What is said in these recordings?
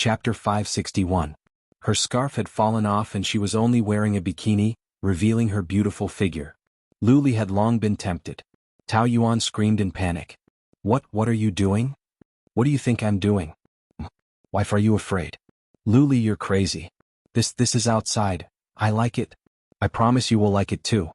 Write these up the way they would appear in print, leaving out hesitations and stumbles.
Chapter 561. Her scarf had fallen off and she was only wearing a bikini, revealing her beautiful figure. Luli had long been tempted. Tao Yuan screamed in panic. What are you doing? What do you think I'm doing? Wife, are you afraid? Luli, you're crazy. This is outside. I like it. I promise you will like it too.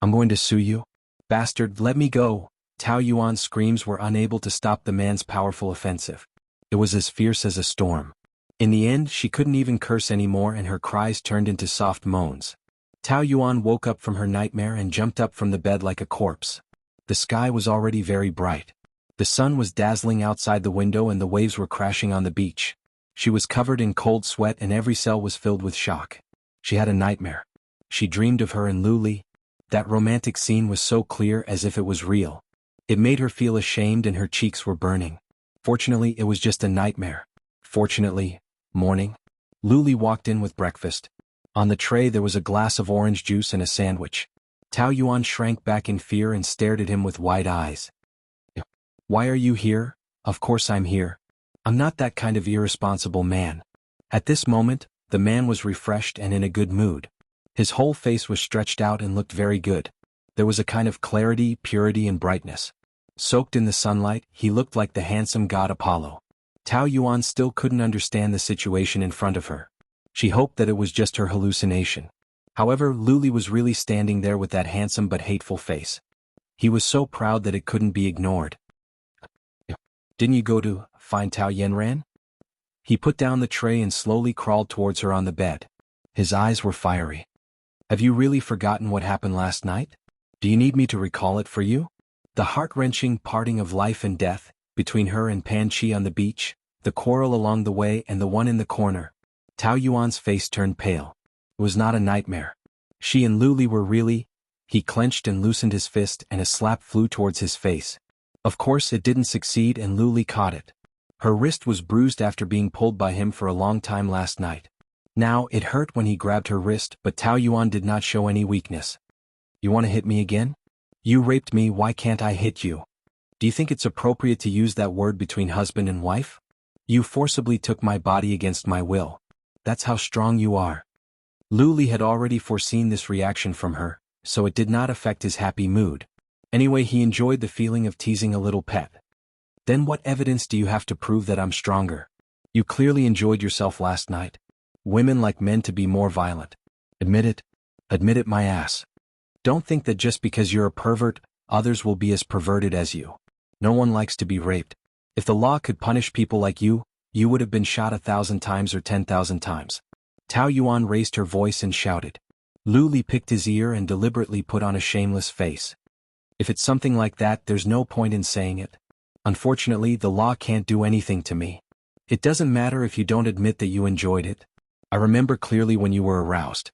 I'm going to sue you. Bastard, let me go. Tao Yuan's screams were unable to stop the man's powerful offensive. It was as fierce as a storm. In the end, she couldn't even curse anymore and her cries turned into soft moans. Tao Yuan woke up from her nightmare and jumped up from the bed like a corpse. The sky was already very bright. The sun was dazzling outside the window and the waves were crashing on the beach. She was covered in cold sweat and every cell was filled with shock. She had a nightmare. She dreamed of her and Luli. That romantic scene was so clear as if it was real. It made her feel ashamed and her cheeks were burning. Fortunately, it was just a nightmare. Fortunately, morning. Luli walked in with breakfast. On the tray there was a glass of orange juice and a sandwich. Tao Yuan shrank back in fear and stared at him with wide eyes. Why are you here? Of course I'm here. I'm not that kind of irresponsible man. At this moment, the man was refreshed and in a good mood. His whole face was stretched out and looked very good. There was a kind of clarity, purity and brightness. Soaked in the sunlight, he looked like the handsome god Apollo. Tao Yuan still couldn't understand the situation in front of her. She hoped that it was just her hallucination. However, Luli was really standing there with that handsome but hateful face. He was so proud that it couldn't be ignored. Didn't you go to find Tao Yanran? He put down the tray and slowly crawled towards her on the bed. His eyes were fiery. Have you really forgotten what happened last night? Do you need me to recall it for you? The heart-wrenching parting of life and death, between her and Pan Chi on the beach, the quarrel along the way and the one in the corner. Tao Yuan's face turned pale. It was not a nightmare. She and Luli were really... He clenched and loosened his fist and a slap flew towards his face. Of course it didn't succeed and Luli caught it. Her wrist was bruised after being pulled by him for a long time last night. Now, it hurt when he grabbed her wrist, but Tao Yuan did not show any weakness. You want to hit me again? You raped me, why can't I hit you? Do you think it's appropriate to use that word between husband and wife? You forcibly took my body against my will. That's how strong you are. Luli had already foreseen this reaction from her, so it did not affect his happy mood. Anyway, he enjoyed the feeling of teasing a little pet. Then what evidence do you have to prove that I'm stronger? You clearly enjoyed yourself last night. Women like men to be more violent. Admit it. Admit it, my ass. Don't think that just because you're a pervert, others will be as perverted as you. No one likes to be raped. If the law could punish people like you, you would have been shot 1,000 times or 10,000 times. Tao Yuan raised her voice and shouted. Luli picked his ear and deliberately put on a shameless face. If it's something like that, there's no point in saying it. Unfortunately, the law can't do anything to me. It doesn't matter if you don't admit that you enjoyed it. I remember clearly when you were aroused.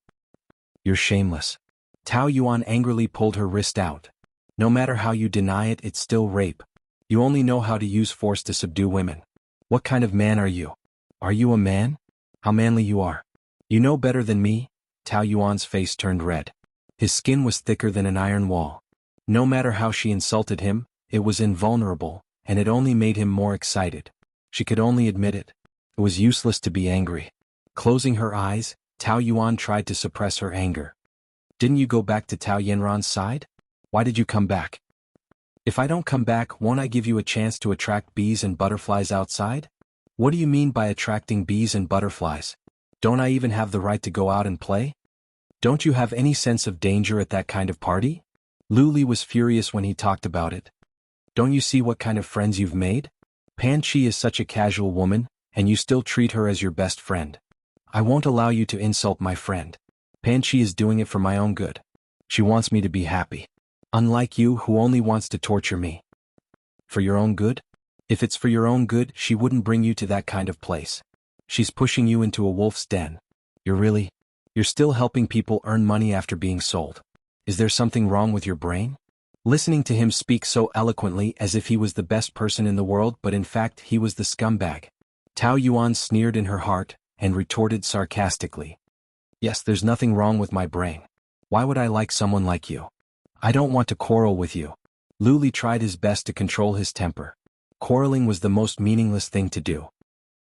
You're shameless. Tao Yuan angrily pulled her wrist out. No matter how you deny it, it's still rape. You only know how to use force to subdue women. What kind of man are you? Are you a man? How manly you are. You know better than me. Tao Yuan's face turned red. His skin was thicker than an iron wall. No matter how she insulted him, it was invulnerable, and it only made him more excited. She could only admit it. It was useless to be angry. Closing her eyes, Tao Yuan tried to suppress her anger. Didn't you go back to Tao Yanran's side? Why did you come back? If I don't come back, won't I give you a chance to attract bees and butterflies outside? What do you mean by attracting bees and butterflies? Don't I even have the right to go out and play? Don't you have any sense of danger at that kind of party? Luli was furious when he talked about it. Don't you see what kind of friends you've made? Pan Chi is such a casual woman, and you still treat her as your best friend. I won't allow you to insult my friend. Pan Chi is doing it for my own good. She wants me to be happy. Unlike you, who only wants to torture me. For your own good? If it's for your own good, she wouldn't bring you to that kind of place. She's pushing you into a wolf's den. You're still helping people earn money after being sold. Is there something wrong with your brain? Listening to him speak so eloquently as if he was the best person in the world, but in fact he was the scumbag. Tao Yuan sneered in her heart, and retorted sarcastically. Yes, there's nothing wrong with my brain. Why would I like someone like you? I don't want to quarrel with you. Luli tried his best to control his temper. Quarreling was the most meaningless thing to do.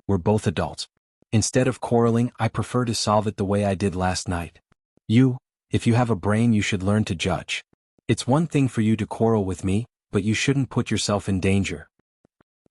We're both adults. Instead of quarreling, I prefer to solve it the way I did last night. If you have a brain, you should learn to judge. It's one thing for you to quarrel with me, but you shouldn't put yourself in danger.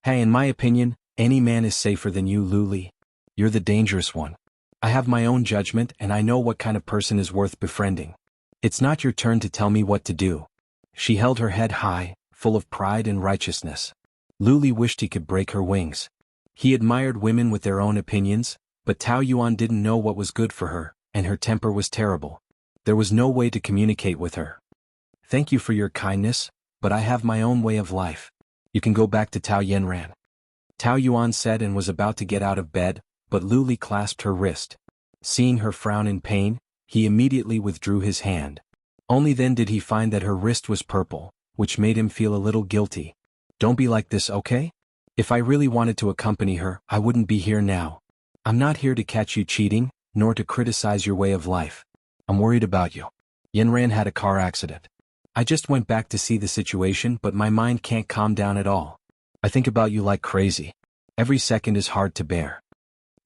Hey, in my opinion, any man is safer than you, Luli. You're the dangerous one. I have my own judgment and I know what kind of person is worth befriending. It's not your turn to tell me what to do. She held her head high, full of pride and righteousness. Luli wished he could break her wings. He admired women with their own opinions, but Tao Yuan didn't know what was good for her, and her temper was terrible. There was no way to communicate with her. Thank you for your kindness, but I have my own way of life. You can go back to Tao Yanran. Tao Yuan said and was about to get out of bed, but Luli clasped her wrist. Seeing her frown in pain, he immediately withdrew his hand. Only then did he find that her wrist was purple, which made him feel a little guilty. Don't be like this, okay? If I really wanted to accompany her, I wouldn't be here now. I'm not here to catch you cheating, nor to criticize your way of life. I'm worried about you. Yanran had a car accident. I just went back to see the situation, but my mind can't calm down at all. I think about you like crazy. Every second is hard to bear.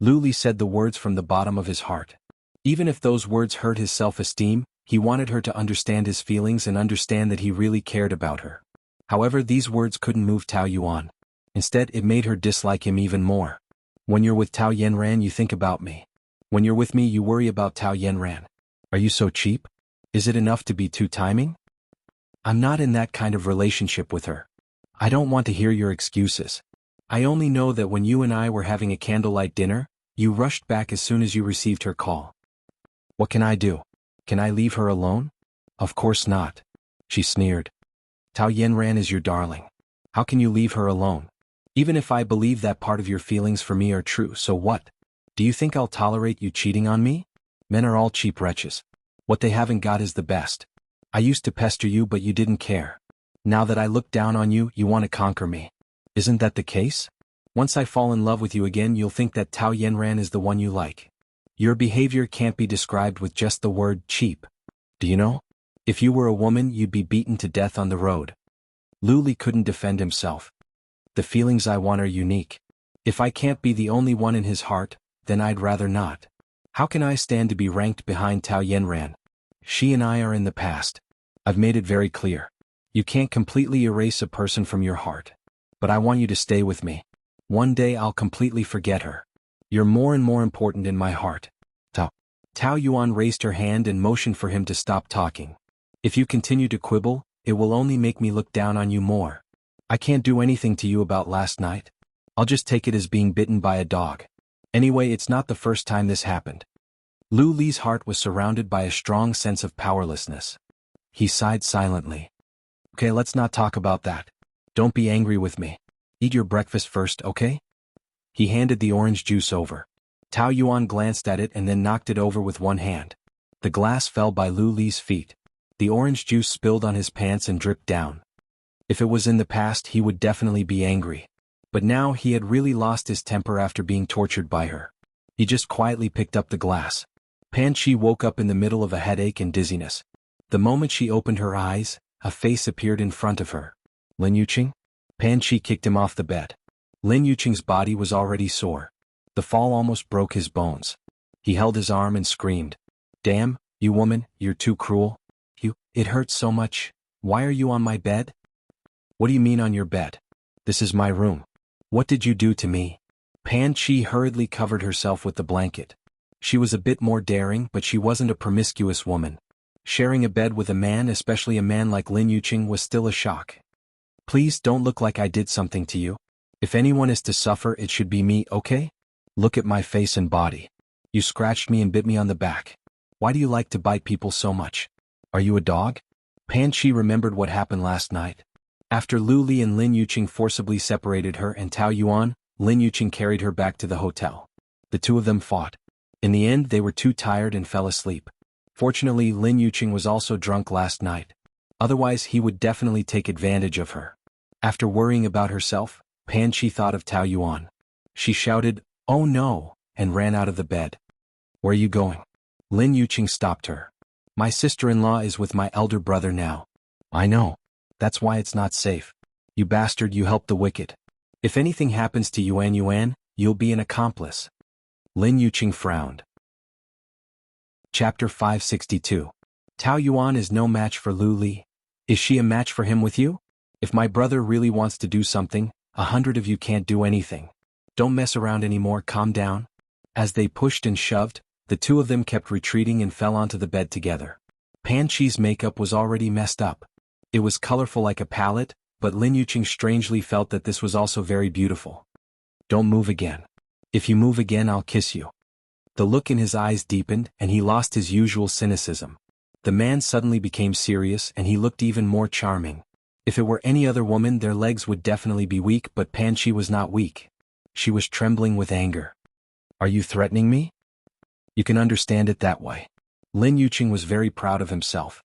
Luli said the words from the bottom of his heart. Even if those words hurt his self-esteem, he wanted her to understand his feelings and understand that he really cared about her. However, these words couldn't move Tao Yuan. Instead, it made her dislike him even more. When you're with Tao Yanran, you think about me. When you're with me, you worry about Tao Yanran. Are you so cheap? Is it enough to be two-timing? I'm not in that kind of relationship with her. I don't want to hear your excuses. I only know that when you and I were having a candlelight dinner, you rushed back as soon as you received her call. What can I do? Can I leave her alone? Of course not. She sneered. Tao Yanran is your darling. How can you leave her alone? Even if I believe that part of your feelings for me are true, so what? Do you think I'll tolerate you cheating on me? Men are all cheap wretches. What they haven't got is the best. I used to pester you, but you didn't care. Now that I look down on you, you want to conquer me. Isn't that the case? Once I fall in love with you again, you'll think that Tao Yanran is the one you like. Your behavior can't be described with just the word cheap. Do you know? If you were a woman, you'd be beaten to death on the road. Luli couldn't defend himself. The feelings I want are unique. If I can't be the only one in his heart, then I'd rather not. How can I stand to be ranked behind Tao Yanran? She and I are in the past. I've made it very clear. You can't completely erase a person from your heart. But I want you to stay with me. One day I'll completely forget her. You're more and more important in my heart. Tao Yuan raised her hand and motioned for him to stop talking. If you continue to quibble, it will only make me look down on you more. I can't do anything to you about last night. I'll just take it as being bitten by a dog. Anyway, it's not the first time this happened. Lu Li's heart was surrounded by a strong sense of powerlessness. He sighed silently. Okay, let's not talk about that. Don't be angry with me. Eat your breakfast first, okay? He handed the orange juice over. Tao Yuan glanced at it and then knocked it over with one hand. The glass fell by Lu Li's feet. The orange juice spilled on his pants and dripped down. If it was in the past, he would definitely be angry. But now he had really lost his temper after being tortured by her. He just quietly picked up the glass. Pan Chi woke up in the middle of a headache and dizziness. The moment she opened her eyes, a face appeared in front of her. Lin Yuqing? Pan Chi kicked him off the bed. Lin Yuqing's body was already sore. The fall almost broke his bones. He held his arm and screamed. Damn, you woman, you're too cruel. It hurts so much. Why are you on my bed? What do you mean on your bed? This is my room. What did you do to me? Pan Chi hurriedly covered herself with the blanket. She was a bit more daring, but she wasn't a promiscuous woman. Sharing a bed with a man, especially a man like Lin Yuqing, was still a shock. Please don't look like I did something to you. If anyone is to suffer, it should be me, okay? Look at my face and body. You scratched me and bit me on the back. Why do you like to bite people so much? Are you a dog? Pan Chi remembered what happened last night. After Lu Li and Lin Yuqing forcibly separated her and Tao Yuan, Lin Yuqing carried her back to the hotel. The two of them fought. In the end, they were too tired and fell asleep. Fortunately, Lin Yuqing was also drunk last night. Otherwise, he would definitely take advantage of her. After worrying about herself, Pan Chi thought of Tao Yuan. She shouted, "Oh no," and ran out of the bed. Where are you going? Lin Yuqing stopped her. My sister-in-law is with my elder brother now. I know. That's why it's not safe. You bastard, you helped the wicked. If anything happens to Yuan, you'll be an accomplice. Lin Yuqing frowned. Chapter 562. Tao Yuan is no match for Lu Li. Is she a match for him with you? If my brother really wants to do something, 100 of you can't do anything. Don't mess around anymore, calm down. As they pushed and shoved, the two of them kept retreating and fell onto the bed together. Pan Chi's makeup was already messed up. It was colorful like a palette, but Lin Yuqing strangely felt that this was also very beautiful. Don't move again. If you move again, I'll kiss you. The look in his eyes deepened, and he lost his usual cynicism. The man suddenly became serious, and he looked even more charming. If it were any other woman, their legs would definitely be weak, but Pan Chi was not weak. She was trembling with anger. Are you threatening me? You can understand it that way. Lin Yuqing was very proud of himself.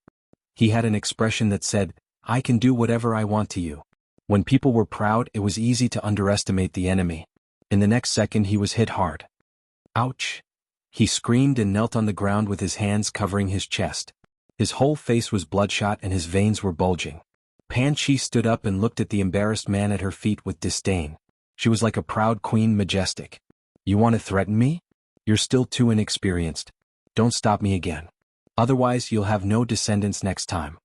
He had an expression that said, I can do whatever I want to you. When people were proud, it was easy to underestimate the enemy. In the next second, he was hit hard. Ouch! He screamed and knelt on the ground with his hands covering his chest. His whole face was bloodshot and his veins were bulging. Pan Chi stood up and looked at the embarrassed man at her feet with disdain. She was like a proud queen, majestic. You want to threaten me? You're still too inexperienced. Don't stop me again. Otherwise, you'll have no descendants next time.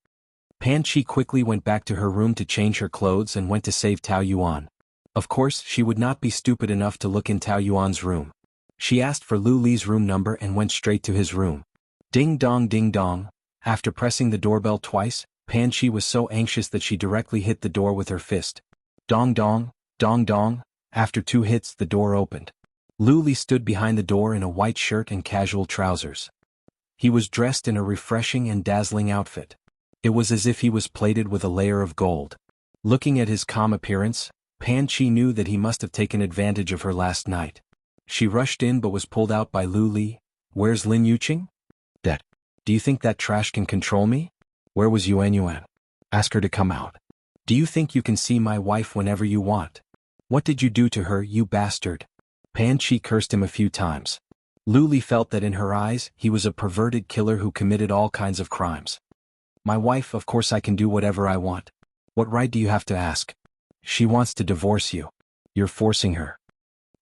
Pan Chi quickly went back to her room to change her clothes and went to save Tao Yuan. Of course, she would not be stupid enough to look in Tao Yuan's room. She asked for Lu Li's room number and went straight to his room. Ding dong ding dong. After pressing the doorbell twice, Pan Chi was so anxious that she directly hit the door with her fist. Dong dong, dong dong. After 2 hits, the door opened. Lu Li stood behind the door in a white shirt and casual trousers. He was dressed in a refreshing and dazzling outfit. It was as if he was plated with a layer of gold. Looking at his calm appearance, Pan Chi knew that he must have taken advantage of her last night. She rushed in but was pulled out by Lu Li. Where's Lin Yuqing? That. Do you think that trash can control me? Where was Yuan? Ask her to come out. Do you think you can see my wife whenever you want? What did you do to her, you bastard? Pan Chi cursed him a few times. Lu Li felt that in her eyes, he was a perverted killer who committed all kinds of crimes. My wife, of course I can do whatever I want. What right do you have to ask? She wants to divorce you. You're forcing her.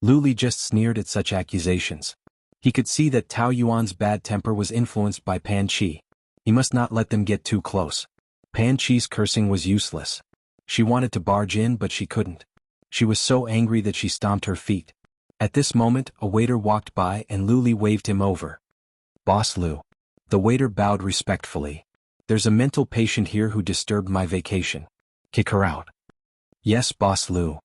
Lu Li just sneered at such accusations. He could see that Tao Yuan's bad temper was influenced by Pan Chi. He must not let them get too close. Pan Chi's cursing was useless. She wanted to barge in but she couldn't. She was so angry that she stomped her feet. At this moment, a waiter walked by and Lu Li waved him over. Boss Lu. The waiter bowed respectfully. There's a mental patient here who disturbed my vacation. Kick her out. Yes, Boss Lu.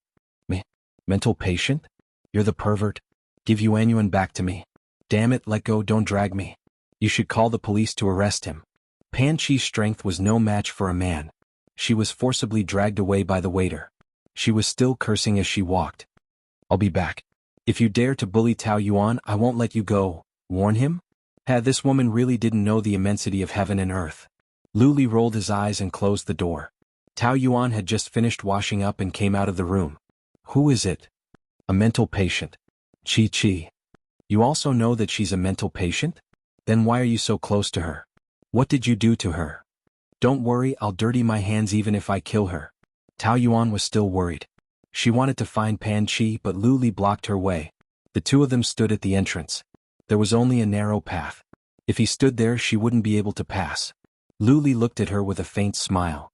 Mental patient? You're the pervert. Give Yuan back to me. Damn it, let go, don't drag me. You should call the police to arrest him. Pan Chi's strength was no match for a man. She was forcibly dragged away by the waiter. She was still cursing as she walked. I'll be back. If you dare to bully Tao Yuan, I won't let you go. Warn him? This woman really didn't know the immensity of heaven and earth. Lu Li rolled his eyes and closed the door. Tao Yuan had just finished washing up and came out of the room. Who is it? A mental patient. Chi. You also know that she's a mental patient? Then why are you so close to her? What did you do to her? Don't worry, I'll dirty my hands even if I kill her. Tao Yuan was still worried. She wanted to find Pan Chi but Lu Li blocked her way. The two of them stood at the entrance. There was only a narrow path. If he stood there, she wouldn't be able to pass. Lu Li looked at her with a faint smile.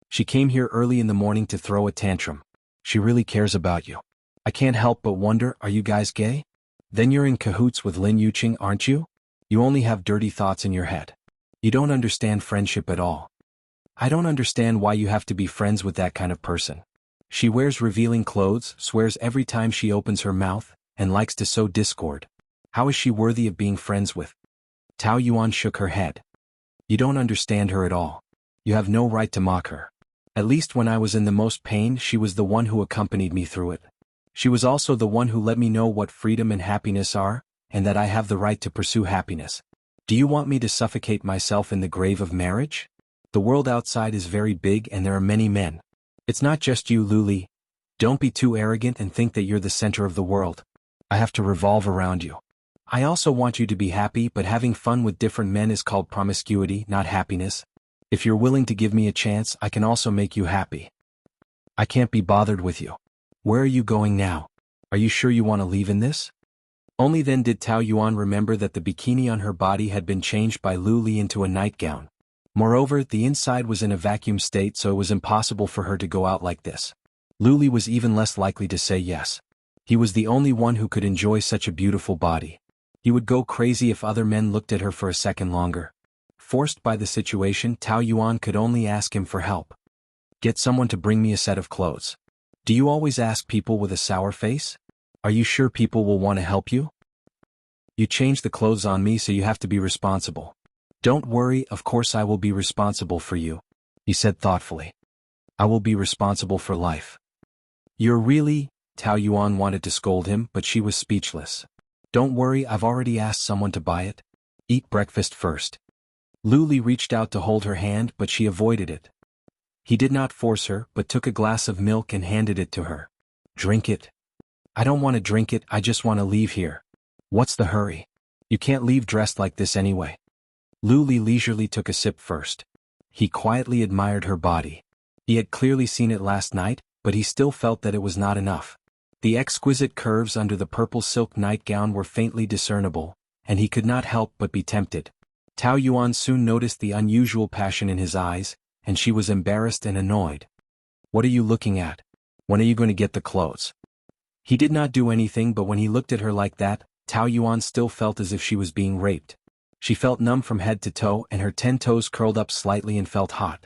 She came here early in the morning to throw a tantrum. She really cares about you. I can't help but wonder, are you guys gay? Then you're in cahoots with Lin Yuqing, aren't you? You only have dirty thoughts in your head. You don't understand friendship at all. I don't understand why you have to be friends with that kind of person. She wears revealing clothes, swears every time she opens her mouth, and likes to sow discord. How is she worthy of being friends with? Tao Yuan shook her head. You don't understand her at all. You have no right to mock her. At least when I was in the most pain, she was the one who accompanied me through it. She was also the one who let me know what freedom and happiness are, and that I have the right to pursue happiness. Do you want me to suffocate myself in the grave of marriage? The world outside is very big and there are many men. It's not just you, Lu Li. Don't be too arrogant and think that you're the center of the world. I have to revolve around you. I also want you to be happy, but having fun with different men is called promiscuity, not happiness. If you're willing to give me a chance, I can also make you happy. I can't be bothered with you. Where are you going now? Are you sure you want to leave in this? Only then did Tao Yuan remember that the bikini on her body had been changed by Lu Li into a nightgown. Moreover, the inside was in a vacuum state, so it was impossible for her to go out like this. Lu Li was even less likely to say yes. He was the only one who could enjoy such a beautiful body. He would go crazy if other men looked at her for a second longer. Forced by the situation, Tao Yuan could only ask him for help. Get someone to bring me a set of clothes. Do you always ask people with a sour face? Are you sure people will want to help you? You changed the clothes on me, so you have to be responsible. Don't worry, of course I will be responsible for you, he said thoughtfully. I will be responsible for life. You're really... Tao Yuan wanted to scold him, but she was speechless. Don't worry, I've already asked someone to buy it. Eat breakfast first. Lu Li reached out to hold her hand, but she avoided it. He did not force her, but took a glass of milk and handed it to her. Drink it. I don't want to drink it, I just want to leave here. What's the hurry? You can't leave dressed like this anyway. Lu Li leisurely took a sip first. He quietly admired her body. He had clearly seen it last night, but he still felt that it was not enough. The exquisite curves under the purple silk nightgown were faintly discernible, and he could not help but be tempted. Tao Yuan soon noticed the unusual passion in his eyes, and she was embarrassed and annoyed. What are you looking at? When are you going to get the clothes? He did not do anything, but when he looked at her like that, Tao Yuan still felt as if she was being raped. She felt numb from head to toe, and her 10 toes curled up slightly and felt hot.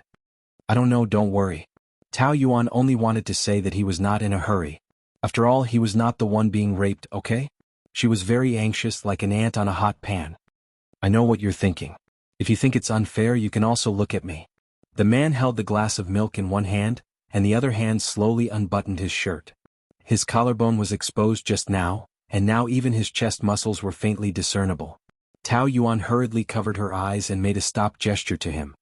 I don't know, don't worry. Tao Yuan only wanted to say that he was not in a hurry. After all, he was not the one being raped, okay? She was very anxious, like an ant on a hot pan. I know what you're thinking. If you think it's unfair, you can also look at me. The man held the glass of milk in one hand, and the other hand slowly unbuttoned his shirt. His collarbone was exposed just now, and now even his chest muscles were faintly discernible. Tao Yuan hurriedly covered her eyes and made a stop gesture to him.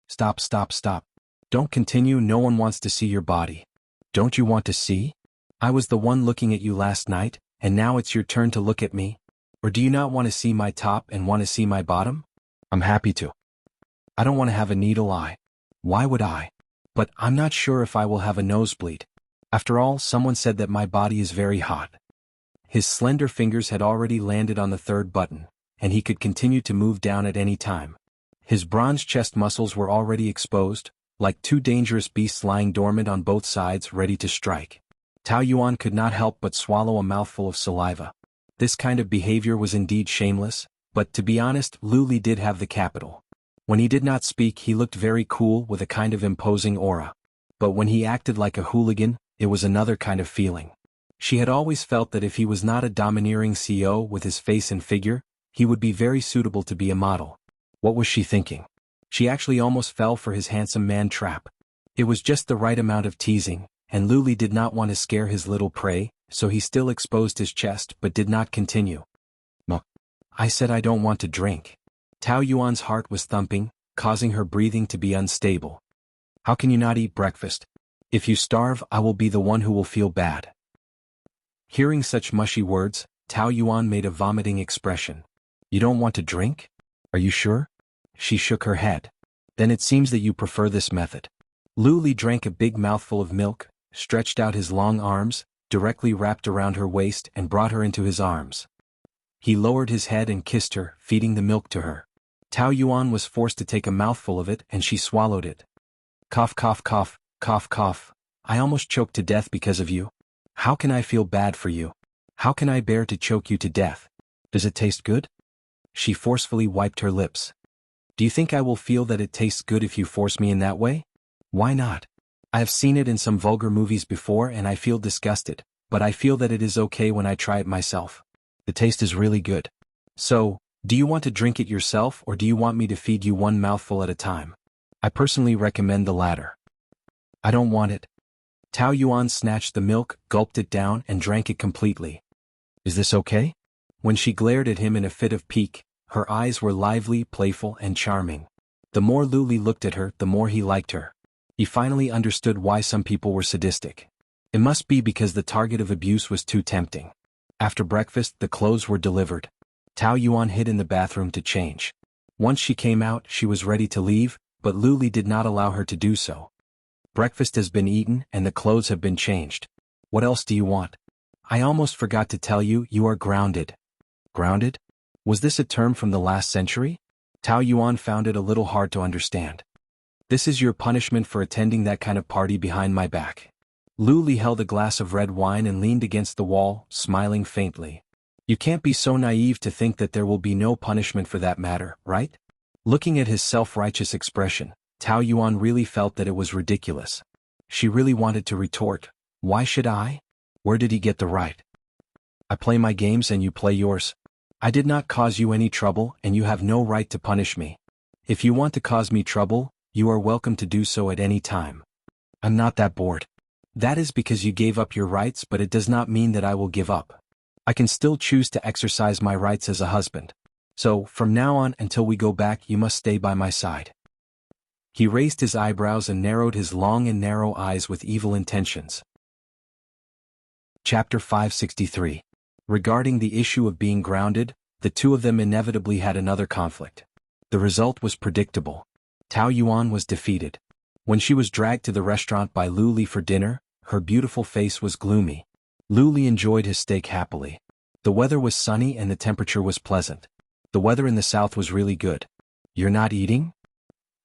Stop, stop, stop. Don't continue, no one wants to see your body. Don't you want to see? I was the one looking at you last night, and now it's your turn to look at me. Or do you not want to see my top and want to see my bottom? I'm happy to. I don't want to have a needle eye. Why would I? But I'm not sure if I will have a nosebleed. After all, someone said that my body is very hot. His slender fingers had already landed on the third button, and he could continue to move down at any time. His bronze chest muscles were already exposed, like two dangerous beasts lying dormant on both sides ready to strike. Tao Yuan could not help but swallow a mouthful of saliva. This kind of behavior was indeed shameless, but to be honest, Lu Li did have the capital. When he did not speak, he looked very cool with a kind of imposing aura. But when he acted like a hooligan, it was another kind of feeling. She had always felt that if he was not a domineering CEO with his face and figure, he would be very suitable to be a model. What was she thinking? She actually almost fell for his handsome man trap. It was just the right amount of teasing, and Lu Li did not want to scare his little prey, so he still exposed his chest but did not continue. No. I said I don't want to drink. Tao Yuan's heart was thumping, causing her breathing to be unstable. How can you not eat breakfast? If you starve, I will be the one who will feel bad. Hearing such mushy words, Tao Yuan made a vomiting expression. You don't want to drink? Are you sure? She shook her head. Then it seems that you prefer this method. Lu Li drank a big mouthful of milk, stretched out his long arms, directly wrapped around her waist and brought her into his arms. He lowered his head and kissed her, feeding the milk to her. Tao Yuan was forced to take a mouthful of it and she swallowed it. Cough, cough, cough, cough, cough. I almost choked to death because of you. How can I feel bad for you? How can I bear to choke you to death? Does it taste good? She forcefully wiped her lips. Do you think I will feel that it tastes good if you force me in that way? Why not? I have seen it in some vulgar movies before and I feel disgusted, but I feel that it is okay when I try it myself. The taste is really good. So, do you want to drink it yourself or do you want me to feed you one mouthful at a time? I personally recommend the latter. I don't want it. Tao Yuan snatched the milk, gulped it down and drank it completely. Is this okay? When she glared at him in a fit of pique, her eyes were lively, playful and charming. The more Lu Li looked at her, the more he liked her. He finally understood why some people were sadistic. It must be because the target of abuse was too tempting. After breakfast, the clothes were delivered. Tao Yuan hid in the bathroom to change. Once she came out, she was ready to leave, but Lu Li did not allow her to do so. Breakfast has been eaten and the clothes have been changed. What else do you want? I almost forgot to tell you, you are grounded. Grounded? Was this a term from the last century? Tao Yuan found it a little hard to understand. This is your punishment for attending that kind of party behind my back. Lu Li held a glass of red wine and leaned against the wall, smiling faintly. You can't be so naive to think that there will be no punishment for that matter, right? Looking at his self-righteous expression, Tao Yuan really felt that it was ridiculous. She really wanted to retort, why should I? Where did he get the right? I play my games and you play yours. I did not cause you any trouble and you have no right to punish me. If you want to cause me trouble, you are welcome to do so at any time. I'm not that bored. That is because you gave up your rights, but it does not mean that I will give up. I can still choose to exercise my rights as a husband. So, from now on until we go back, you must stay by my side. He raised his eyebrows and narrowed his long and narrow eyes with evil intentions. Chapter 563. Regarding the issue of being grounded, the two of them inevitably had another conflict. The result was predictable. Tao Yuan was defeated. When she was dragged to the restaurant by Lu Li for dinner, her beautiful face was gloomy. Lu Li enjoyed his steak happily. The weather was sunny and the temperature was pleasant. The weather in the south was really good. You're not eating?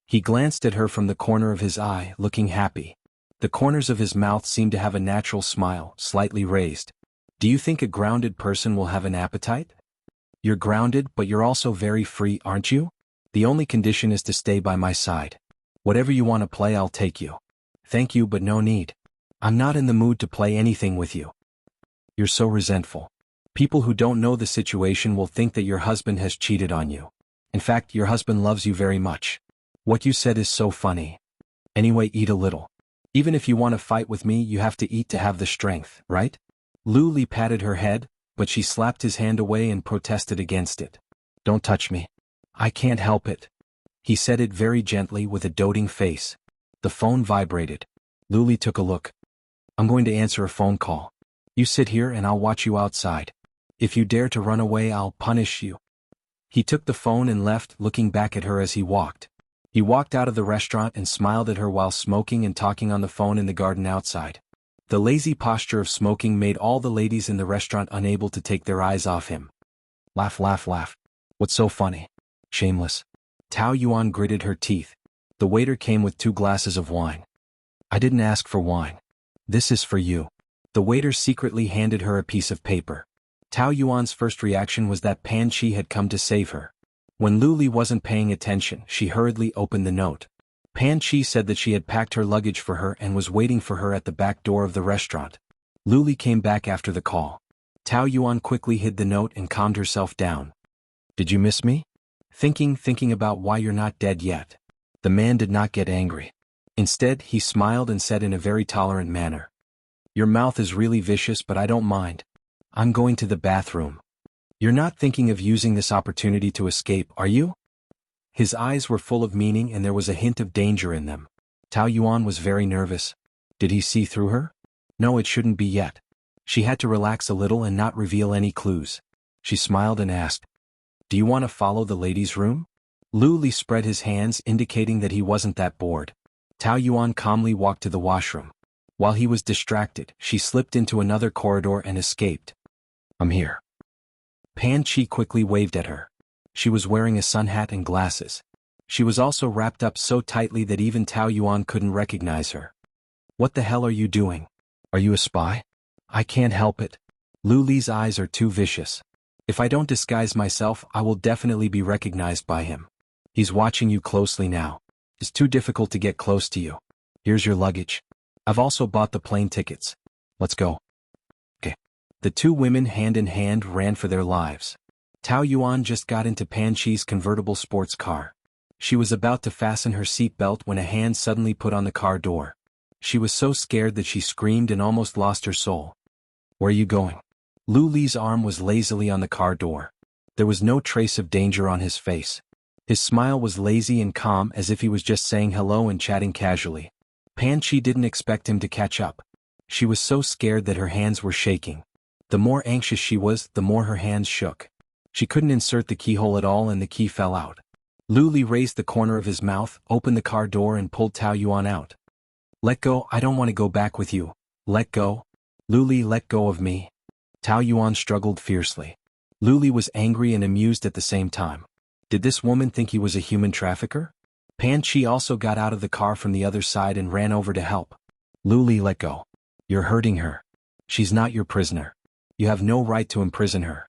He glanced at her from the corner of his eye, looking happy. The corners of his mouth seemed to have a natural smile, slightly raised. Do you think a grounded person will have an appetite? You're grounded, but you're also very free, aren't you? The only condition is to stay by my side. Whatever you want to play, I'll take you. Thank you, but no need. I'm not in the mood to play anything with you. You're so resentful. People who don't know the situation will think that your husband has cheated on you. In fact, your husband loves you very much. What you said is so funny. Anyway, eat a little. Even if you want to fight with me, you have to eat to have the strength, right? Lu Li patted her head, but she slapped his hand away and protested against it. Don't touch me. I can't help it. He said it very gently with a doting face. The phone vibrated. Lu Li took a look. I'm going to answer a phone call. You sit here and I'll watch you outside. If you dare to run away, I'll punish you. He took the phone and left, looking back at her as he walked. He walked out of the restaurant and smiled at her while smoking and talking on the phone in the garden outside. The lazy posture of smoking made all the ladies in the restaurant unable to take their eyes off him. Laugh, laugh, laugh. What's so funny? Shameless. Tao Yuan gritted her teeth. The waiter came with 2 glasses of wine. I didn't ask for wine. This is for you. The waiter secretly handed her a piece of paper. Tao Yuan's first reaction was that Pan Chi had come to save her. When Lu Li wasn't paying attention, she hurriedly opened the note. Pan Chi said that she had packed her luggage for her and was waiting for her at the back door of the restaurant. Lu Li came back after the call. Tao Yuan quickly hid the note and calmed herself down. Did you miss me? Thinking about why you're not dead yet. The man did not get angry. Instead, he smiled and said in a very tolerant manner. Your mouth is really vicious, but I don't mind. I'm going to the bathroom. You're not thinking of using this opportunity to escape, are you? His eyes were full of meaning and there was a hint of danger in them. Tao Yuan was very nervous. Did he see through her? No, it shouldn't be yet. She had to relax a little and not reveal any clues. She smiled and asked, Do you want to follow the ladies' room? Lu Li spread his hands, indicating that he wasn't that bored. Tao Yuan calmly walked to the washroom. While he was distracted, she slipped into another corridor and escaped. I'm here. Pan Chi quickly waved at her. She was wearing a sun hat and glasses. She was also wrapped up so tightly that even Tao Yuan couldn't recognize her. What the hell are you doing? Are you a spy? I can't help it. Lu Li's eyes are too vicious. If I don't disguise myself, I will definitely be recognized by him. He's watching you closely now. It's too difficult to get close to you. Here's your luggage. I've also bought the plane tickets. Let's go. Okay. The two women hand in hand ran for their lives. Tao Yuan just got into Pan Chi's convertible sports car. She was about to fasten her seatbelt when a hand suddenly put on the car door. She was so scared that she screamed and almost lost her soul. Where are you going? Lu Li's arm was lazily on the car door. There was no trace of danger on his face. His smile was lazy and calm, as if he was just saying hello and chatting casually. Pan Chi didn't expect him to catch up. She was so scared that her hands were shaking. The more anxious she was, the more her hands shook. She couldn't insert the keyhole at all and the key fell out. Lu Li raised the corner of his mouth, opened the car door and pulled Tao Yuan out. Let go, I don't want to go back with you. Let go. Lu Li, let go of me. Tao Yuan struggled fiercely. Lu Li was angry and amused at the same time. Did this woman think he was a human trafficker? Pan Chi also got out of the car from the other side and ran over to help. Lu Li, let go. You're hurting her. She's not your prisoner. You have no right to imprison her.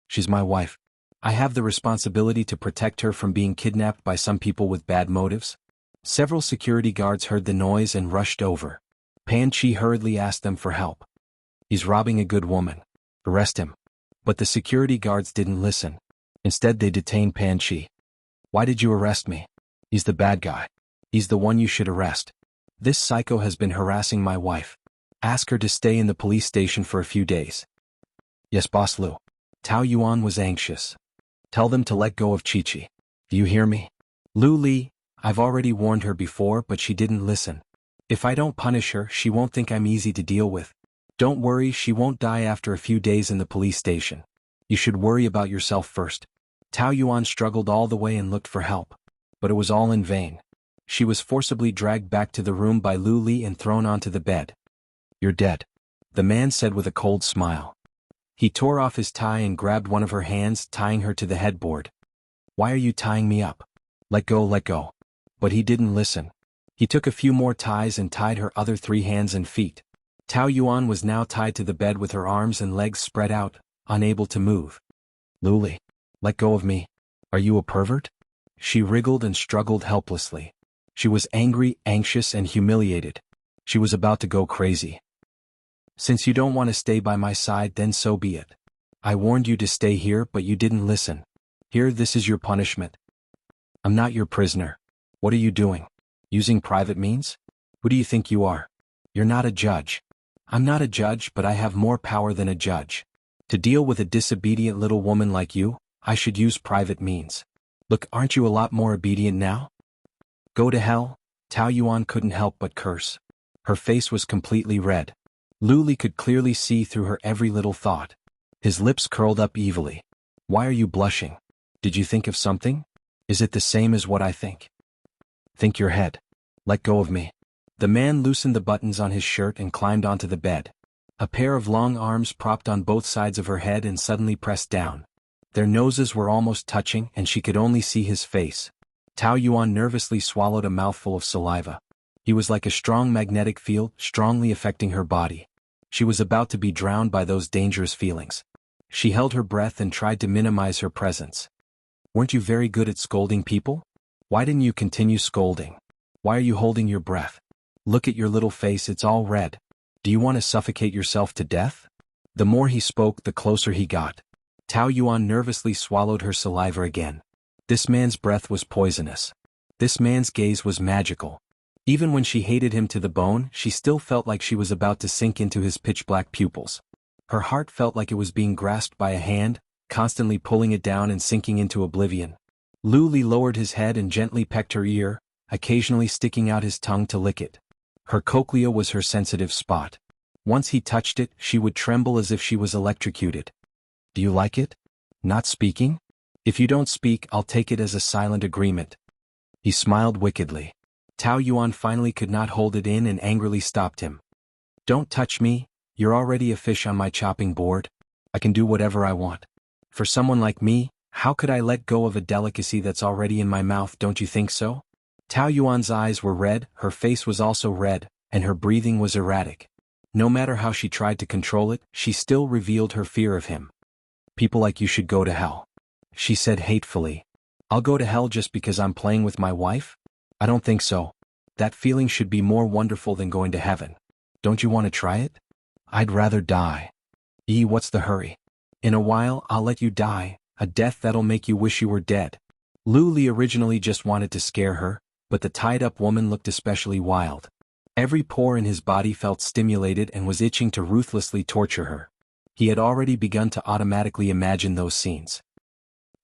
She's my wife. I have the responsibility to protect her from being kidnapped by some people with bad motives. Several security guards heard the noise and rushed over. Pan Chi hurriedly asked them for help. He's robbing a good woman. Arrest him. But the security guards didn't listen. Instead they detained Pan Chi. Why did you arrest me? He's the bad guy. He's the one you should arrest. This psycho has been harassing my wife. Ask her to stay in the police station for a few days. Yes, Boss Lu. Tao Yuan was anxious. Tell them to let go of Chi-Chi. Do you hear me? Lu Li, I've already warned her before but she didn't listen. If I don't punish her, she won't think I'm easy to deal with. Don't worry, she won't die after a few days in the police station. You should worry about yourself first. Tao Yuan struggled all the way and looked for help. But it was all in vain. She was forcibly dragged back to the room by Lu Li and thrown onto the bed. You're dead, the man said with a cold smile. He tore off his tie and grabbed one of her hands, tying her to the headboard. Why are you tying me up? Let go, let go. But he didn't listen. He took a few more ties and tied her other 3 hands and feet. Tao Yuan was now tied to the bed with her arms and legs spread out, unable to move. Lu Li, let go of me. Are you a pervert? She wriggled and struggled helplessly. She was angry, anxious, and humiliated. She was about to go crazy. Since you don't want to stay by my side, then so be it. I warned you to stay here, but you didn't listen. Here, this is your punishment. I'm not your prisoner. What are you doing? Using private means? Who do you think you are? You're not a judge. I'm not a judge, but I have more power than a judge. To deal with a disobedient little woman like you, I should use private means. Look, aren't you a lot more obedient now? Go to hell. Tao Yuan couldn't help but curse. Her face was completely red. Lu Li could clearly see through her every little thought. His lips curled up evilly. Why are you blushing? Did you think of something? Is it the same as what I think? Think your head. Let go of me. The man loosened the buttons on his shirt and climbed onto the bed. A pair of long arms propped on both sides of her head and suddenly pressed down. Their noses were almost touching and she could only see his face. Tao Yuan nervously swallowed a mouthful of saliva. He was like a strong magnetic field, strongly affecting her body. She was about to be drowned by those dangerous feelings. She held her breath and tried to minimize her presence. Weren't you very good at scolding people? Why didn't you continue scolding? Why are you holding your breath? Look at your little face, it's all red. Do you want to suffocate yourself to death? The more he spoke, the closer he got. Tao Yuan nervously swallowed her saliva again. This man's breath was poisonous. This man's gaze was magical. Even when she hated him to the bone, she still felt like she was about to sink into his pitch-black pupils. Her heart felt like it was being grasped by a hand, constantly pulling it down and sinking into oblivion. Lu Li lowered his head and gently pecked her ear, occasionally sticking out his tongue to lick it. Her cochlea was her sensitive spot. Once he touched it, she would tremble as if she was electrocuted. Do you like it? Not speaking? If you don't speak, I'll take it as a silent agreement. He smiled wickedly. Tao Yuan finally could not hold it in and angrily stopped him. Don't touch me, you're already a fish on my chopping board. I can do whatever I want. For someone like me, how could I let go of a delicacy that's already in my mouth, don't you think so? Tao Yuan's eyes were red, her face was also red, and her breathing was erratic. No matter how she tried to control it, she still revealed her fear of him. People like you should go to hell. She said hatefully. I'll go to hell just because I'm playing with my wife? I don't think so. That feeling should be more wonderful than going to heaven. Don't you want to try it? I'd rather die. What's the hurry? In a while, I'll let you die, a death that'll make you wish you were dead. Lu Li originally just wanted to scare her, but the tied-up woman looked especially wild. Every pore in his body felt stimulated and was itching to ruthlessly torture her. He had already begun to automatically imagine those scenes.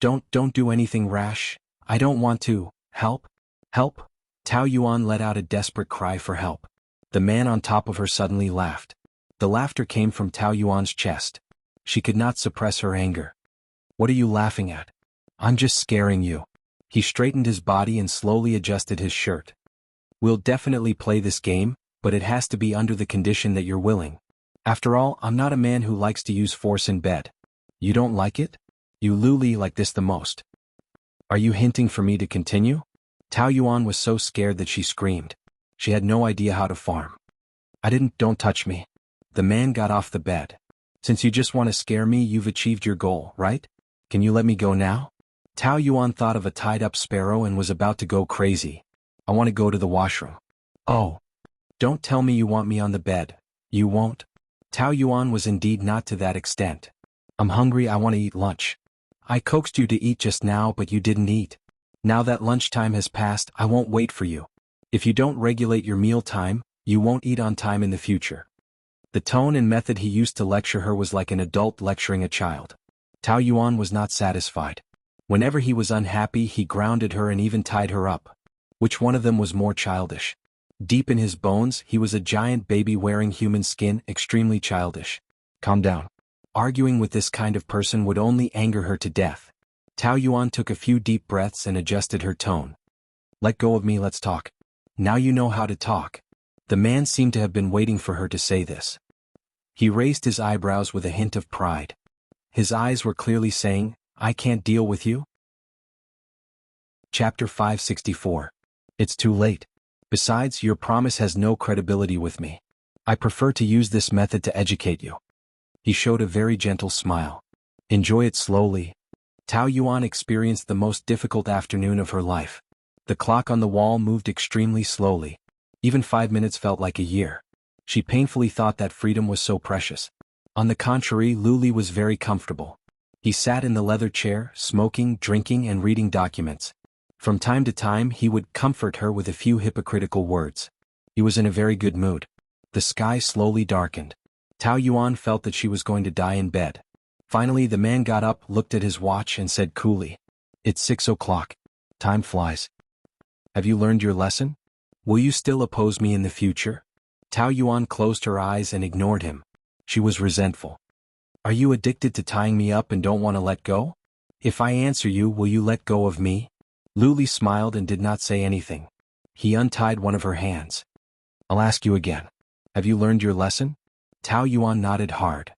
Don't do anything rash. I don't want to. Help? Help? Tao Yuan let out a desperate cry for help. The man on top of her suddenly laughed. The laughter came from Tao Yuan's chest. She could not suppress her anger. What are you laughing at? I'm just scaring you. He straightened his body and slowly adjusted his shirt. We'll definitely play this game, but it has to be under the condition that you're willing. After all, I'm not a man who likes to use force in bed. You don't like it? You Luli like this the most. Are you hinting for me to continue? Tao Yuan was so scared that she screamed. She had no idea how to farm. Don't touch me. The man got off the bed. Since you just want to scare me, you've achieved your goal, right? Can you let me go now? Tao Yuan thought of a tied-up sparrow and was about to go crazy. I want to go to the washroom. Oh. Don't tell me you want me on the bed. You won't? Tao Yuan was indeed not to that extent. I'm hungry, I want to eat lunch. I coaxed you to eat just now, but you didn't eat. Now that lunchtime has passed, I won't wait for you. If you don't regulate your meal time, you won't eat on time in the future. The tone and method he used to lecture her was like an adult lecturing a child. Tao Yuan was not satisfied. Whenever he was unhappy, he grounded her and even tied her up. Which one of them was more childish? Deep in his bones, he was a giant baby wearing human skin, extremely childish. Calm down. Arguing with this kind of person would only anger her to death. Tao Yuan took a few deep breaths and adjusted her tone. Let go of me, let's talk. Now you know how to talk. The man seemed to have been waiting for her to say this. He raised his eyebrows with a hint of pride. His eyes were clearly saying, I can't deal with you. Chapter 564. It's too late. Besides, your promise has no credibility with me. I prefer to use this method to educate you. He showed a very gentle smile. Enjoy it slowly. Tao Yuan experienced the most difficult afternoon of her life. The clock on the wall moved extremely slowly. Even 5 minutes felt like a year. She painfully thought that freedom was so precious. On the contrary, Luli was very comfortable. He sat in the leather chair, smoking, drinking, and reading documents. From time to time, he would comfort her with a few hypocritical words. He was in a very good mood. The sky slowly darkened. Tao Yuan felt that she was going to die in bed. Finally, the man got up, looked at his watch, and said coolly, It's 6 o'clock. Time flies. Have you learned your lesson? Will you still oppose me in the future? Tao Yuan closed her eyes and ignored him. She was resentful. Are you addicted to tying me up and don't want to let go? If I answer you, will you let go of me? Luli smiled and did not say anything. He untied one of her hands. I'll ask you again. Have you learned your lesson? Tao Yuan nodded hard.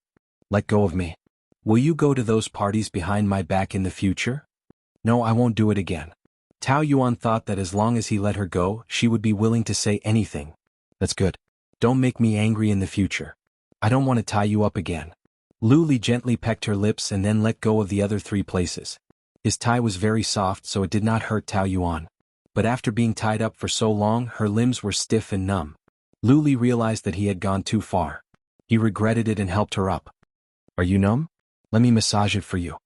Let go of me. Will you go to those parties behind my back in the future? No, I won't do it again. Tao Yuan thought that as long as he let her go, she would be willing to say anything. That's good. Don't make me angry in the future. I don't want to tie you up again. Luli gently pecked her lips and then let go of the other 3 places. His tie was very soft, so it did not hurt Tao Yuan. But after being tied up for so long, her limbs were stiff and numb. Luli realized that he had gone too far. He regretted it and helped her up. Are you numb? Let me massage it for you.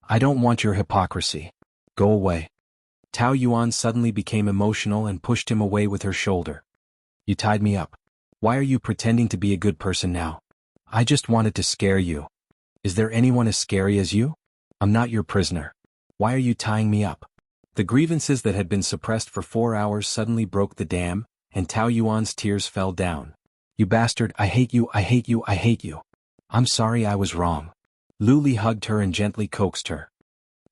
I don't want your hypocrisy. Go away. Tao Yuan suddenly became emotional and pushed him away with her shoulder. You tied me up. Why are you pretending to be a good person now? I just wanted to scare you. Is there anyone as scary as you? I'm not your prisoner. Why are you tying me up? The grievances that had been suppressed for 4 hours suddenly broke the dam, and Tao Yuan's tears fell down. You bastard, I hate you, I hate you, I hate you. I'm sorry, I was wrong. Luli hugged her and gently coaxed her.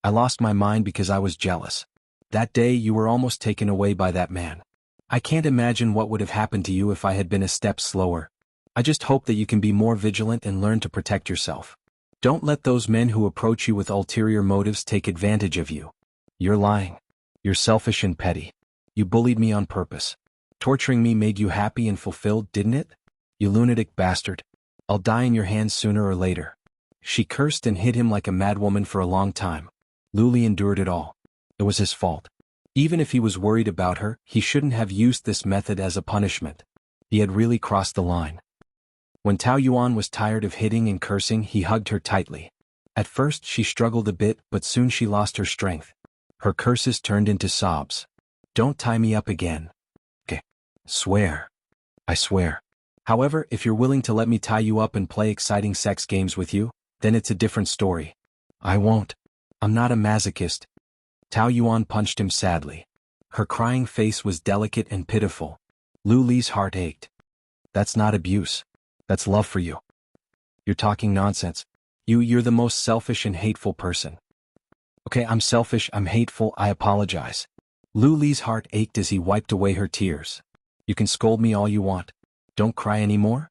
I lost my mind because I was jealous. That day you were almost taken away by that man. I can't imagine what would have happened to you if I had been a step slower. I just hope that you can be more vigilant and learn to protect yourself. Don't let those men who approach you with ulterior motives take advantage of you. You're lying. You're selfish and petty. You bullied me on purpose. Torturing me made you happy and fulfilled, didn't it? You lunatic bastard. I'll die in your hands sooner or later. She cursed and hit him like a madwoman for a long time. Luli endured it all. It was his fault. Even if he was worried about her, he shouldn't have used this method as a punishment. He had really crossed the line. When Tao Yuan was tired of hitting and cursing, he hugged her tightly. At first she struggled a bit, but soon she lost her strength. Her curses turned into sobs. Don't tie me up again. Okay. Swear. I swear. However, if you're willing to let me tie you up and play exciting sex games with you, then it's a different story. I won't. I'm not a masochist. Tao Yuan punched him sadly. Her crying face was delicate and pitiful. Luli's heart ached. That's not abuse. That's love for you. You're talking nonsense. You're the most selfish and hateful person. Okay, I'm selfish, I'm hateful, I apologize. Luli's heart ached as he wiped away her tears. You can scold me all you want. Don't cry anymore?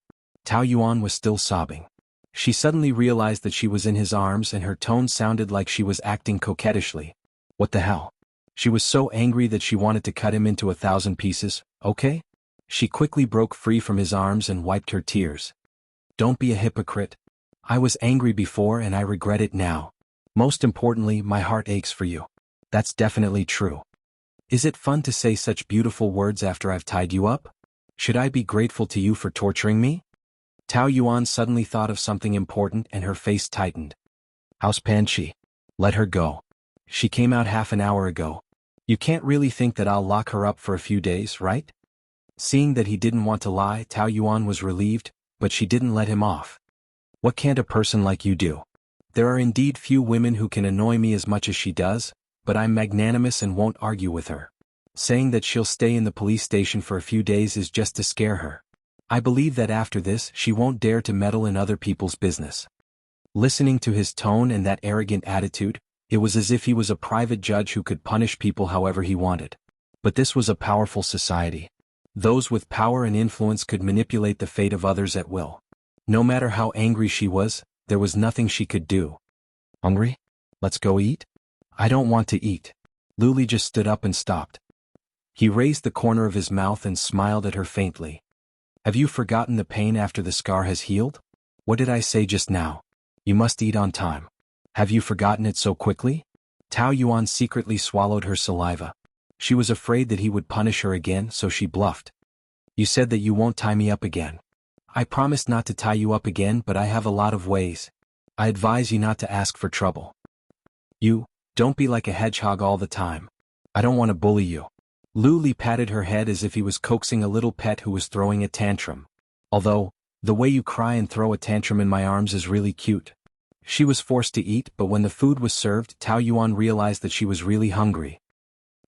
Tao Yuan was still sobbing. She suddenly realized that she was in his arms and her tone sounded like she was acting coquettishly. What the hell? She was so angry that she wanted to cut him into 1,000 pieces. Okay? She quickly broke free from his arms and wiped her tears. Don't be a hypocrite. I was angry before and I regret it now. Most importantly, my heart aches for you. That's definitely true. Is it fun to say such beautiful words after I've tied you up? Should I be grateful to you for torturing me? Tao Yuan suddenly thought of something important and her face tightened. How's Panchi? Let her go. She came out half an hour ago. You can't really think that I'll lock her up for a few days, right? Seeing that he didn't want to lie, Tao Yuan was relieved, but she didn't let him off. What can't a person like you do? There are indeed few women who can annoy me as much as she does, but I'm magnanimous and won't argue with her. Saying that she'll stay in the police station for a few days is just to scare her. I believe that after this she won't dare to meddle in other people's business. Listening to his tone and that arrogant attitude, it was as if he was a private judge who could punish people however he wanted. But this was a powerful society. Those with power and influence could manipulate the fate of others at will. No matter how angry she was, there was nothing she could do. Hungry? Let's go eat? I don't want to eat. Luli just stood up and stopped. He raised the corner of his mouth and smiled at her faintly. Have you forgotten the pain after the scar has healed? What did I say just now? You must eat on time. Have you forgotten it so quickly? Tao Yuan secretly swallowed her saliva. She was afraid that he would punish her again, so she bluffed. You said that you won't tie me up again. I promised not to tie you up again, but I have a lot of ways. I advise you not to ask for trouble. Don't be like a hedgehog all the time. I don't want to bully you. Luli patted her head as if he was coaxing a little pet who was throwing a tantrum. Although, the way you cry and throw a tantrum in my arms is really cute. She was forced to eat, but when the food was served, Tao Yuan realized that she was really hungry.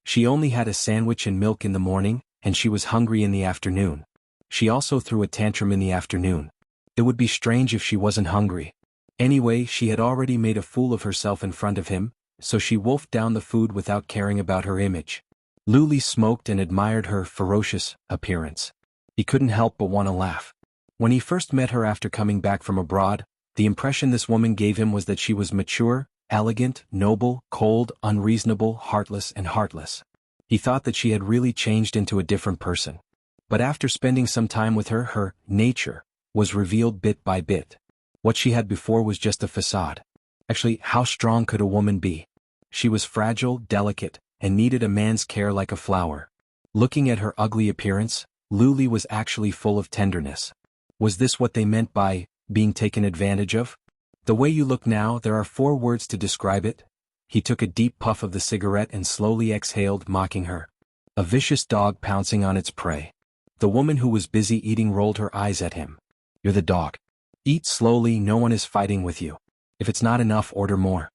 She only had a sandwich and milk in the morning, and she was hungry in the afternoon. She also threw a tantrum in the afternoon. It would be strange if she wasn't hungry. Anyway, she had already made a fool of herself in front of him, so she wolfed down the food without caring about her image. Luli smoked and admired her ferocious appearance. He couldn't help but want to laugh. When he first met her after coming back from abroad, the impression this woman gave him was that she was mature, elegant, noble, cold, unreasonable, heartless. He thought that she had really changed into a different person. But after spending some time with her, her nature was revealed bit by bit. What she had before was just a facade. Actually, how strong could a woman be? She was fragile, delicate, and needed a man's care like a flower. Looking at her ugly appearance, Luli was actually full of tenderness. Was this what they meant by being taken advantage of? The way you look now, there are 4 words to describe it. He took a deep puff of the cigarette and slowly exhaled, mocking her. A vicious dog pouncing on its prey. The woman who was busy eating rolled her eyes at him. You're the dog. Eat slowly, no one is fighting with you. If it's not enough, order more.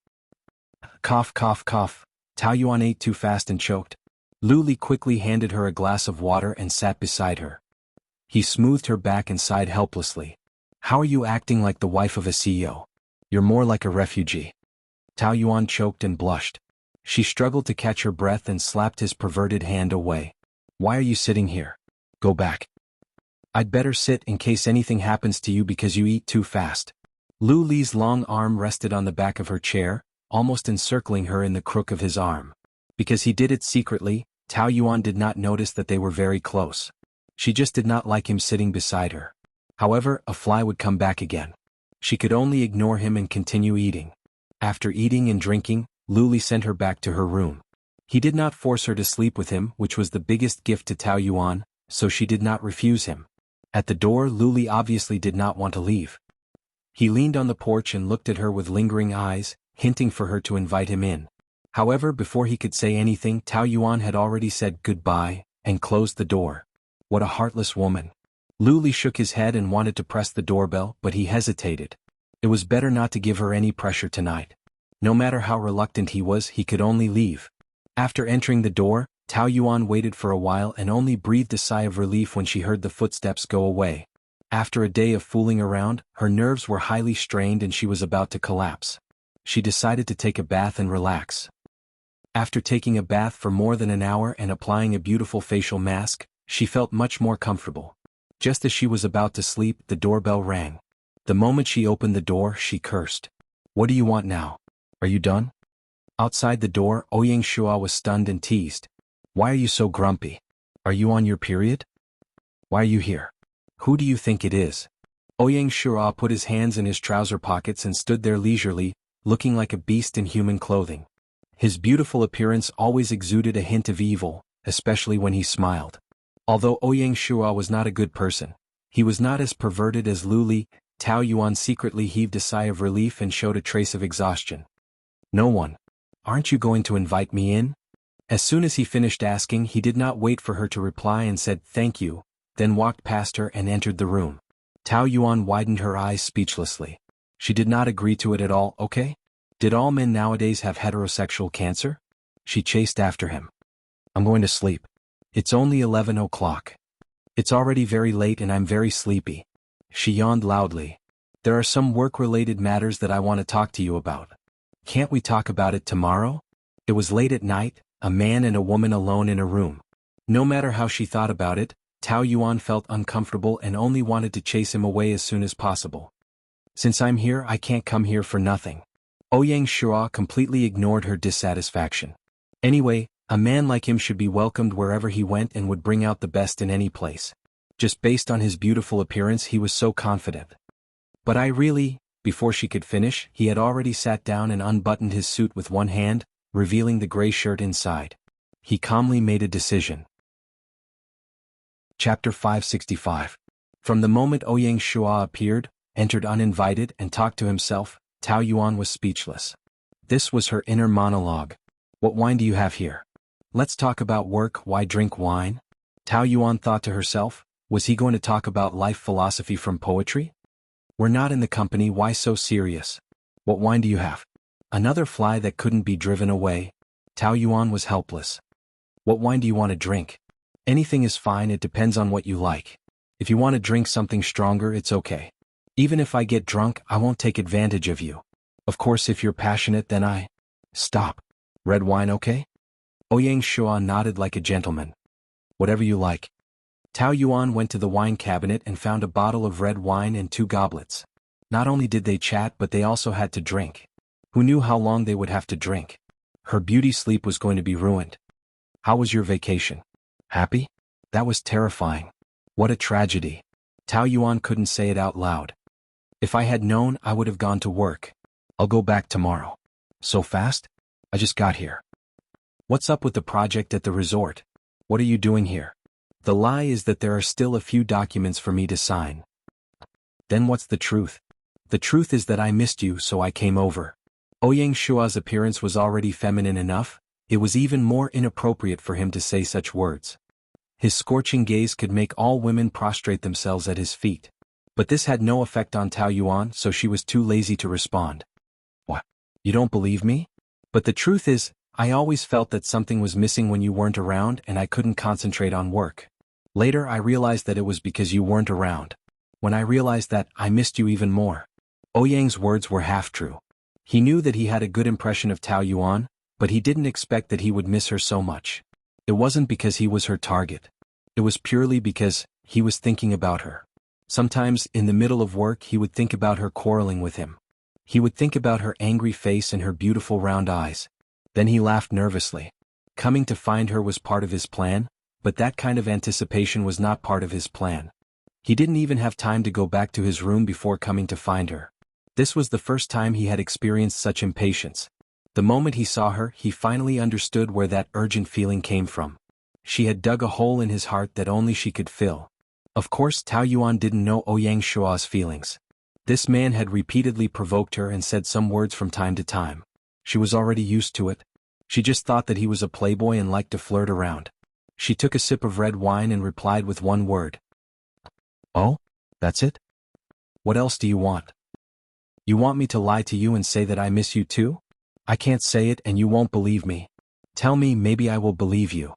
Cough, cough, cough. Tao Yuan ate too fast and choked. Luli quickly handed her a glass of water and sat beside her. He smoothed her back and sighed helplessly. How are you acting like the wife of a CEO? You're more like a refugee. Tao Yuan choked and blushed. She struggled to catch her breath and slapped his perverted hand away. Why are you sitting here? Go back. I'd better sit in case anything happens to you because you eat too fast. Lu Li's long arm rested on the back of her chair, almost encircling her in the crook of his arm. Because he did it secretly, Tao Yuan did not notice that they were very close. She just did not like him sitting beside her. However, a fly would come back again. She could only ignore him and continue eating. After eating and drinking, Lu Li sent her back to her room. He did not force her to sleep with him, which was the biggest gift to Tao Yuan, so she did not refuse him. At the door, Lu Li obviously did not want to leave. He leaned on the porch and looked at her with lingering eyes, hinting for her to invite him in. However, before he could say anything, Tao Yuan had already said goodbye and closed the door. What a heartless woman. Lu Li shook his head and wanted to press the doorbell, but he hesitated. It was better not to give her any pressure tonight. No matter how reluctant he was, he could only leave. After entering the door, Tao Yuan waited for a while and only breathed a sigh of relief when she heard the footsteps go away. After a day of fooling around, her nerves were highly strained and she was about to collapse. She decided to take a bath and relax. After taking a bath for more than an hour and applying a beautiful facial mask, she felt much more comfortable. Just as she was about to sleep, the doorbell rang. The moment she opened the door, she cursed. "What do you want now? Are you done?" Outside the door, Ouyang Shua was stunned and teased. "Why are you so grumpy? Are you on your period? Why are you here? Who do you think it is?" Ouyang Shua put his hands in his trouser pockets and stood there leisurely, looking like a beast in human clothing. His beautiful appearance always exuded a hint of evil, especially when he smiled. Although Ouyang Shua was not a good person, he was not as perverted as Luli. Tao Yuan secretly heaved a sigh of relief and showed a trace of exhaustion. "No one. Aren't you going to invite me in?" As soon as he finished asking, he did not wait for her to reply and said thank you, then walked past her and entered the room. Tao Yuan widened her eyes speechlessly. She did not agree to it at all. "Okay? Did all men nowadays have heterosexual cancer?" She chased after him. "I'm going to sleep. It's only 11 o'clock. It's already very late and I'm very sleepy." She yawned loudly. "There are some work-related matters that I want to talk to you about. Can't we talk about it tomorrow?" It was late at night, a man and a woman alone in a room. No matter how she thought about it, Tao Yuan felt uncomfortable and only wanted to chase him away as soon as possible. "Since I'm here, I can't come here for nothing." Ouyang Shua completely ignored her dissatisfaction. Anyway, a man like him should be welcomed wherever he went and would bring out the best in any place. Just based on his beautiful appearance, he was so confident. "But I really..." Before she could finish, he had already sat down and unbuttoned his suit with one hand, revealing the gray shirt inside. He calmly made a decision. Chapter 565. From the moment Ouyang Shua appeared, entered uninvited and talked to himself, Tao Yuan was speechless. This was her inner monologue. "What wine do you have here? Let's talk about work. Why drink wine?" Tao Yuan thought to herself, was he going to talk about life philosophy from poetry? "We're not in the company, why so serious? What wine do you have?" Another fly that couldn't be driven away. Tao Yuan was helpless. "What wine do you want to drink?" "Anything is fine, it depends on what you like. If you want to drink something stronger, it's okay. Even if I get drunk, I won't take advantage of you. Of course, if you're passionate, then I..." "Stop. Red wine, okay?" Ouyang Shua nodded like a gentleman. "Whatever you like." Tao Yuan went to the wine cabinet and found a bottle of red wine and 2 goblets. Not only did they chat, but they also had to drink. Who knew how long they would have to drink? Her beauty sleep was going to be ruined. "How was your vacation? Happy?" That was terrifying. What a tragedy. Tao Yuan couldn't say it out loud. "If I had known, I would have gone to work. I'll go back tomorrow." "So fast? I just got here." "What's up with the project at the resort? What are you doing here?" "The lie is that there are still a few documents for me to sign." "Then what's the truth?" "The truth is that I missed you, so I came over." Ouyang Shua's appearance was already feminine enough, it was even more inappropriate for him to say such words. His scorching gaze could make all women prostrate themselves at his feet. But this had no effect on Tao Yuan, so she was too lazy to respond. "What? You don't believe me? But the truth is, I always felt that something was missing when you weren't around and I couldn't concentrate on work. Later I realized that it was because you weren't around. When I realized that, I missed you even more." Ouyang's words were half true. He knew that he had a good impression of Tao Yuan, but he didn't expect that he would miss her so much. It wasn't because he was her target. It was purely because he was thinking about her. Sometimes, in the middle of work, he would think about her quarreling with him. He would think about her angry face and her beautiful round eyes. Then he laughed nervously. Coming to find her was part of his plan, but that kind of anticipation was not part of his plan. He didn't even have time to go back to his room before coming to find her. This was the first time he had experienced such impatience. The moment he saw her, he finally understood where that urgent feeling came from. She had dug a hole in his heart that only she could fill. Of course, Tao Yuan didn't know Ouyang Shua's feelings. This man had repeatedly provoked her and said some words from time to time. She was already used to it. She just thought that he was a playboy and liked to flirt around. She took a sip of red wine and replied with one word. "Oh? That's it? What else do you want? You want me to lie to you and say that I miss you too? I can't say it and you won't believe me. Tell me, maybe I will believe you.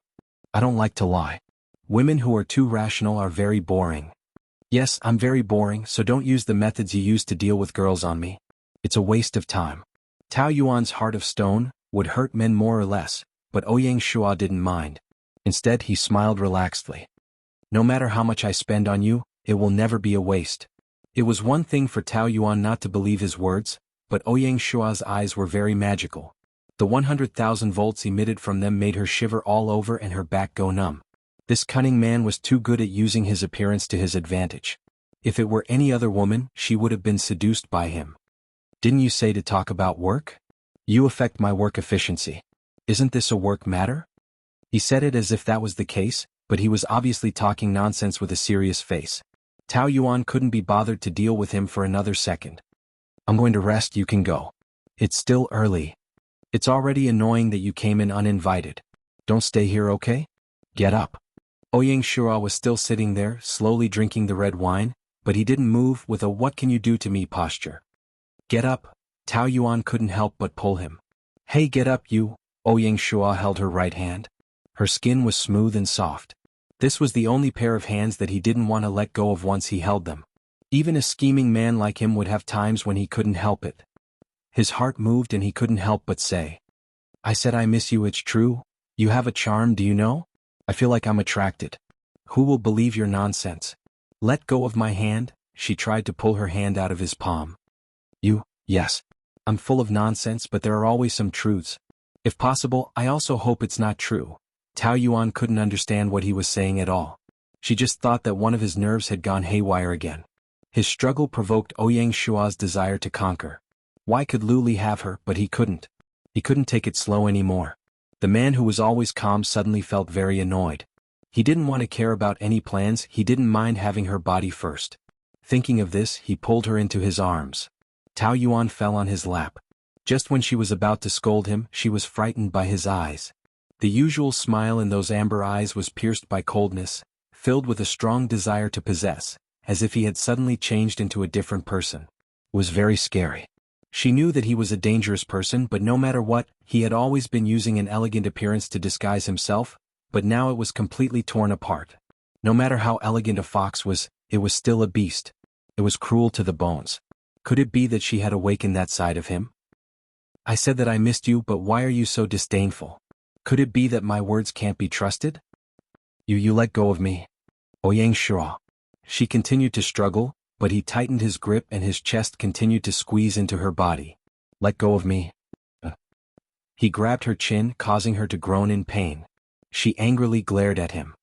I don't like to lie. Women who are too rational are very boring." "Yes, I'm very boring, so don't use the methods you use to deal with girls on me. It's a waste of time." Tao Yuan's heart of stone would hurt men more or less, but Ouyang Shua didn't mind. Instead, he smiled relaxedly. "No matter how much I spend on you, It will never be a waste. It was one thing for Tao Yuan not to believe his words, but Ouyang Shua's eyes were very magical. The 100,000 volts emitted from them made her shiver all over and her back go numb. This cunning man was too good at using his appearance to his advantage. If it were any other woman, she would have been seduced by him. Didn't you say to talk about work? You affect my work efficiency. Isn't this a work matter? He said it as if that was the case, but he was obviously talking nonsense with a serious face. Tao Yuan couldn't be bothered to deal with him for another second. I'm going to rest, you can go. It's still early. It's already annoying that you came in uninvited. Don't stay here, okay? Get up. Ouyang Shua was still sitting there, slowly drinking the red wine, but he didn't move with a what can you do to me posture. Get up. Tao Yuan couldn't help but pull him. Hey, get up you. Ouyang Shua held her right hand. Her skin was smooth and soft. This was the only pair of hands that he didn't want to let go of once he held them. Even a scheming man like him would have times when he couldn't help it. His heart moved and he couldn't help but say, I said I miss you, it's true. You have a charm, do you know? I feel like I'm attracted. Who will believe your nonsense? Let go of my hand. She tried to pull her hand out of his palm. Yes. I'm full of nonsense, but there are always some truths. If possible, I also hope it's not true. Tao Yuan couldn't understand what he was saying at all. She just thought that one of his nerves had gone haywire again. His struggle provoked Ouyang Shua's desire to conquer. Why could Lu Li have her, but he couldn't? He couldn't take it slow anymore. The man who was always calm suddenly felt very annoyed. He didn't want to care about any plans, he didn't mind having her body first. Thinking of this, he pulled her into his arms. Tao Yuan fell on his lap. Just when she was about to scold him, she was frightened by his eyes. The usual smile in those amber eyes was pierced by coldness, filled with a strong desire to possess, as if he had suddenly changed into a different person. It was very scary. She knew that he was a dangerous person, but no matter what, he had always been using an elegant appearance to disguise himself, but now it was completely torn apart. No matter how elegant a fox was, it was still a beast. It was cruel to the bones. Could it be that she had awakened that side of him? I said that I missed you, but why are you so disdainful? Could it be that my words can't be trusted? You let go of me. Ouyang Shua. She continued to struggle, but he tightened his grip and his chest continued to squeeze into her body. Let go of me. He grabbed her chin, causing her to groan in pain. She angrily glared at him.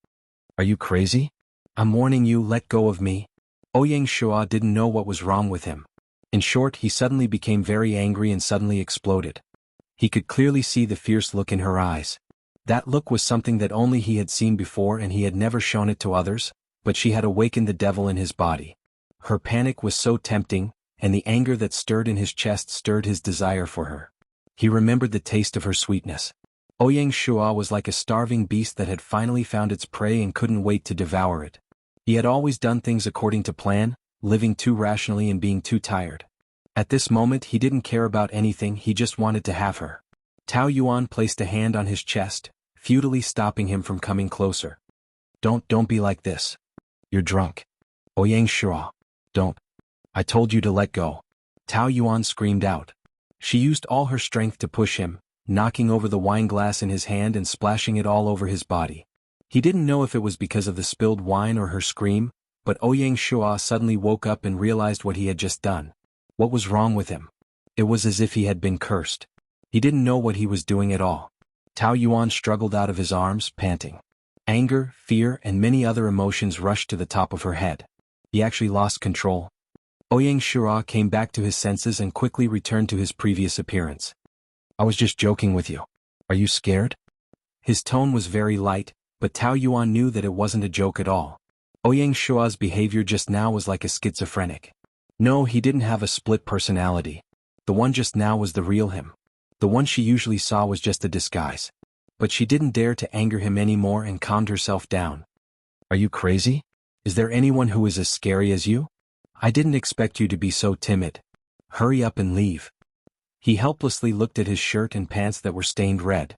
Are you crazy? I'm warning you, let go of me. Ouyang Shua didn't know what was wrong with him. In short, he suddenly became very angry and suddenly exploded. He could clearly see the fierce look in her eyes. That look was something that only he had seen before and he had never shown it to others, but she had awakened the devil in his body. Her panic was so tempting, and the anger that stirred in his chest stirred his desire for her. He remembered the taste of her sweetness. Ouyang Shua was like a starving beast that had finally found its prey and couldn't wait to devour it. He had always done things according to plan, living too rationally and being too tired. At this moment he didn't care about anything, he just wanted to have her. Tao Yuan placed a hand on his chest, futilely stopping him from coming closer. Don't be like this. You're drunk. Ouyang Shua. Don't. I told you to let go. Tao Yuan screamed out. She used all her strength to push him, knocking over the wine glass in his hand and splashing it all over his body. He didn't know if it was because of the spilled wine or her scream, but Ouyang Shua suddenly woke up and realized what he had just done. What was wrong with him? It was as if he had been cursed. He didn't know what he was doing at all. Tao Yuan struggled out of his arms, panting. Anger, fear, and many other emotions rushed to the top of her head. He actually lost control. Ouyang Shua came back to his senses and quickly returned to his previous appearance. I was just joking with you. Are you scared? His tone was very light, but Tao Yuan knew that it wasn't a joke at all. Ouyang Shua's behavior just now was like a schizophrenic. No, he didn't have a split personality. The one just now was the real him. The one she usually saw was just a disguise. But she didn't dare to anger him anymore and calmed herself down. Are you crazy? Is there anyone who is as scary as you? I didn't expect you to be so timid. Hurry up and leave. He helplessly looked at his shirt and pants that were stained red.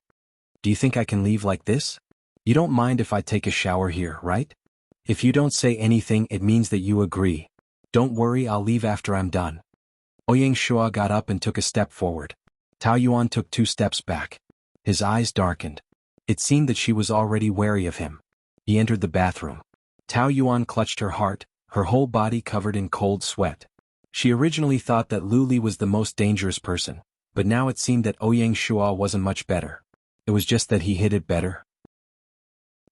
Do you think I can leave like this? You don't mind if I take a shower here, right? If you don't say anything, it means that you agree. Don't worry, I'll leave after I'm done. Ouyang Shua got up and took a step forward. Tao Yuan took 2 steps back. His eyes darkened. It seemed that she was already wary of him. He entered the bathroom. Tao Yuan clutched her heart, her whole body covered in cold sweat. She originally thought that Lu Li was the most dangerous person, but now it seemed that Ouyang Shua wasn't much better. It was just that he hid it better.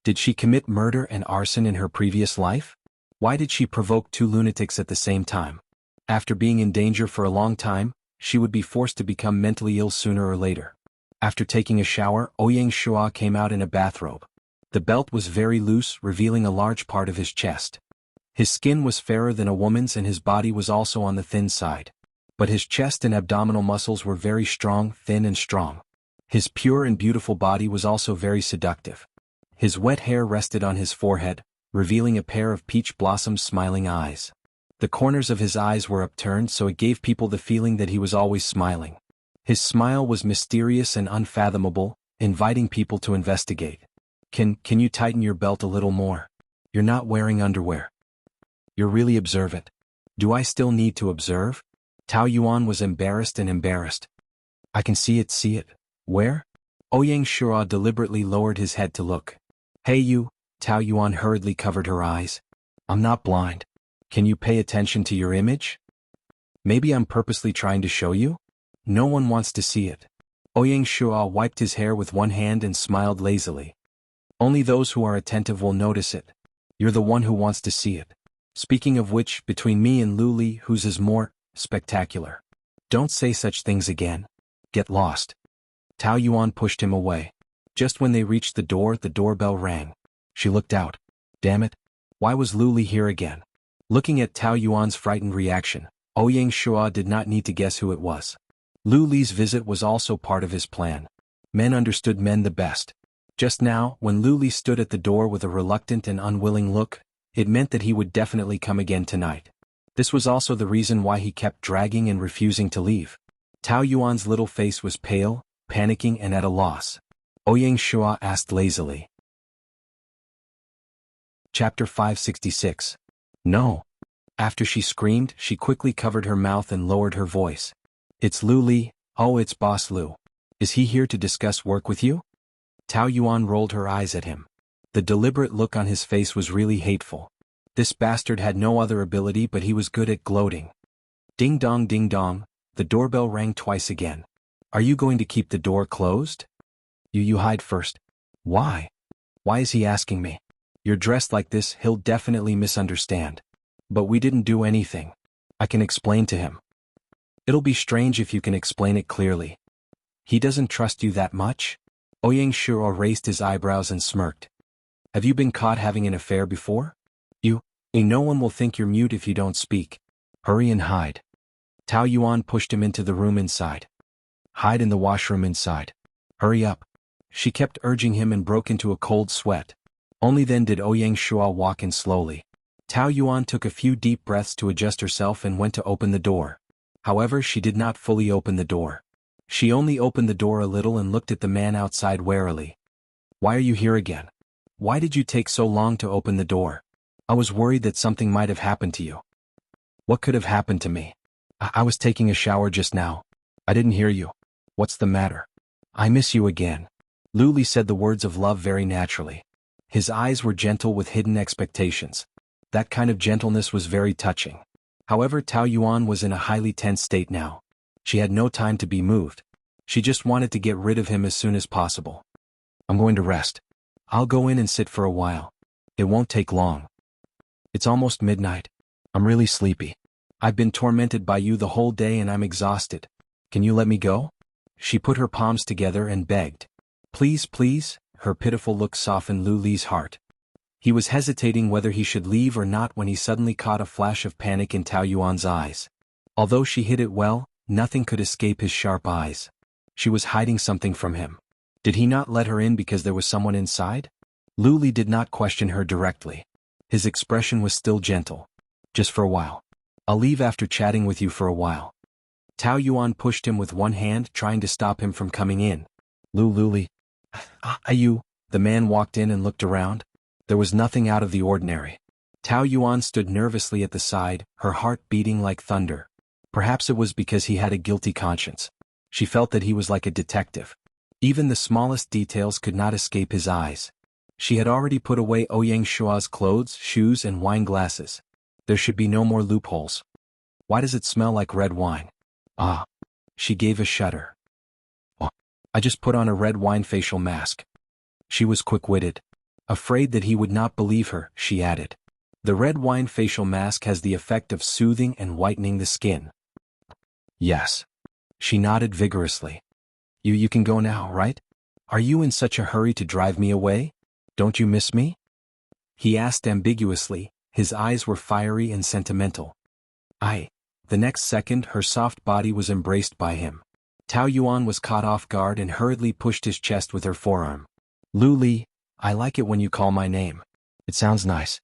Did she commit murder and arson in her previous life? Why did she provoke two lunatics at the same time? After being in danger for a long time, she would be forced to become mentally ill sooner or later. After taking a shower, Ouyang Shua came out in a bathrobe. The belt was very loose, revealing a large part of his chest. His skin was fairer than a woman's and his body was also on the thin side. But his chest and abdominal muscles were very strong, thin and strong. His pure and beautiful body was also very seductive. His wet hair rested on his forehead, revealing a pair of peach blossom smiling eyes. The corners of his eyes were upturned so it gave people the feeling that he was always smiling. His smile was mysterious and unfathomable, inviting people to investigate. Can you tighten your belt a little more? You're not wearing underwear. You're really observant. Do I still need to observe? Tao Yuan was embarrassed and embarrassed. I can see it. Where? Ouyang Shua deliberately lowered his head to look. Hey you, Tao Yuan hurriedly covered her eyes. I'm not blind. Can you pay attention to your image? Maybe I'm purposely trying to show you? No one wants to see it. Ouyang Shua wiped his hair with one hand and smiled lazily. Only those who are attentive will notice it. You're the one who wants to see it. Speaking of which, between me and Lu Li, whose is more spectacular? Don't say such things again. Get lost. Tao Yuan pushed him away. Just when they reached the doorbell rang. She looked out. Damn it. Why was Lu Li here again? Looking at Tao Yuan's frightened reaction, Ouyang Shua did not need to guess who it was. Lu Li's visit was also part of his plan. Men understood men the best. Just now, when Lu Li stood at the door with a reluctant and unwilling look, it meant that he would definitely come again tonight. This was also the reason why he kept dragging and refusing to leave. Tao Yuan's little face was pale, panicking and at a loss. Ouyang Shua asked lazily. Chapter 566. No. After she screamed, she quickly covered her mouth and lowered her voice. It's Lu Li. Oh, it's Boss Lu. Is he here to discuss work with you? Tao Yuan rolled her eyes at him. The deliberate look on his face was really hateful. This bastard had no other ability but he was good at gloating. Ding dong, the doorbell rang twice again. Are you going to keep the door closed? You hide first. Why? Why is he asking me? You're dressed like this, he'll definitely misunderstand. But we didn't do anything. I can explain to him. It'll be strange if you can explain it clearly. He doesn't trust you that much? Ouyang Shua raised his eyebrows and smirked. Have you been caught having an affair before? No one will think you're mute if you don't speak. Hurry and hide. Tao Yuan pushed him into the room inside. Hide in the washroom inside. Hurry up. She kept urging him and broke into a cold sweat. Only then did Ouyang Shua walk in slowly. Tao Yuan took a few deep breaths to adjust herself and went to open the door. However, she did not fully open the door. She only opened the door a little and looked at the man outside warily. Why are you here again? Why did you take so long to open the door? I was worried that something might have happened to you. What could have happened to me? I was taking a shower just now. I didn't hear you. What's the matter? I miss you again. Lu Li said the words of love very naturally. His eyes were gentle with hidden expectations. That kind of gentleness was very touching. However, Tao Yuan was in a highly tense state now. She had no time to be moved. She just wanted to get rid of him as soon as possible. I'm going to rest. I'll go in and sit for a while. It won't take long. It's almost midnight. I'm really sleepy. I've been tormented by you the whole day and I'm exhausted. Can you let me go? She put her palms together and begged. Please. Her pitiful look softened Lu Li's heart. He was hesitating whether he should leave or not when he suddenly caught a flash of panic in Tao Yuan's eyes. Although she hid it well, nothing could escape his sharp eyes. She was hiding something from him. Did he not let her in because there was someone inside? Lu Li did not question her directly. His expression was still gentle. Just for a while. I'll leave after chatting with you for a while. Tao Yuan pushed him with one hand, trying to stop him from coming in. Lu Li. You. The man walked in and looked around. There was nothing out of the ordinary. Tao Yuan stood nervously at the side, her heart beating like thunder. Perhaps it was because he had a guilty conscience. She felt that he was like a detective. Even the smallest details could not escape his eyes. She had already put away Ouyang Shua's clothes, shoes and wine glasses. There should be no more loopholes. Why does it smell like red wine? Ah. She gave a shudder. Oh, I just put on a red wine facial mask. She was quick-witted. Afraid that he would not believe her, she added. The red wine facial mask has the effect of soothing and whitening the skin. Yes. She nodded vigorously. You can go now, right? Are you in such a hurry to drive me away? Don't you miss me? He asked ambiguously, his eyes were fiery and sentimental. The next second her soft body was embraced by him. Tao Yuan was caught off guard and hurriedly pushed his chest with her forearm. Lu Li, I like it when you call my name. It sounds nice.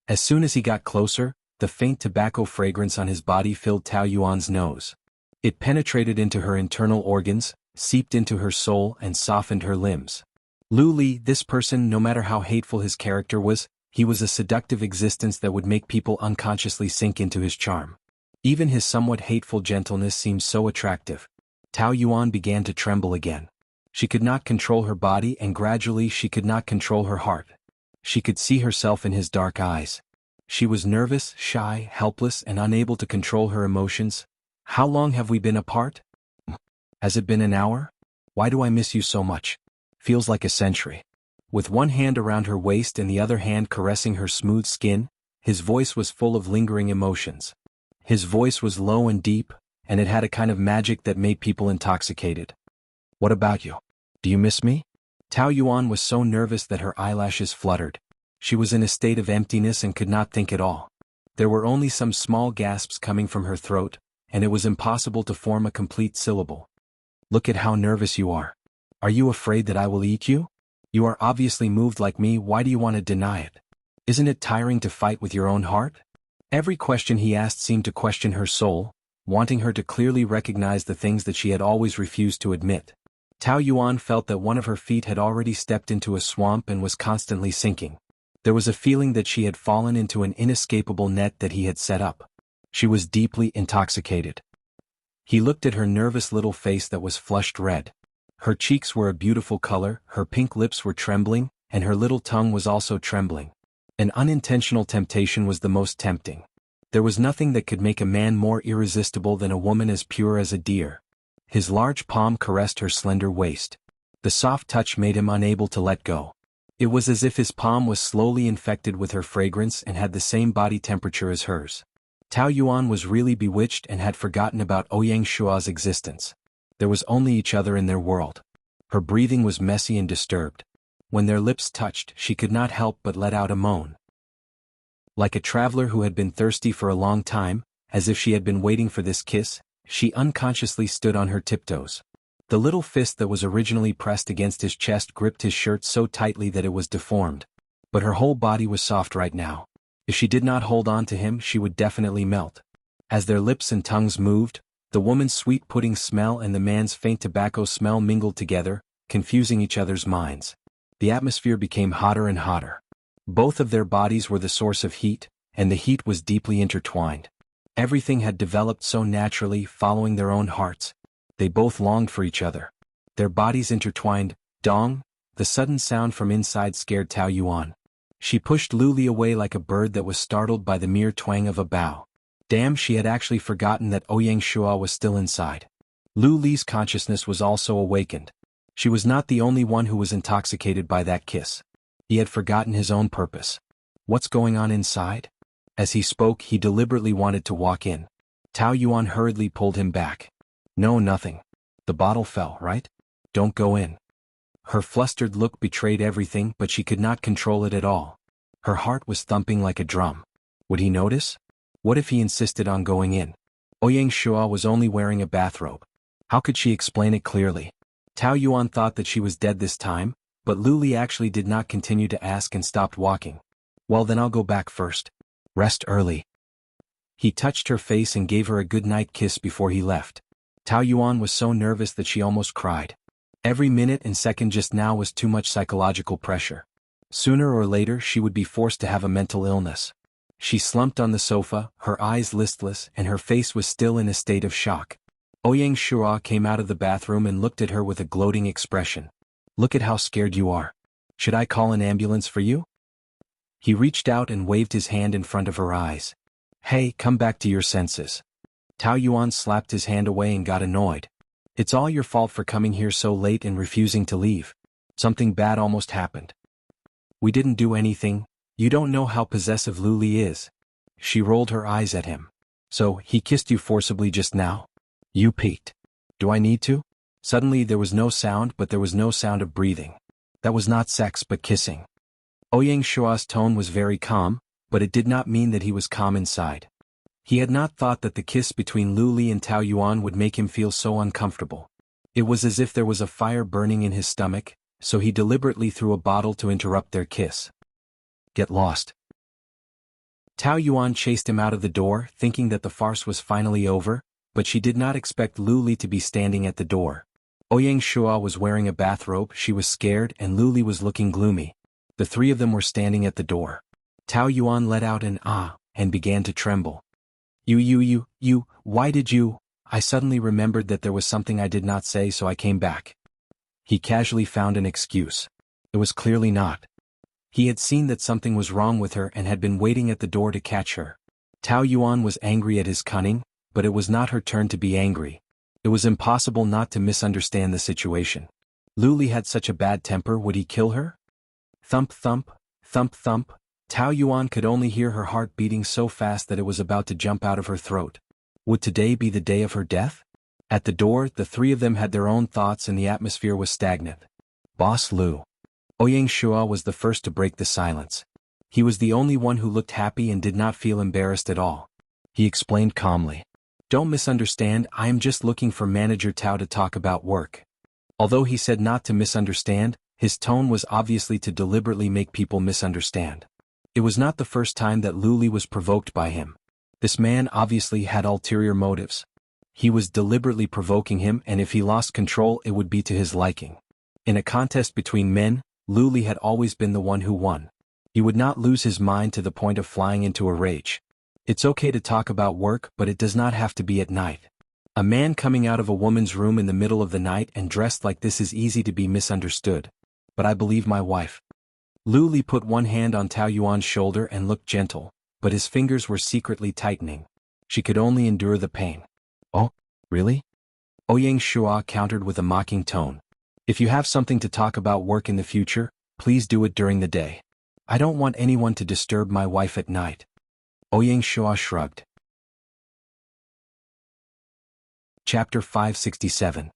As soon as he got closer, the faint tobacco fragrance on his body filled Tao Yuan's nose. It penetrated into her internal organs, seeped into her soul and softened her limbs. Lu Li, this person, no matter how hateful his character was, he was a seductive existence that would make people unconsciously sink into his charm. Even his somewhat hateful gentleness seemed so attractive. Tao Yuan began to tremble again. She could not control her body and gradually she could not control her heart. She could see herself in his dark eyes. She was nervous, shy, helpless and unable to control her emotions. How long have we been apart? Has it been an hour? Why do I miss you so much? Feels like a century. With one hand around her waist and the other hand caressing her smooth skin, his voice was full of lingering emotions. His voice was low and deep, and it had a kind of magic that made people intoxicated. What about you? Do you miss me? Tao Yuan was so nervous that her eyelashes fluttered. She was in a state of emptiness and could not think at all. There were only some small gasps coming from her throat, and it was impossible to form a complete syllable. Look at how nervous you are. Are you afraid that I will eat you? You are obviously moved like me, why do you want to deny it? Isn't it tiring to fight with your own heart? Every question he asked seemed to question her soul, wanting her to clearly recognize the things that she had always refused to admit. Tao Yuan felt that one of her feet had already stepped into a swamp and was constantly sinking. There was a feeling that she had fallen into an inescapable net that he had set up. She was deeply intoxicated. He looked at her nervous little face that was flushed red. Her cheeks were a beautiful color, her pink lips were trembling, and her little tongue was also trembling. An unintentional temptation was the most tempting. There was nothing that could make a man more irresistible than a woman as pure as a deer. His large palm caressed her slender waist. The soft touch made him unable to let go. It was as if his palm was slowly infected with her fragrance and had the same body temperature as hers. Tao Yuan was really bewitched and had forgotten about Ouyang Shua's existence. There was only each other in their world. Her breathing was messy and disturbed. When their lips touched, she could not help but let out a moan. Like a traveler who had been thirsty for a long time, as if she had been waiting for this kiss, she unconsciously stood on her tiptoes. The little fist that was originally pressed against his chest gripped his shirt so tightly that it was deformed. But her whole body was soft right now. If she did not hold on to him, she would definitely melt. As their lips and tongues moved, the woman's sweet pudding smell and the man's faint tobacco smell mingled together, confusing each other's minds. The atmosphere became hotter and hotter. Both of their bodies were the source of heat, and the heat was deeply intertwined. Everything had developed so naturally, following their own hearts. They both longed for each other. Their bodies intertwined. Dong! The sudden sound from inside scared Tao Yuan. She pushed Lu Li away like a bird that was startled by the mere twang of a bough. Damn, she had actually forgotten that Ouyang Shua was still inside. Lu Li's consciousness was also awakened. She was not the only one who was intoxicated by that kiss. He had forgotten his own purpose. What's going on inside? As he spoke, he deliberately wanted to walk in. Tao Yuan hurriedly pulled him back. No, nothing. The bottle fell, right? Don't go in. Her flustered look betrayed everything, but she could not control it at all. Her heart was thumping like a drum. Would he notice? What if he insisted on going in? Ouyang Shua was only wearing a bathrobe. How could she explain it clearly? Tao Yuan thought that she was dead this time, but Lu Li actually did not continue to ask and stopped walking. Well, then I'll go back first. Rest early. He touched her face and gave her a good-night kiss before he left. Tao Yuan was so nervous that she almost cried. Every minute and second just now was too much psychological pressure. Sooner or later she would be forced to have a mental illness. She slumped on the sofa, her eyes listless, and her face was still in a state of shock. Ouyang Shua came out of the bathroom and looked at her with a gloating expression. Look at how scared you are. Should I call an ambulance for you? He reached out and waved his hand in front of her eyes. Hey, come back to your senses. Tao Yuan slapped his hand away and got annoyed. It's all your fault for coming here so late and refusing to leave. Something bad almost happened. We didn't do anything. You don't know how possessive Luli is. She rolled her eyes at him. So, he kissed you forcibly just now? You peeked. Do I need to? Suddenly there was no sound, but there was no sound of breathing. That was not sex but kissing. Ouyang Shua's tone was very calm, but it did not mean that he was calm inside. He had not thought that the kiss between Luli and Tao Yuan would make him feel so uncomfortable. It was as if there was a fire burning in his stomach, so he deliberately threw a bottle to interrupt their kiss. Get lost. Tao Yuan chased him out of the door, thinking that the farce was finally over, but she did not expect Luli to be standing at the door. Ouyang Shua was wearing a bathrobe, she was scared, and Luli was looking gloomy. The three of them were standing at the door. Tao Yuan let out an ah, and began to tremble. You, why did you? I suddenly remembered that there was something I did not say, so I came back. He casually found an excuse. It was clearly not. He had seen that something was wrong with her and had been waiting at the door to catch her. Tao Yuan was angry at his cunning, but it was not her turn to be angry. It was impossible not to misunderstand the situation. Luli had such a bad temper, would he kill her? Thump thump, thump thump. Tao Yuan could only hear her heart beating so fast that it was about to jump out of her throat. Would today be the day of her death? At the door, the three of them had their own thoughts and the atmosphere was stagnant. Boss Lu. Ouyang Shua was the first to break the silence. He was the only one who looked happy and did not feel embarrassed at all. He explained calmly. Don't misunderstand, I am just looking for Manager Tao to talk about work. Although he said not to misunderstand, his tone was obviously to deliberately make people misunderstand. It was not the first time that Luli was provoked by him. This man obviously had ulterior motives. He was deliberately provoking him, and if he lost control it would be to his liking. In a contest between men, Luli had always been the one who won. He would not lose his mind to the point of flying into a rage. It's okay to talk about work, but it does not have to be at night. A man coming out of a woman's room in the middle of the night and dressed like this is easy to be misunderstood. But I believe my wife. Luli put one hand on Tao Yuan's shoulder and looked gentle, but his fingers were secretly tightening. She could only endure the pain. Oh, really? Ouyang Shua countered with a mocking tone. If you have something to talk about work in the future, please do it during the day. I don't want anyone to disturb my wife at night. Ouyang Shua shrugged. Chapter 567.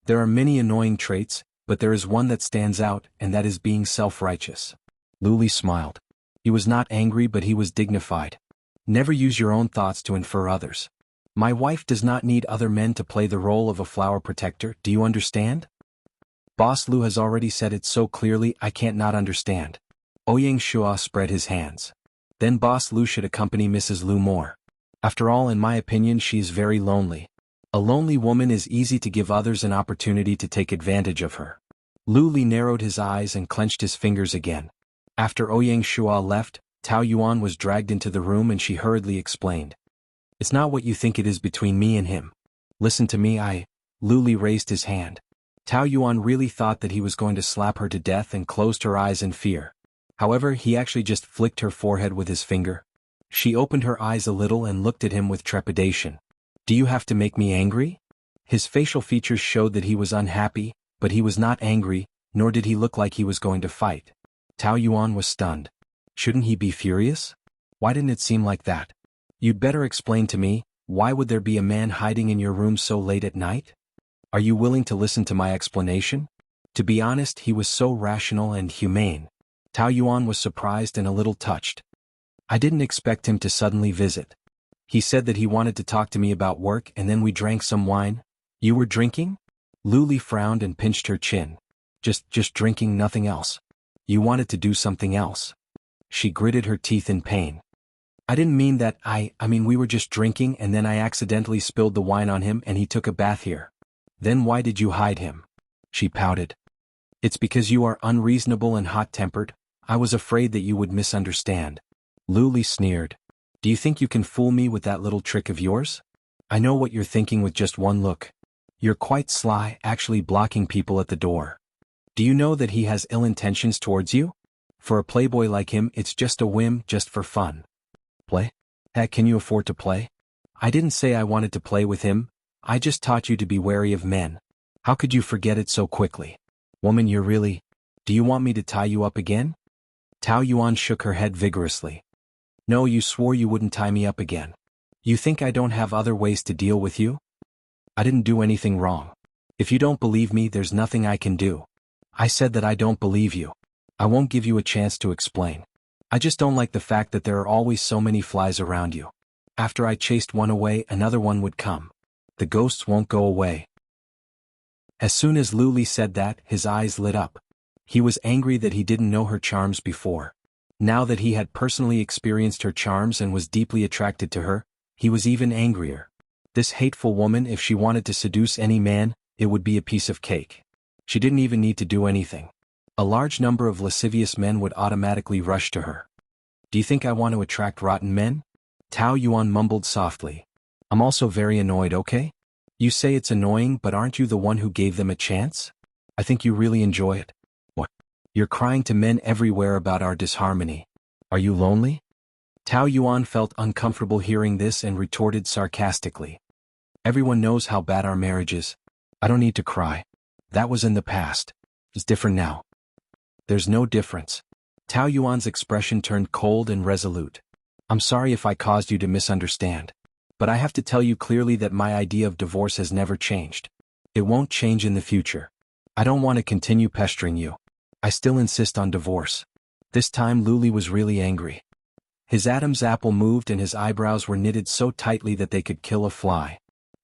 There are many annoying traits, but there is one that stands out, and that is being self-righteous. Luli smiled. He was not angry, but he was dignified. Never use your own thoughts to infer others. My wife does not need other men to play the role of a flower protector, do you understand? Boss Lu has already said it so clearly I can't not understand. Ouyang Shua spread his hands. Then Boss Lu should accompany Mrs. Lu more. After all, in my opinion, she is very lonely. A lonely woman is easy to give others an opportunity to take advantage of her. Luli narrowed his eyes and clenched his fingers again. After Ouyang Shua left, Tao Yuan was dragged into the room and she hurriedly explained. It's not what you think it is between me and him. Listen to me, Luli raised his hand. Tao Yuan really thought that he was going to slap her to death and closed her eyes in fear. However, he actually just flicked her forehead with his finger. She opened her eyes a little and looked at him with trepidation. Do you have to make me angry? His facial features showed that he was unhappy, but he was not angry, nor did he look like he was going to fight. Tao Yuan was stunned. Shouldn't he be furious? Why didn't it seem like that? You'd better explain to me, why would there be a man hiding in your room so late at night? Are you willing to listen to my explanation? To be honest, he was so rational and humane. Tao Yuan was surprised and a little touched. I didn't expect him to suddenly visit. He said that he wanted to talk to me about work and then we drank some wine. You were drinking? Luli frowned and pinched her chin. Just drinking, nothing else. You wanted to do something else. She gritted her teeth in pain. I didn't mean that, I mean we were just drinking and then I accidentally spilled the wine on him and he took a bath here. Then why did you hide him? She pouted. It's because you are unreasonable and hot-tempered. I was afraid that you would misunderstand. Luli sneered. Do you think you can fool me with that little trick of yours? I know what you're thinking with just one look. You're quite sly, actually blocking people at the door. Do you know that he has ill intentions towards you? For a playboy like him, it's just a whim, just for fun. Play? Can you afford to play? I didn't say I wanted to play with him, I just taught you to be wary of men. How could you forget it so quickly? Woman, you're really… Do you want me to tie you up again? Tao Yuan shook her head vigorously. No, you swore you wouldn't tie me up again. You think I don't have other ways to deal with you? I didn't do anything wrong. If you don't believe me, there's nothing I can do. I said that I don't believe you. I won't give you a chance to explain. I just don't like the fact that there are always so many flies around you. After I chased one away, another one would come. The ghosts won't go away. As soon as Lu Li said that, his eyes lit up. He was angry that he didn't know her charms before. Now that he had personally experienced her charms and was deeply attracted to her, he was even angrier. This hateful woman, if she wanted to seduce any man, it would be a piece of cake. She didn't even need to do anything. A large number of lascivious men would automatically rush to her. Do you think I want to attract rotten men? Tao Yuan mumbled softly. I'm also very annoyed, okay? You say it's annoying, but aren't you the one who gave them a chance? I think you really enjoy it. What? You're crying to men everywhere about our disharmony. Are you lonely? Tao Yuan felt uncomfortable hearing this and retorted sarcastically. Everyone knows how bad our marriage is. I don't need to cry. That was in the past. It's different now. There's no difference. Tao Yuan's expression turned cold and resolute. I'm sorry if I caused you to misunderstand. But I have to tell you clearly that my idea of divorce has never changed. It won't change in the future. I don't want to continue pestering you. I still insist on divorce. This time Lu Li was really angry. His Adam's apple moved and his eyebrows were knitted so tightly that they could kill a fly.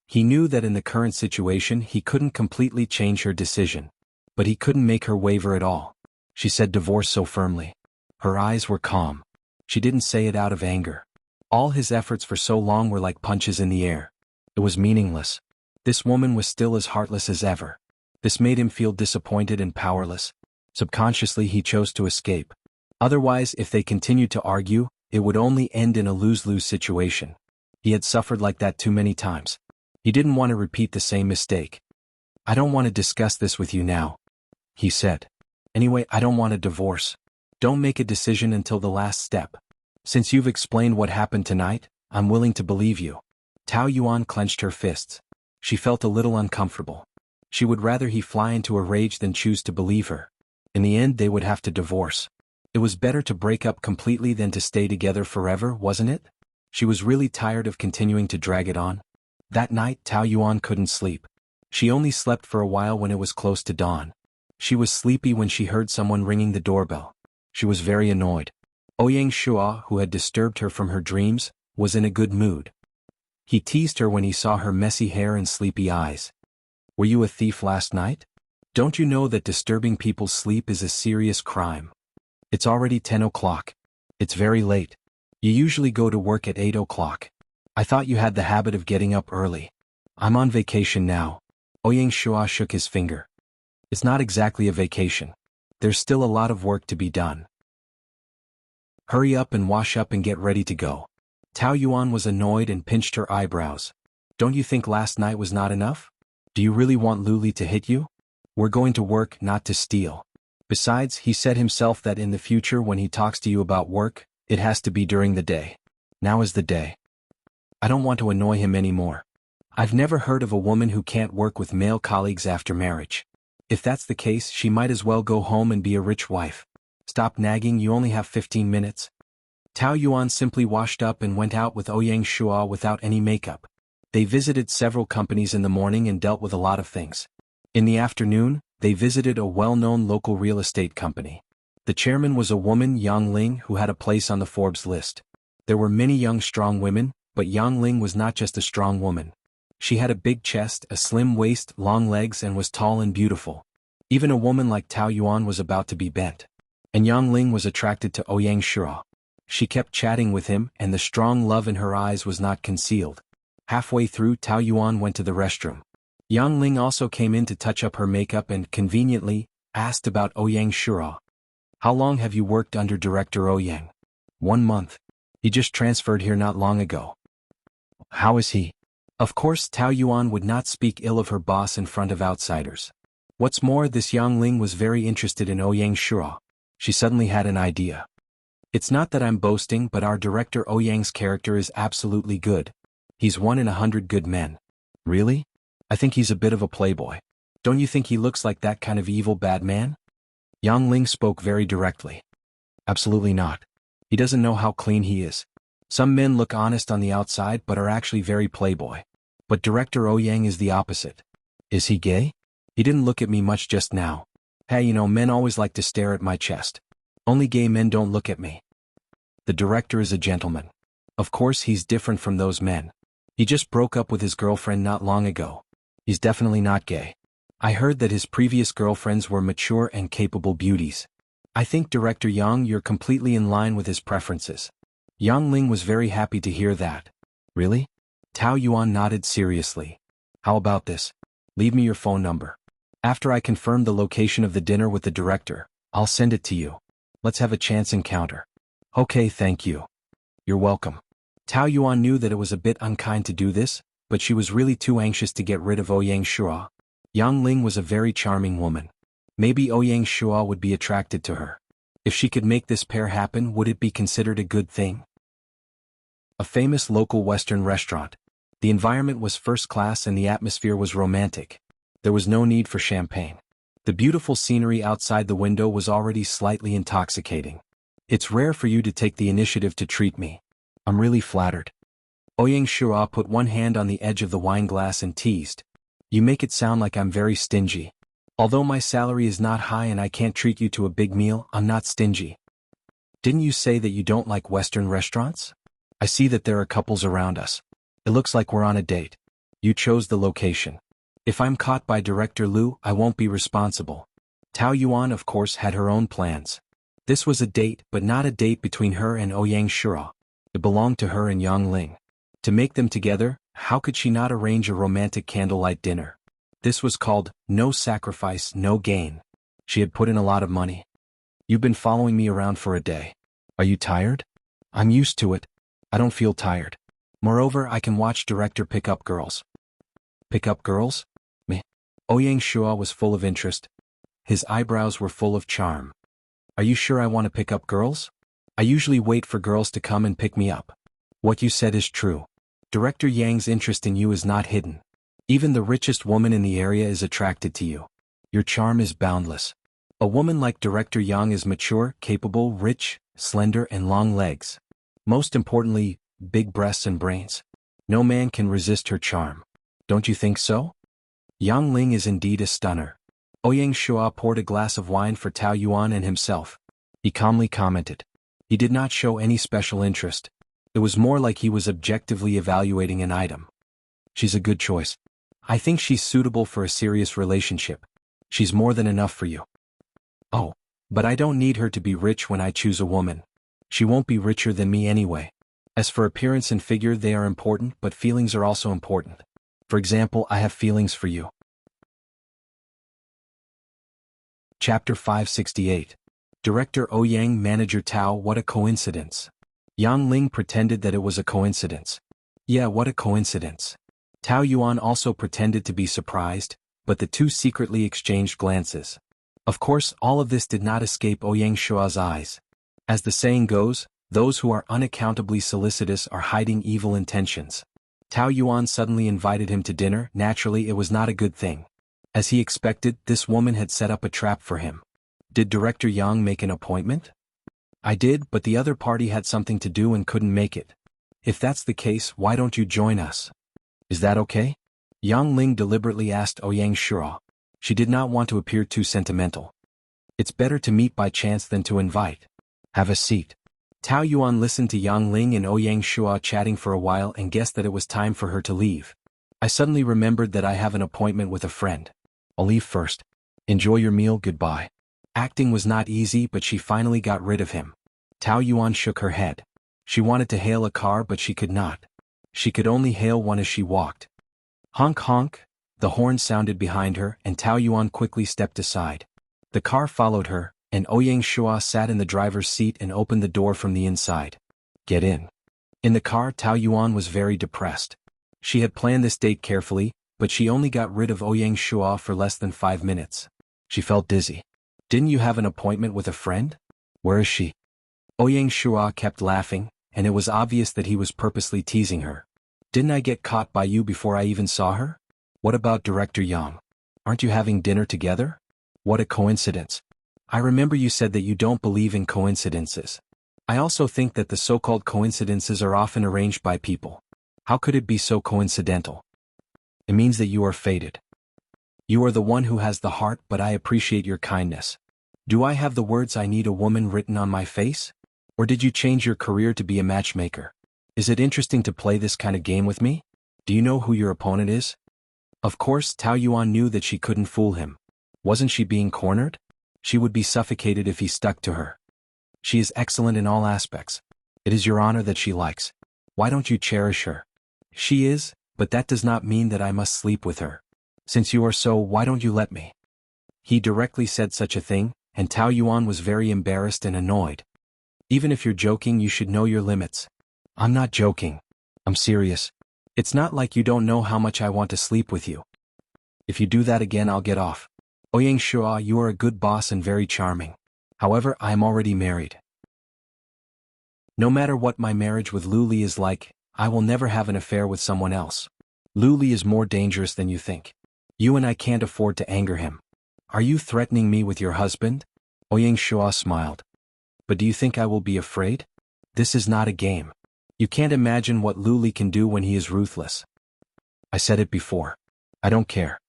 He knew that in the current situation he couldn't completely change her decision. But he couldn't make her waver at all. She said divorce so firmly. Her eyes were calm. She didn't say it out of anger. All his efforts for so long were like punches in the air. It was meaningless. This woman was still as heartless as ever. This made him feel disappointed and powerless. Subconsciously he chose to escape. Otherwise, if they continued to argue, it would only end in a lose-lose situation. He had suffered like that too many times. He didn't want to repeat the same mistake. I don't want to discuss this with you now, he said. Anyway, I don't want a divorce. Don't make a decision until the last step. Since you've explained what happened tonight, I'm willing to believe you. Tao Yuan clenched her fists. She felt a little uncomfortable. She would rather he fly into a rage than choose to believe her. In the end, they would have to divorce. It was better to break up completely than to stay together forever, wasn't it? She was really tired of continuing to drag it on. That night, Tao Yuan couldn't sleep. She only slept for a while when it was close to dawn. She was sleepy when she heard someone ringing the doorbell. She was very annoyed. Ouyang Shua, who had disturbed her from her dreams, was in a good mood. He teased her when he saw her messy hair and sleepy eyes. Were you a thief last night? Don't you know that disturbing people's sleep is a serious crime? It's already 10 o'clock. It's very late. You usually go to work at 8 o'clock. I thought you had the habit of getting up early. I'm on vacation now. Ouyang Shua shook his finger. It's not exactly a vacation. There's still a lot of work to be done. Hurry up and wash up and get ready to go. Tao Yuan was annoyed and pinched her eyebrows. Don't you think last night was not enough? Do you really want Lu Li to hit you? We're going to work, not to steal. Besides, he said himself that in the future when he talks to you about work, it has to be during the day. Now is the day. I don't want to annoy him anymore. I've never heard of a woman who can't work with male colleagues after marriage. If that's the case, she might as well go home and be a rich wife. Stop nagging, you only have 15 minutes. Tao Yuan simply washed up and went out with Ouyang Shua without any makeup. They visited several companies in the morning and dealt with a lot of things. In the afternoon, they visited a well-known local real estate company. The chairman was a woman, Yang Ling, who had a place on the Forbes list. There were many young strong women, but Yang Ling was not just a strong woman. She had a big chest, a slim waist, long legs, and was tall and beautiful. Even a woman like Tao Yuan was about to be bent. And Yang Ling was attracted to Ouyang Shua. She kept chatting with him, and the strong love in her eyes was not concealed. Halfway through, Tao Yuan went to the restroom. Yang Ling also came in to touch up her makeup and, conveniently, asked about Ouyang Shua. How long have you worked under Director Ouyang? 1 month. He just transferred here not long ago. How is he? Of course, Tao Yuan would not speak ill of her boss in front of outsiders. What's more, this Yang Ling was very interested in Ouyang Shua. She suddenly had an idea. It's not that I'm boasting, but our director Ouyang's character is absolutely good. He's 1 in 100 good men. Really? I think he's a bit of a playboy. Don't you think he looks like that kind of evil bad man? Yang Ling spoke very directly. Absolutely not. He doesn't know how clean he is. Some men look honest on the outside but are actually very playboy. But director Ouyang is the opposite. Is he gay? He didn't look at me much just now. Hey, men always like to stare at my chest. Only gay men don't look at me. The director is a gentleman. Of course he's different from those men. He just broke up with his girlfriend not long ago. He's definitely not gay. I heard that his previous girlfriends were mature and capable beauties. I think Director Yang, you're completely in line with his preferences. Yang Ling was very happy to hear that. Really? Tao Yuan nodded seriously. How about this? Leave me your phone number. After I confirm the location of the dinner with the director, I'll send it to you. Let's have a chance encounter. Okay, thank you. You're welcome. Tao Yuan knew that it was a bit unkind to do this, but she was really too anxious to get rid of Ouyang Shua. Yang Ling was a very charming woman. Maybe Ouyang Shua would be attracted to her. If she could make this pair happen, would it be considered a good thing? A famous local Western restaurant. The environment was first class and the atmosphere was romantic. There was no need for champagne. The beautiful scenery outside the window was already slightly intoxicating. It's rare for you to take the initiative to treat me. I'm really flattered. Ouyang Shua put one hand on the edge of the wine glass and teased. You make it sound like I'm very stingy. Although my salary is not high and I can't treat you to a big meal, I'm not stingy. Didn't you say that you don't like Western restaurants? I see that there are couples around us. It looks like we're on a date. You chose the location. If I'm caught by Director Liu, I won't be responsible. Tao Yuan of course had her own plans. This was a date, but not a date between her and Ouyang Shua. It belonged to her and Yang Ling. To make them together, how could she not arrange a romantic candlelight dinner? This was called, no sacrifice, no gain. She had put in a lot of money. You've been following me around for a day. Are you tired? I'm used to it. I don't feel tired. Moreover, I can watch director pick up girls. Pick up girls? Me. Ouyang Shua was full of interest. His eyebrows were full of charm. Are you sure I want to pick up girls? I usually wait for girls to come and pick me up. What you said is true. Director Yang's interest in you is not hidden. Even the richest woman in the area is attracted to you. Your charm is boundless. A woman like Director Yang is mature, capable, rich, slender and long legs. Most importantly, big breasts and brains. No man can resist her charm. Don't you think so? Yang Ling is indeed a stunner. Ouyang Shua poured a glass of wine for Tao Yuan and himself. He calmly commented. He did not show any special interest. It was more like he was objectively evaluating an item. She's a good choice. I think she's suitable for a serious relationship. She's more than enough for you. Oh, but I don't need her to be rich when I choose a woman. She won't be richer than me anyway. As for appearance and figure, they are important, but feelings are also important. For example, I have feelings for you. Chapter 568. Director Ouyang, Manager Tao, what a coincidence. Yang Ling pretended that it was a coincidence. Yeah, what a coincidence. Tao Yuan also pretended to be surprised, but the two secretly exchanged glances. Of course, all of this did not escape Ouyang Shua's eyes. As the saying goes, those who are unaccountably solicitous are hiding evil intentions. Tao Yuan suddenly invited him to dinner. Naturally, it was not a good thing. As he expected, this woman had set up a trap for him. Did Director Yang make an appointment? I did, but the other party had something to do and couldn't make it. If that's the case, why don't you join us? Is that okay? Yang Ling deliberately asked Ouyang Shua. She did not want to appear too sentimental. It's better to meet by chance than to invite. Have a seat. Tao Yuan listened to Yang Ling and Ouyang Shua chatting for a while and guessed that it was time for her to leave. I suddenly remembered that I have an appointment with a friend. I'll leave first. Enjoy your meal, goodbye. Acting was not easy, but she finally got rid of him. Tao Yuan shook her head. She wanted to hail a car, but she could not. She could only hail one as she walked. Honk honk, the horn sounded behind her, and Tao Yuan quickly stepped aside. The car followed her, and Ouyang Shua sat in the driver's seat and opened the door from the inside. Get in. In the car, Tao Yuan was very depressed. She had planned this date carefully, but she only got rid of Ouyang Shua for less than 5 minutes. She felt dizzy. Didn't you have an appointment with a friend? Where is she? Ouyang Shua kept laughing, and it was obvious that he was purposely teasing her. Didn't I get caught by you before I even saw her? What about Director Yang? Aren't you having dinner together? What a coincidence. I remember you said that you don't believe in coincidences. I also think that the so-called coincidences are often arranged by people. How could it be so coincidental? It means that you are fated. You are the one who has the heart, but I appreciate your kindness. Do I have the words "I need a woman" written on my face? Or did you change your career to be a matchmaker? Is it interesting to play this kind of game with me? Do you know who your opponent is? Of course, Tao Yuan knew that she couldn't fool him. Wasn't she being cornered? She would be suffocated if he stuck to her. She is excellent in all aspects. It is your honor that she likes. Why don't you cherish her? She is, but that does not mean that I must sleep with her. Since you are so, why don't you let me? He directly said such a thing, and Tao Yuan was very embarrassed and annoyed. Even if you're joking, you should know your limits. I'm not joking. I'm serious. It's not like you don't know how much I want to sleep with you. If you do that again, I'll get off. Ouyang Shua, you are a good boss and very charming. However, I am already married. No matter what my marriage with Lu Li is like, I will never have an affair with someone else. Lu Li is more dangerous than you think. You and I can't afford to anger him. Are you threatening me with your husband? Ouyang Shua smiled. But do you think I will be afraid? This is not a game. You can't imagine what Lu Li can do when he is ruthless. I said it before. I don't care.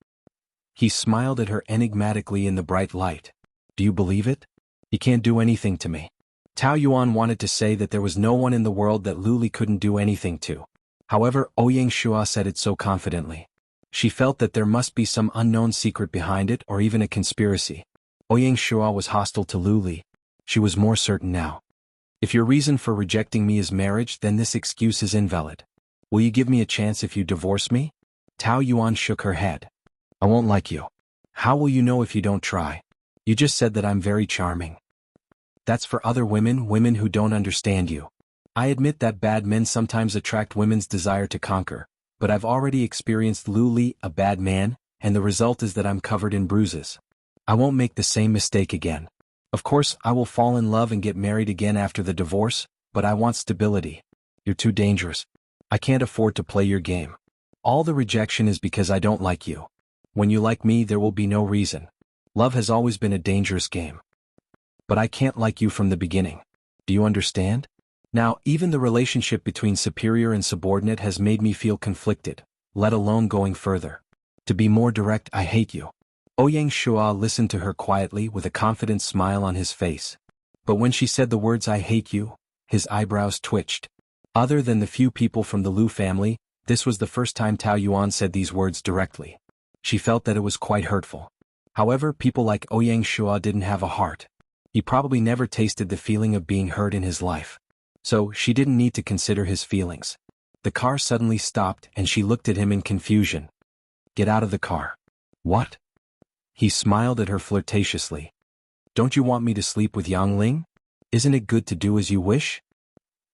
He smiled at her enigmatically in the bright light. Do you believe it? He can't do anything to me. Tao Yuan wanted to say that there was no one in the world that Lu Li couldn't do anything to. However, Ouyang Shua said it so confidently. She felt that there must be some unknown secret behind it, or even a conspiracy. Ouyang Shua was hostile to Lu Li. She was more certain now. If your reason for rejecting me is marriage, then this excuse is invalid. Will you give me a chance if you divorce me? Tao Yuan shook her head. I won't like you. How will you know if you don't try? You just said that I'm very charming. That's for other women, women who don't understand you. I admit that bad men sometimes attract women's desire to conquer, but I've already experienced Lu Li, a bad man, and the result is that I'm covered in bruises. I won't make the same mistake again. Of course, I will fall in love and get married again after the divorce, but I want stability. You're too dangerous. I can't afford to play your game. All the rejection is because I don't like you. When you like me, there will be no reason. Love has always been a dangerous game. But I can't like you from the beginning. Do you understand? Now, even the relationship between superior and subordinate has made me feel conflicted, let alone going further. To be more direct, I hate you. Ouyang Shua listened to her quietly with a confident smile on his face. But when she said the words "I hate you," his eyebrows twitched. Other than the few people from the Lu family, this was the first time Tao Yuan said these words directly. She felt that it was quite hurtful. However, people like Ouyang Shua didn't have a heart. He probably never tasted the feeling of being hurt in his life. So, she didn't need to consider his feelings. The car suddenly stopped and she looked at him in confusion. Get out of the car. What? He smiled at her flirtatiously. Don't you want me to sleep with Yang Ling? Isn't it good to do as you wish?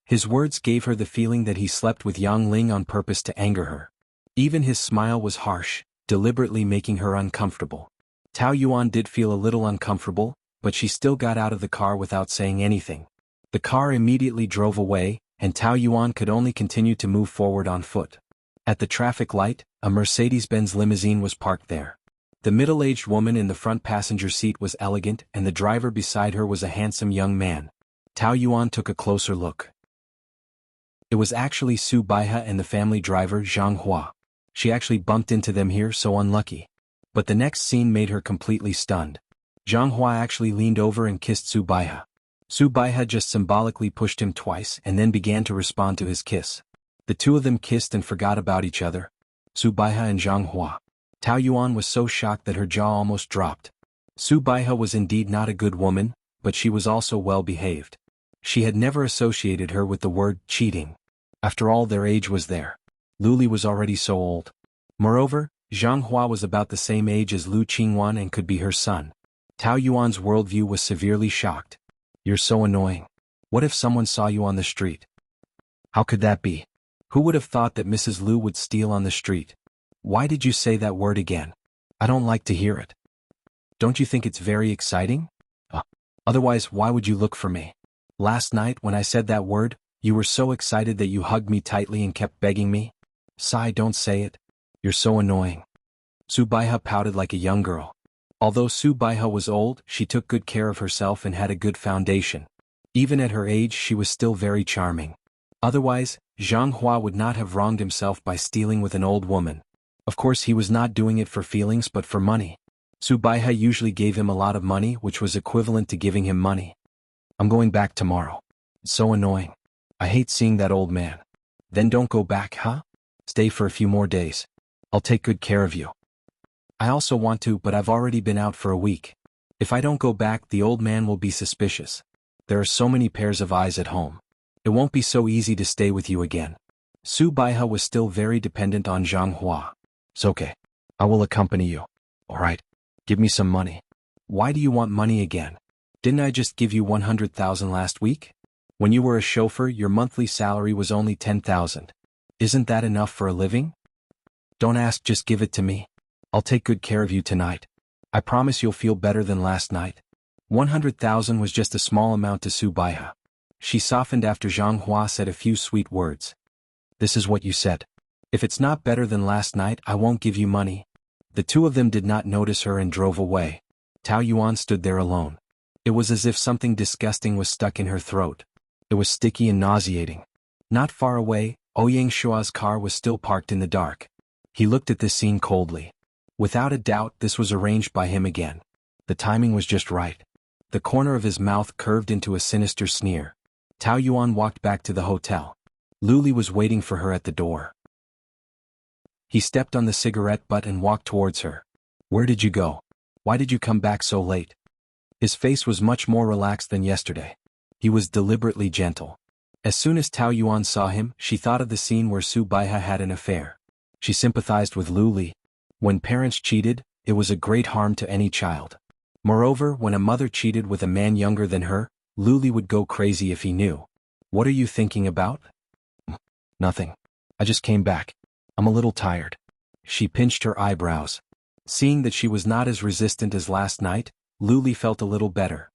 His words gave her the feeling that he slept with Yang Ling on purpose to anger her. Even his smile was harsh, deliberately making her uncomfortable. Tao Yuan did feel a little uncomfortable, but she still got out of the car without saying anything. The car immediately drove away, and Tao Yuan could only continue to move forward on foot. At the traffic light, a Mercedes-Benz limousine was parked there. The middle-aged woman in the front passenger seat was elegant, and the driver beside her was a handsome young man. Tao Yuan took a closer look. It was actually Su Baihe and the family driver Zhang Hua. She actually bumped into them here, so unlucky. But the next scene made her completely stunned. Zhang Hua actually leaned over and kissed Su Baihe. Su Baihe just symbolically pushed him twice and then began to respond to his kiss. The two of them kissed and forgot about each other. Su Baihe and Zhang Hua. Tao Yuan was so shocked that her jaw almost dropped. Su Baihe was indeed not a good woman, but she was also well behaved. She had never associated her with the word cheating. After all, their age was there. Lu Li was already so old. Moreover, Zhang Hua was about the same age as Lu Qingwan and could be her son. Tao Yuan's worldview was severely shocked. You're so annoying. What if someone saw you on the street? How could that be? Who would have thought that Mrs. Lu would steal on the street? Why did you say that word again? I don't like to hear it. Don't you think it's very exciting? Otherwise, why would you look for me? Last night when I said that word, you were so excited that you hugged me tightly and kept begging me. Sigh, don't say it. You're so annoying. Subaiha pouted like a young girl. Although Subaiha was old, she took good care of herself and had a good foundation. Even at her age she was still very charming. Otherwise, Zhang Hua would not have wronged himself by stealing with an old woman. Of course he was not doing it for feelings but for money. Subaiha usually gave him a lot of money, which was equivalent to giving him money. I'm going back tomorrow. It's so annoying. I hate seeing that old man. Then don't go back, huh? Stay for a few more days. I'll take good care of you. I also want to, but I've already been out for a week. If I don't go back, the old man will be suspicious. There are so many pairs of eyes at home. It won't be so easy to stay with you again. Subaiha was still very dependent on Zhang Hua. It's okay. I will accompany you. All right. Give me some money. Why do you want money again? Didn't I just give you 100,000 last week? When you were a chauffeur, your monthly salary was only 10,000. Isn't that enough for a living? Don't ask, just give it to me. I'll take good care of you tonight. I promise you'll feel better than last night. 100,000 was just a small amount to Subaiha. She softened after Zhang Hua said a few sweet words. This is what you said. If it's not better than last night, I won't give you money. The two of them did not notice her and drove away. Tao Yuan stood there alone. It was as if something disgusting was stuck in her throat. It was sticky and nauseating. Not far away, Ouyang Shua's car was still parked in the dark. He looked at this scene coldly. Without a doubt, this was arranged by him again. The timing was just right. The corner of his mouth curved into a sinister sneer. Tao Yuan walked back to the hotel. Luli was waiting for her at the door. He stepped on the cigarette butt and walked towards her. Where did you go? Why did you come back so late? His face was much more relaxed than yesterday. He was deliberately gentle. As soon as Tao Yuan saw him, she thought of the scene where Subaiha had an affair. She sympathized with Luli. When parents cheated, it was a great harm to any child. Moreover, when a mother cheated with a man younger than her, Luli would go crazy if he knew. What are you thinking about? Nothing. I just came back. I'm a little tired. She pinched her eyebrows. Seeing that she was not as resistant as last night, Luli felt a little better.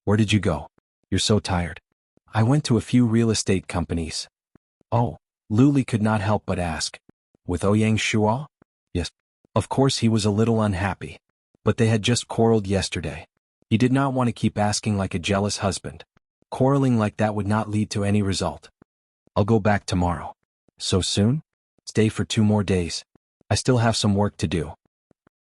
Where did you go? You're so tired. I went to a few real estate companies. Oh, Luli could not help but ask. With Ouyang Shua? Yes. Of course he was a little unhappy. But they had just quarreled yesterday. He did not want to keep asking like a jealous husband. Quarreling like that would not lead to any result. I'll go back tomorrow. So soon? Stay for 2 more days. I still have some work to do.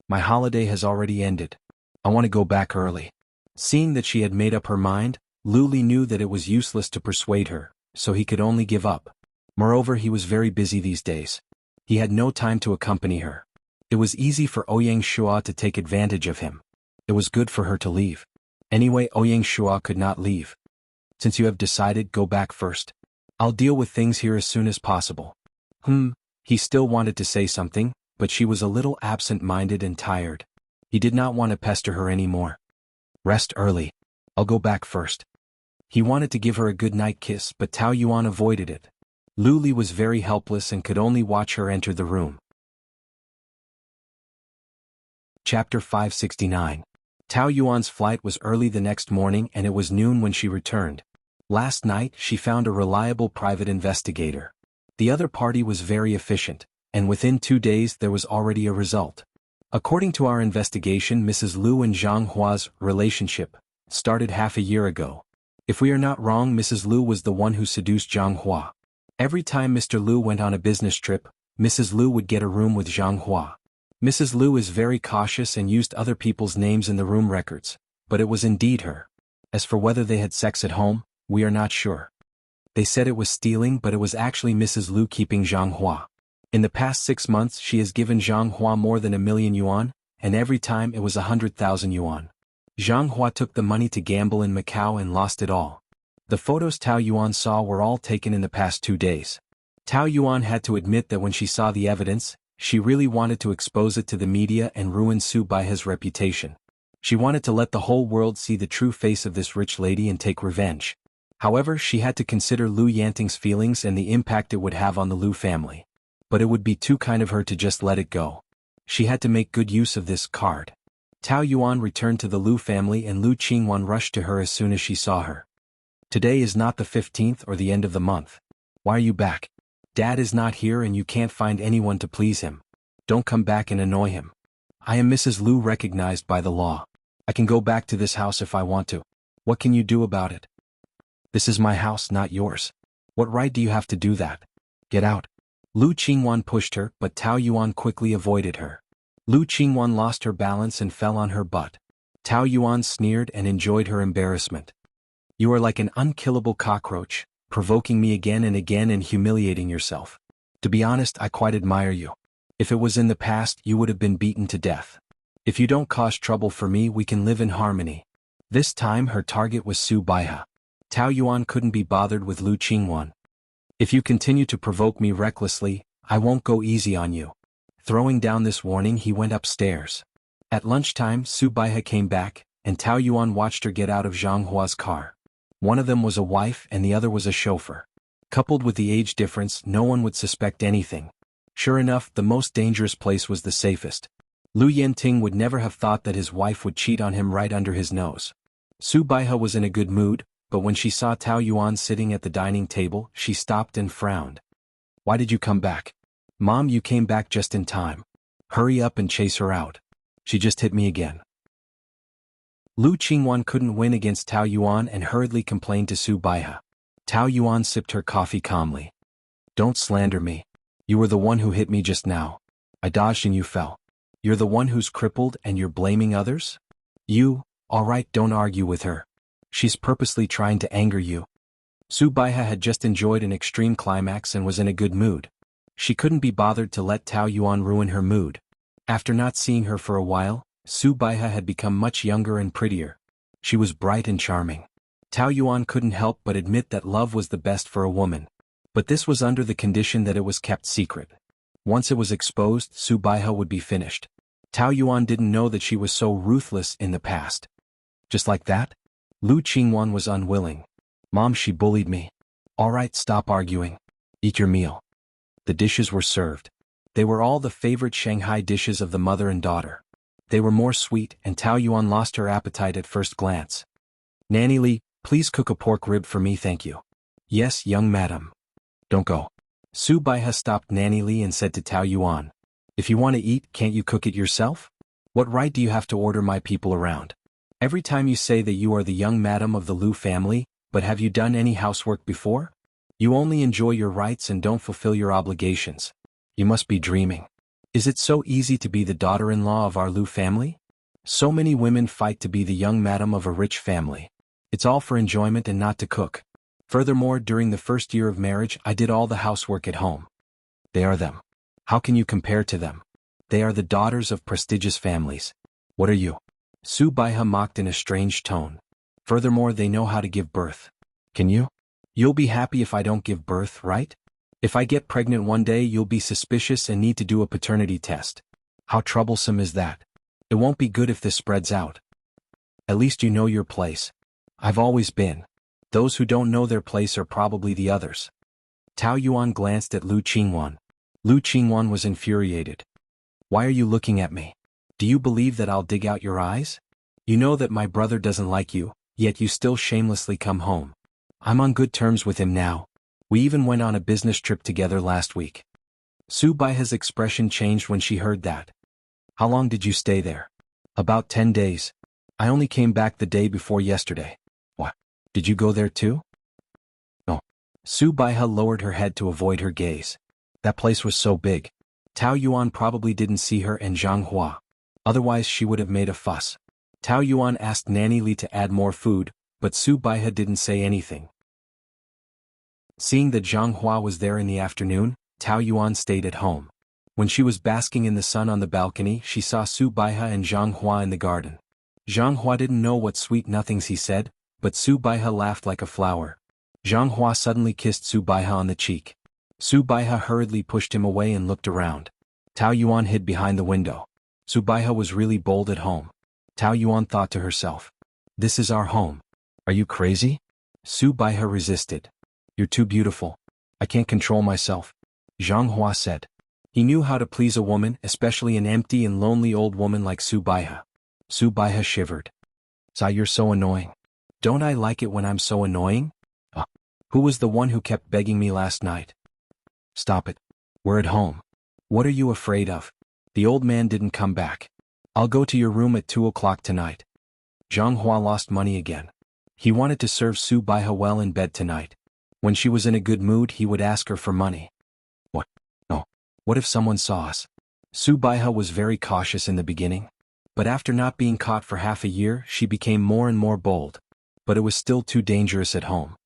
My holiday has already ended. I want to go back early. Seeing that she had made up her mind, Luli knew that it was useless to persuade her, so he could only give up. Moreover, he was very busy these days. He had no time to accompany her. It was easy for Ouyang Shua to take advantage of him. It was good for her to leave. Anyway, Ouyang Shua could not leave. Since you have decided, go back first. I'll deal with things here as soon as possible. He still wanted to say something, but she was a little absent-minded and tired. He did not want to pester her anymore. Rest early. I'll go back first. He wanted to give her a good-night kiss, but Tao Yuan avoided it. Luli was very helpless and could only watch her enter the room. Chapter 569. Tao Yuan's flight was early the next morning and it was noon when she returned. Last night, she found a reliable private investigator. The other party was very efficient, and within 2 days there was already a result. According to our investigation, Mrs. Liu and Zhang Hua's relationship started half a year ago. If we are not wrong, Mrs. Liu was the one who seduced Zhang Hua. Every time Mr. Liu went on a business trip, Mrs. Liu would get a room with Zhang Hua. Mrs. Liu is very cautious and used other people's names in the room records, but it was indeed her. As for whether they had sex at home, we are not sure. They said it was stealing, but it was actually Mrs. Liu keeping Zhang Hua. In the past 6 months she has given Zhang Hua more than 1 million yuan, and every time it was 100,000 yuan. Zhang Hua took the money to gamble in Macau and lost it all. The photos Tao Yuan saw were all taken in the past 2 days. Tao Yuan had to admit that when she saw the evidence, she really wanted to expose it to the media and ruin Subaiha's reputation. She wanted to let the whole world see the true face of this rich lady and take revenge. However, she had to consider Liu Yanting's feelings and the impact it would have on the Liu family. But it would be too kind of her to just let it go. She had to make good use of this card. Tao Yuan returned to the Liu family and Liu Qingwan rushed to her as soon as she saw her. Today is not the 15th or the end of the month. Why are you back? Dad is not here and you can't find anyone to please him. Don't come back and annoy him. I am Mrs. Liu, recognized by the law. I can go back to this house if I want to. What can you do about it? This is my house, not yours. What right do you have to do that? Get out. Lu Qingwan pushed her, but Tao Yuan quickly avoided her. Lu Qingwan lost her balance and fell on her butt. Tao Yuan sneered and enjoyed her embarrassment. You are like an unkillable cockroach, provoking me again and again and humiliating yourself. To be honest, I quite admire you. If it was in the past, you would have been beaten to death. If you don't cause trouble for me, we can live in harmony. This time her target was Su Baihe. Tao Yuan couldn't be bothered with Lu Qingwan. If you continue to provoke me recklessly, I won't go easy on you. Throwing down this warning, he went upstairs. At lunchtime, Su Baihe came back, and Tao Yuan watched her get out of Zhang Hua's car. One of them was a wife and the other was a chauffeur. Coupled with the age difference, no one would suspect anything. Sure enough, the most dangerous place was the safest. Lu Yenting would never have thought that his wife would cheat on him right under his nose. Su Baihe was in a good mood, but when she saw Tao Yuan sitting at the dining table, she stopped and frowned. Why did you come back? Mom, you came back just in time. Hurry up and chase her out. She just hit me again. Lu Qingwan couldn't win against Tao Yuan and hurriedly complained to Su Baihe. Tao Yuan sipped her coffee calmly. Don't slander me. You were the one who hit me just now. I dodged and you fell. You're the one who's crippled and you're blaming others? All right, don't argue with her. She's purposely trying to anger you. Su Baihe had just enjoyed an extreme climax and was in a good mood. She couldn't be bothered to let Tao Yuan ruin her mood. After not seeing her for a while, Su Baihe had become much younger and prettier. She was bright and charming. Tao Yuan couldn't help but admit that love was the best for a woman. But this was under the condition that it was kept secret. Once it was exposed, Su Baihe would be finished. Tao Yuan didn't know that she was so ruthless in the past. Just like that? Lu Qingwan was unwilling. Mom, she bullied me. All right, stop arguing. Eat your meal. The dishes were served. They were all the favorite Shanghai dishes of the mother and daughter. They were more sweet, and Tao Yuan lost her appetite at first glance. Nanny Li, please cook a pork rib for me, thank you. Yes, young madam. Don't go. Su Baihe stopped Nanny Li and said to Tao Yuan. If you want to eat, can't you cook it yourself? What right do you have to order my people around? Every time you say that you are the young madam of the Liu family, but have you done any housework before? You only enjoy your rights and don't fulfill your obligations. You must be dreaming. Is it so easy to be the daughter-in-law of our Liu family? So many women fight to be the young madam of a rich family. It's all for enjoyment and not to cook. Furthermore, during the first year of marriage, I did all the housework at home. They are them. How can you compare to them? They are the daughters of prestigious families. What are you? Su Baihe mocked in a strange tone. Furthermore, they know how to give birth. Can you? You'll be happy if I don't give birth, right? If I get pregnant one day, you'll be suspicious and need to do a paternity test. How troublesome is that? It won't be good if this spreads out. At least you know your place. I've always been. Those who don't know their place are probably the others. Tao Yuan glanced at Lu Qingwan. Lu Qingwan was infuriated. Why are you looking at me? Do you believe that I'll dig out your eyes? You know that my brother doesn't like you, yet you still shamelessly come home. I'm on good terms with him now. We even went on a business trip together last week. Su Baihe's expression changed when she heard that. How long did you stay there? About 10 days. I only came back the day before yesterday. What? Did you go there too? No. Su Baihe lowered her head to avoid her gaze. That place was so big. Tao Yuan probably didn't see her and Zhang Hua. Otherwise she would have made a fuss. Tao Yuan asked Nanny Li to add more food, but Su Baihe didn't say anything. Seeing that Zhang Hua was there in the afternoon, Tao Yuan stayed at home. When she was basking in the sun on the balcony, she saw Su Baihe and Zhang Hua in the garden. Zhang Hua didn't know what sweet nothings he said, but Su Baihe laughed like a flower. Zhang Hua suddenly kissed Su Baihe on the cheek. Su Baihe hurriedly pushed him away and looked around. Tao Yuan hid behind the window. Su Baihe was really bold at home. Tao Yuan thought to herself. This is our home. Are you crazy? Su Baihe resisted. You're too beautiful. I can't control myself. Zhang Hua said. He knew how to please a woman, especially an empty and lonely old woman like Su Baihe. Su Baihe shivered. You're so annoying. Don't I like it when I'm so annoying? Who was the one who kept begging me last night? Stop it. We're at home. What are you afraid of? The old man didn't come back. I'll go to your room at 2 o'clock tonight. Zhang Hua lost money again. He wanted to serve Su Baihe well in bed tonight. When she was in a good mood, he would ask her for money. What? No. What if someone saw us? Su Baihe was very cautious in the beginning. But after not being caught for half a year, she became more and more bold. But it was still too dangerous at home.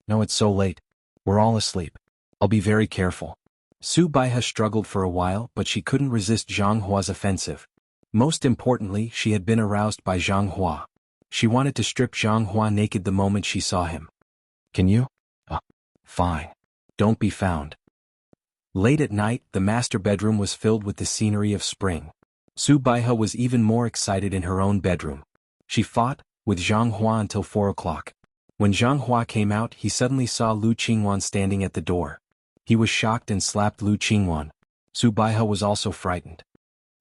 No, it's so late. We're all asleep. I'll be very careful. Su Baihe struggled for a while, but she couldn't resist Zhang Hua's offensive. Most importantly, she had been aroused by Zhang Hua. She wanted to strip Zhang Hua naked the moment she saw him. Can you? Fine. Don't be found. Late at night, the master bedroom was filled with the scenery of spring. Su Baihe was even more excited in her own bedroom. She fought with Zhang Hua until 4 o'clock. When Zhang Hua came out, he suddenly saw Lu Qingwan standing at the door. He was shocked and slapped Lu Qingwan. Su Baihe was also frightened.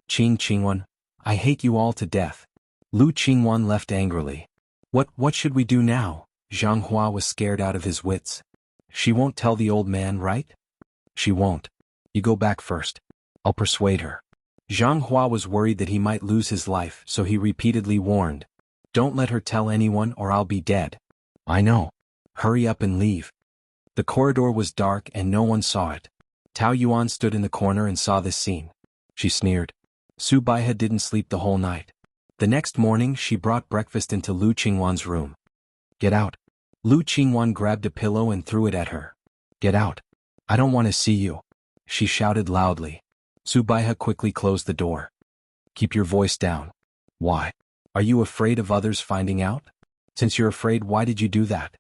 Qingwan, I hate you all to death. Lu Qingwan left angrily. What should we do now? Zhang Hua was scared out of his wits. She won't tell the old man, right? She won't. You go back first. I'll persuade her. Zhang Hua was worried that he might lose his life, so he repeatedly warned. Don't let her tell anyone or I'll be dead. I know. Hurry up and leave. The corridor was dark and no one saw it. Tao Yuan stood in the corner and saw this scene. She sneered. Su Baihe didn't sleep the whole night. The next morning she brought breakfast into Lu Qingwan's room. Get out. Lu Qingwan grabbed a pillow and threw it at her. Get out. I don't want to see you. She shouted loudly. Su Baihe quickly closed the door. Keep your voice down. Why? Are you afraid of others finding out? Since you're afraid, why did you do that?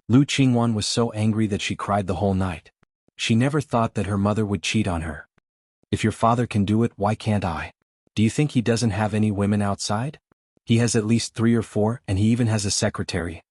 Lu Qingwan was so angry that she cried the whole night. She never thought that her mother would cheat on her. If your father can do it, why can't I? Do you think he doesn't have any women outside? He has at least 3 or 4, and he even has a secretary.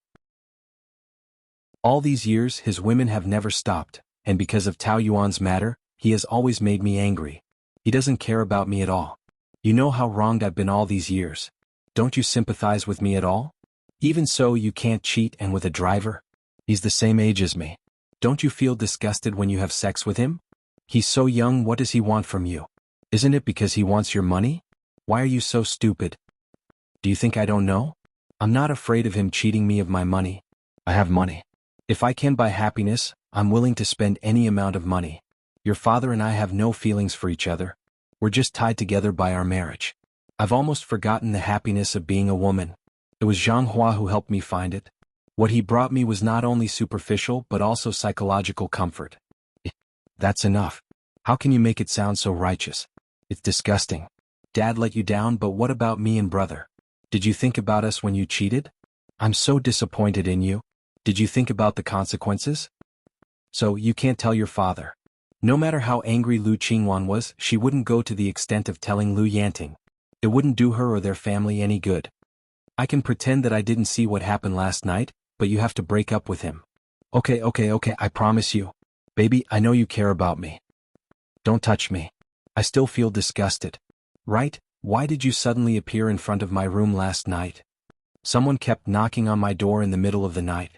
All these years his women have never stopped, and because of Tao Yuan's matter, he has always made me angry. He doesn't care about me at all. You know how wronged I've been all these years. Don't you sympathize with me at all? Even so, you can't cheat and with a driver? He's the same age as me. Don't you feel disgusted when you have sex with him? He's so young, what does he want from you? Isn't it because he wants your money? Why are you so stupid? Do you think I don't know? I'm not afraid of him cheating me of my money. I have money. If I can buy happiness, I'm willing to spend any amount of money. Your father and I have no feelings for each other. We're just tied together by our marriage. I've almost forgotten the happiness of being a woman. It was Zhang Hua who helped me find it. What he brought me was not only superficial but also psychological comfort. That's enough. How can you make it sound so righteous? It's disgusting. Dad let you down, but what about me and brother? Did you think about us when you cheated? I'm so disappointed in you. Did you think about the consequences? So, you can't tell your father. No matter how angry Lu Qingwan was, she wouldn't go to the extent of telling Lu Yanting. It wouldn't do her or their family any good. I can pretend that I didn't see what happened last night, but you have to break up with him. Okay, I promise you. Baby, I know you care about me. Don't touch me. I still feel disgusted. Right? Why did you suddenly appear in front of my room last night? Someone kept knocking on my door in the middle of the night.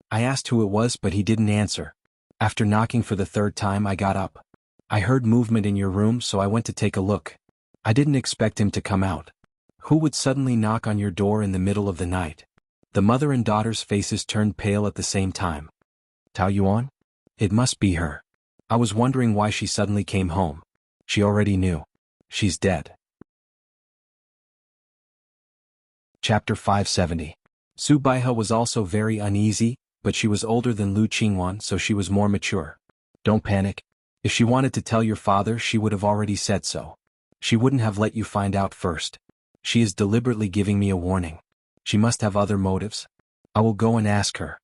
I asked who it was, but he didn't answer. After knocking for the 3rd time, I got up. I heard movement in your room, so I went to take a look. I didn't expect him to come out. Who would suddenly knock on your door in the middle of the night? The mother and daughter's faces turned pale at the same time. Tao Yuan? It must be her. I was wondering why she suddenly came home. She already knew. She's dead. Chapter 570. Su Baihe was also very uneasy, but she was older than Lu Qingwan, so she was more mature. Don't panic. If she wanted to tell your father, she would have already said so. She wouldn't have let you find out first. She is deliberately giving me a warning. She must have other motives. I will go and ask her.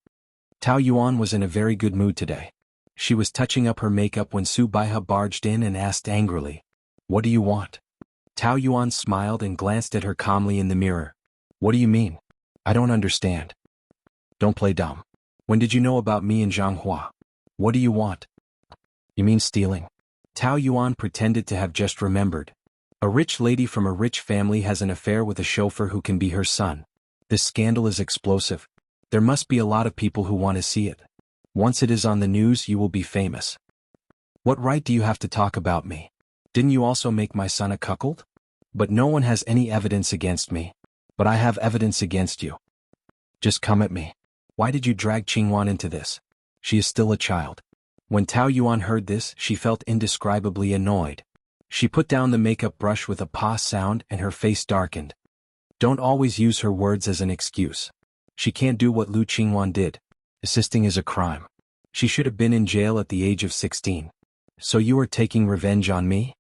Tao Yuan was in a very good mood today. She was touching up her makeup when Su Baihe barged in and asked angrily, "What do you want?" Tao Yuan smiled and glanced at her calmly in the mirror. What do you mean? I don't understand. Don't play dumb. When did you know about me and Zhang Hua? What do you want? You mean stealing? Tao Yuan pretended to have just remembered. A rich lady from a rich family has an affair with a chauffeur who can be her son. This scandal is explosive. There must be a lot of people who want to see it. Once it is on the news, you will be famous. What right do you have to talk about me? Didn't you also make my son a cuckold? But no one has any evidence against me. But I have evidence against you. Just come at me. Why did you drag Qingyuan into this? She is still a child. When Tao Yuan heard this, she felt indescribably annoyed. She put down the makeup brush with a pa sound and her face darkened. Don't always use her words as an excuse. She can't do what Lu Qingyuan did. Assisting is a crime. She should have been in jail at the age of 16. So you are taking revenge on me?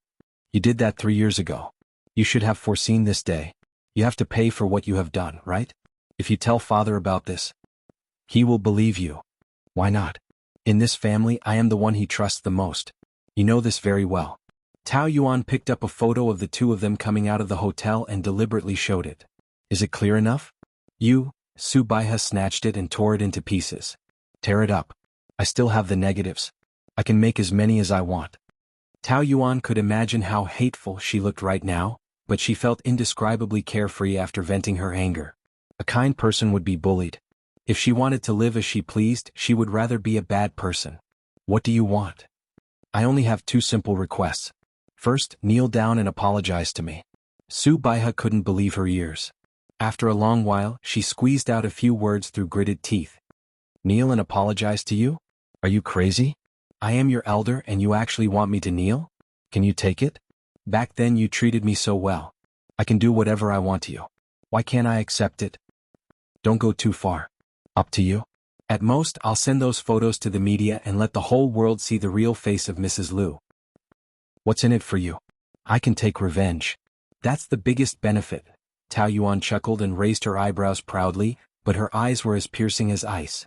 You did that 3 years ago. You should have foreseen this day. You have to pay for what you have done, right? If you tell father about this, he will believe you. Why not? In this family, I am the one he trusts the most. You know this very well. Tao Yuan picked up a photo of the two of them coming out of the hotel and deliberately showed it. Is it clear enough? Su Baihe snatched it and tore it into pieces. Tear it up. I still have the negatives. I can make as many as I want. Tao Yuan could imagine how hateful she looked right now, but she felt indescribably carefree after venting her anger. A kind person would be bullied. If she wanted to live as she pleased, she would rather be a bad person. What do you want? I only have 2 simple requests. First, kneel down and apologize to me. Su Baihe couldn't believe her ears. After a long while, she squeezed out a few words through gritted teeth. Kneel and apologize to you? Are you crazy? I am your elder and you actually want me to kneel? Can you take it? Back then you treated me so well. I can do whatever I want to you. Why can't I accept it? Don't go too far. Up to you. At most, I'll send those photos to the media and let the whole world see the real face of Mrs. Lu. What's in it for you? I can take revenge. That's the biggest benefit. Tao Yuan chuckled and raised her eyebrows proudly, but her eyes were as piercing as ice.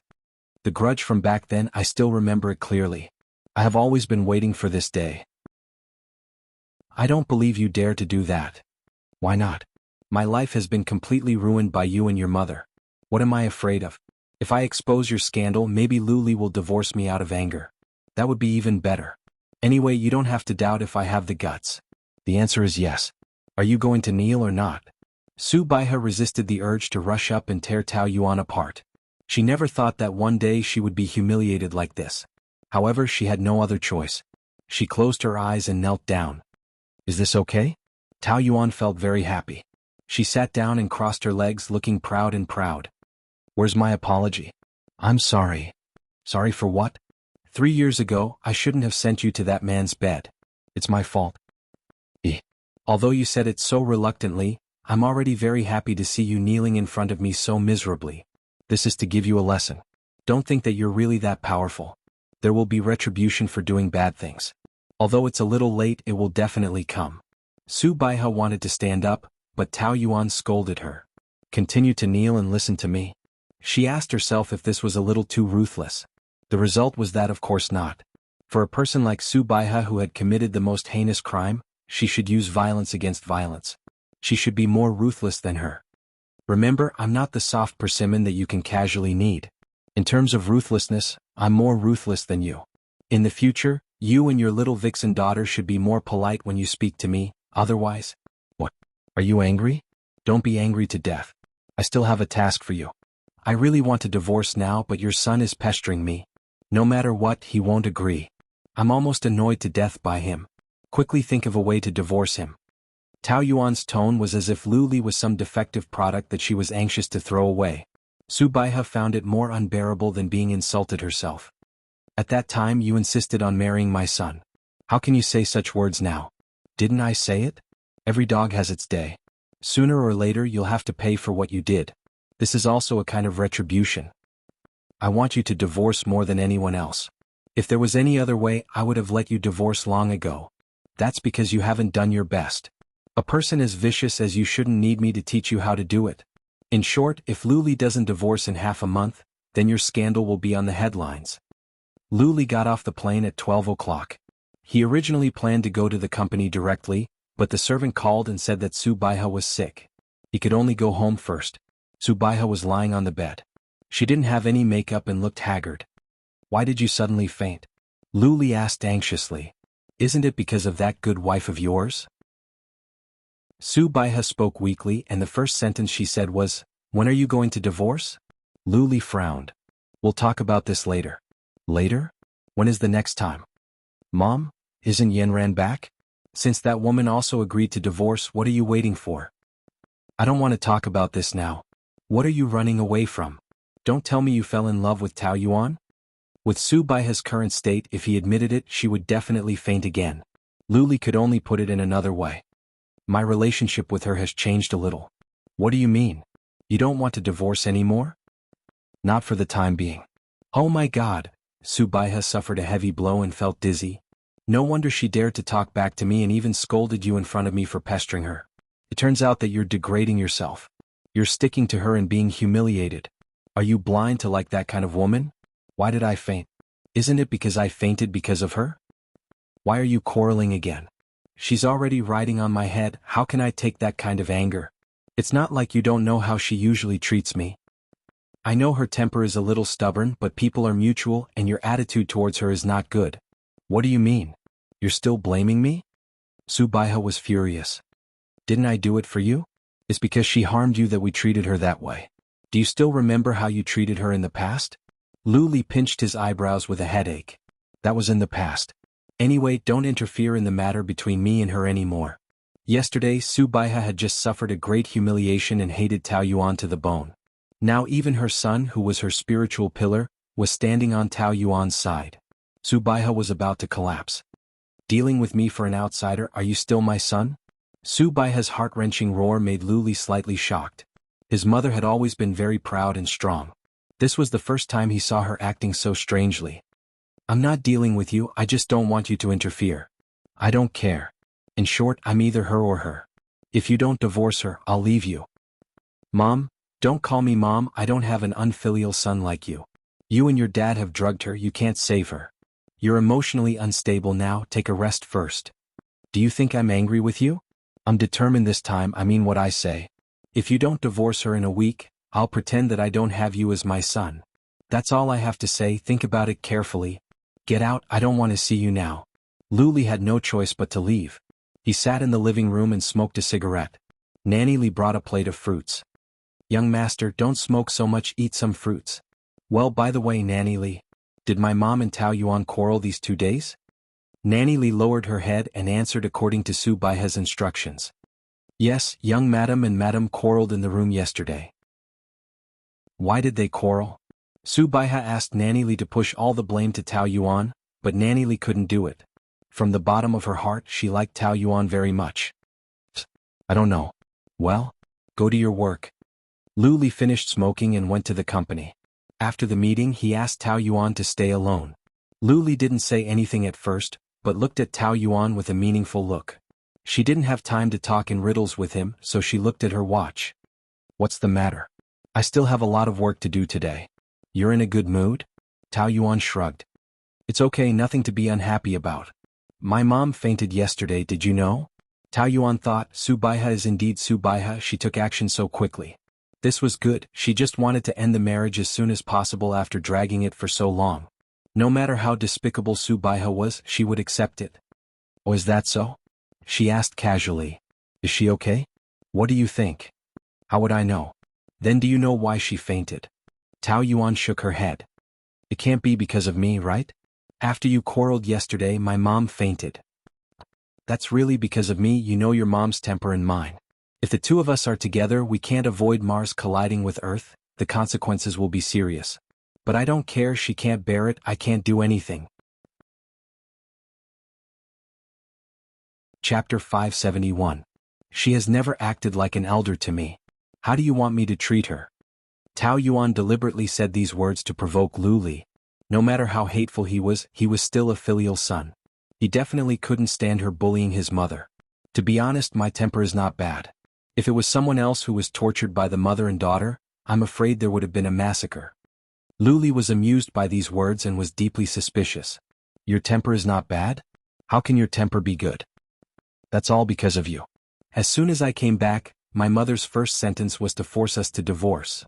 The grudge from back then, I still remember it clearly. I have always been waiting for this day. I don't believe you dare to do that. Why not? My life has been completely ruined by you and your mother. What am I afraid of? If I expose your scandal, maybe Luli will divorce me out of anger. That would be even better. Anyway, you don't have to doubt if I have the guts. The answer is yes. Are you going to kneel or not? Su Baihe resisted the urge to rush up and tear Tao Yuan apart. She never thought that one day she would be humiliated like this. However, she had no other choice. She closed her eyes and knelt down. Is this okay? Tao Yuan felt very happy. She sat down and crossed her legs, looking proud and proud. Where's my apology? I'm sorry. Sorry for what? 3 years ago, I shouldn't have sent you to that man's bed. It's my fault. Although you said it so reluctantly, I'm already very happy to see you kneeling in front of me so miserably. This is to give you a lesson. Don't think that you're really that powerful. There will be retribution for doing bad things. Although it's a little late, it will definitely come. Su Baihe wanted to stand up, but Tao Yuan scolded her. Continue to kneel and listen to me. She asked herself if this was a little too ruthless. The result was that of course not. For a person like Su Baihe who had committed the most heinous crime, she should use violence against violence. She should be more ruthless than her. Remember, I'm not the soft persimmon that you can casually knead. In terms of ruthlessness, I'm more ruthless than you. In the future, you and your little vixen daughter should be more polite when you speak to me, otherwise... What? Are you angry? Don't be angry to death. I still have a task for you. I really want to divorce now, but your son is pestering me. No matter what, he won't agree. I'm almost annoyed to death by him. Quickly think of a way to divorce him. Tao Yuan's tone was as if Lu Li was some defective product that she was anxious to throw away. Su Baihe found it more unbearable than being insulted herself. At that time you insisted on marrying my son. How can you say such words now? Didn't I say it? Every dog has its day. Sooner or later you'll have to pay for what you did. This is also a kind of retribution. I want you to divorce more than anyone else. If there was any other way, I would have let you divorce long ago. That's because you haven't done your best. A person as vicious as you shouldn't need me to teach you how to do it. In short, if Lu Li doesn't divorce in half a month, then your scandal will be on the headlines. Lu Li got off the plane at 12 o'clock. He originally planned to go to the company directly, but the servant called and said that Su Baihe was sick. He could only go home first. Su Baihe was lying on the bed. She didn't have any makeup and looked haggard. Why did you suddenly faint? Lu Li asked anxiously. Isn't it because of that good wife of yours? Su Baihe spoke weakly and the first sentence she said was, When are you going to divorce? Lu Li frowned. We'll talk about this later. Later? When is the next time? Mom, isn't Yanran back? Since that woman also agreed to divorce, what are you waiting for? I don't want to talk about this now. What are you running away from? Don't tell me you fell in love with Tao Yuan? With Su Baihe's current state, if he admitted it, she would definitely faint again. Luli could only put it in another way. My relationship with her has changed a little. What do you mean? You don't want to divorce anymore? Not for the time being. Oh my God, Su Baihe suffered a heavy blow and felt dizzy. No wonder she dared to talk back to me and even scolded you in front of me for pestering her. It turns out that you're degrading yourself. You're sticking to her and being humiliated. Are you blind to like that kind of woman? Why did I faint? Isn't it because I fainted because of her? Why are you quarreling again? She's already riding on my head, how can I take that kind of anger? It's not like you don't know how she usually treats me. I know her temper is a little stubborn, but people are mutual and your attitude towards her is not good. What do you mean? You're still blaming me? Su Baihe was furious. Didn't I do it for you? It's because she harmed you that we treated her that way. Do you still remember how you treated her in the past? Luli pinched his eyebrows with a headache. That was in the past. Anyway, don't interfere in the matter between me and her anymore. Yesterday, Su Baihe had just suffered a great humiliation and hated Tao Yuan to the bone. Now even her son, who was her spiritual pillar, was standing on Tao Yuan's side. Su Baihe was about to collapse. Dealing with me for an outsider, are you still my son? Su Baihe's heart-wrenching roar made Luli slightly shocked. His mother had always been very proud and strong. This was the first time he saw her acting so strangely. I'm not dealing with you, I just don't want you to interfere. I don't care. In short, I'm either her or her. If you don't divorce her, I'll leave you. Mom, don't call me Mom, I don't have an unfilial son like you. You and your dad have drugged her, you can't save her. You're emotionally unstable now, take a rest first. Do you think I'm angry with you? I'm determined this time, I mean what I say. If you don't divorce her in a week, I'll pretend that I don't have you as my son. That's all I have to say, think about it carefully. Get out, I don't want to see you now. Luli had no choice but to leave. He sat in the living room and smoked a cigarette. Nanny Li brought a plate of fruits. Young master, don't smoke so much, eat some fruits. Well, by the way, Nanny Li, did my mom and Tao Yuan quarrel these 2 days? Nanny Li lowered her head and answered according to Su Baihe's instructions. Yes, young madam and madam quarreled in the room yesterday. Why did they quarrel? Su Baihe asked Nanny Li to push all the blame to Tao Yuan, but Nanny Li couldn't do it. From the bottom of her heart, she liked Tao Yuan very much. I don't know. Well, go to your work. Luli finished smoking and went to the company. After the meeting, he asked Tao Yuan to stay alone. Luli didn't say anything at first, but looked at Tao Yuan with a meaningful look. She didn't have time to talk in riddles with him, so she looked at her watch. What's the matter? I still have a lot of work to do today. You're in a good mood? Tao Yuan shrugged. It's okay, nothing to be unhappy about. My mom fainted yesterday, did you know? Tao Yuan thought, Su Baihe is indeed Su Baihe, she took action so quickly. This was good, she just wanted to end the marriage as soon as possible after dragging it for so long. No matter how despicable Su Baihe was, she would accept it. Oh, is that so? She asked casually. Is she okay? What do you think? How would I know? Then do you know why she fainted? Tao Yuan shook her head. It can't be because of me, right? After you quarreled yesterday, my mom fainted. That's really because of me, you know your mom's temper and mine. If the two of us are together, we can't avoid Mars colliding with Earth, the consequences will be serious. But I don't care, she can't bear it, I can't do anything. Chapter 571. She has never acted like an elder to me. How do you want me to treat her? Tao Yuan deliberately said these words to provoke Luli. No matter how hateful he was still a filial son. He definitely couldn't stand her bullying his mother. To be honest, my temper is not bad. If it was someone else who was tortured by the mother and daughter, I'm afraid there would have been a massacre. Luli was amused by these words and was deeply suspicious. Your temper is not bad? How can your temper be good? That's all because of you. As soon as I came back, my mother's first sentence was to force us to divorce.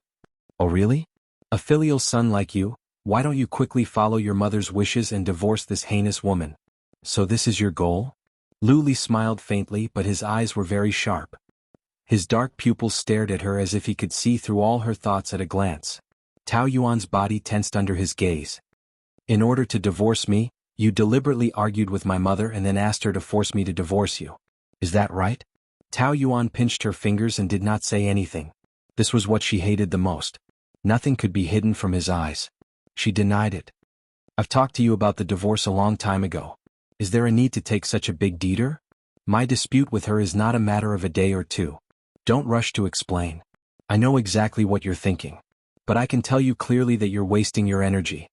Oh really? A filial son like you, why don't you quickly follow your mother's wishes and divorce this heinous woman? So this is your goal? Luli smiled faintly, but his eyes were very sharp. His dark pupils stared at her as if he could see through all her thoughts at a glance. Tao Yuan's body tensed under his gaze. In order to divorce me, you deliberately argued with my mother and then asked her to force me to divorce you. Is that right? Tao Yuan pinched her fingers and did not say anything. This was what she hated the most. Nothing could be hidden from his eyes. She denied it. I've talked to you about the divorce a long time ago. Is there a need to take such a big detour? My dispute with her is not a matter of a day or two. Don't rush to explain. I know exactly what you're thinking. But I can tell you clearly that you're wasting your energy.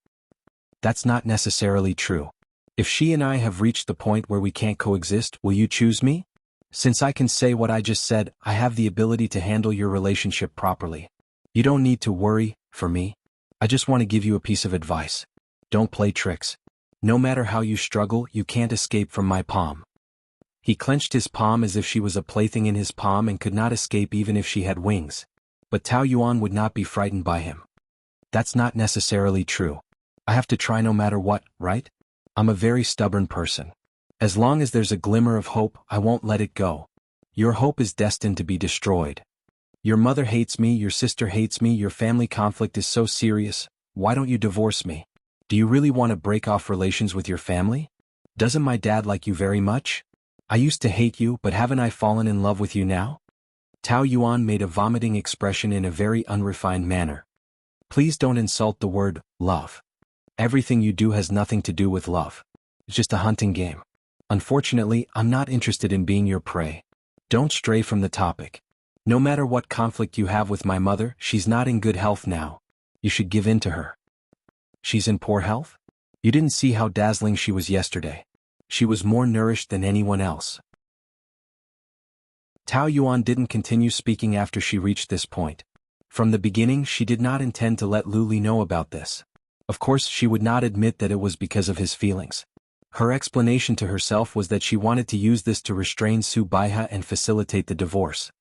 That's not necessarily true. If she and I have reached the point where we can't coexist, will you choose me? Since I can say what I just said, I have the ability to handle your relationship properly. You don't need to worry, for me. I just want to give you a piece of advice. Don't play tricks. No matter how you struggle, you can't escape from my palm. He clenched his palm as if she was a plaything in his palm and could not escape even if she had wings. But Tao Yuan would not be frightened by him. That's not necessarily true. I have to try no matter what, right? I'm a very stubborn person. As long as there's a glimmer of hope, I won't let it go. Your hope is destined to be destroyed. Your mother hates me, your sister hates me, your family conflict is so serious. Why don't you divorce me? Do you really want to break off relations with your family? Doesn't my dad like you very much? I used to hate you, but haven't I fallen in love with you now? Tao Yuan made a vomiting expression in a very unrefined manner. Please don't insult the word, love. Everything you do has nothing to do with love. It's just a hunting game. Unfortunately, I'm not interested in being your prey. Don't stray from the topic. No matter what conflict you have with my mother, she's not in good health now. You should give in to her. She's in poor health? You didn't see how dazzling she was yesterday. She was more nourished than anyone else. Tao Yuan didn't continue speaking after she reached this point. From the beginning, she did not intend to let Lu Li know about this. Of course, she would not admit that it was because of his feelings. Her explanation to herself was that she wanted to use this to restrain Su Baiha and facilitate the divorce.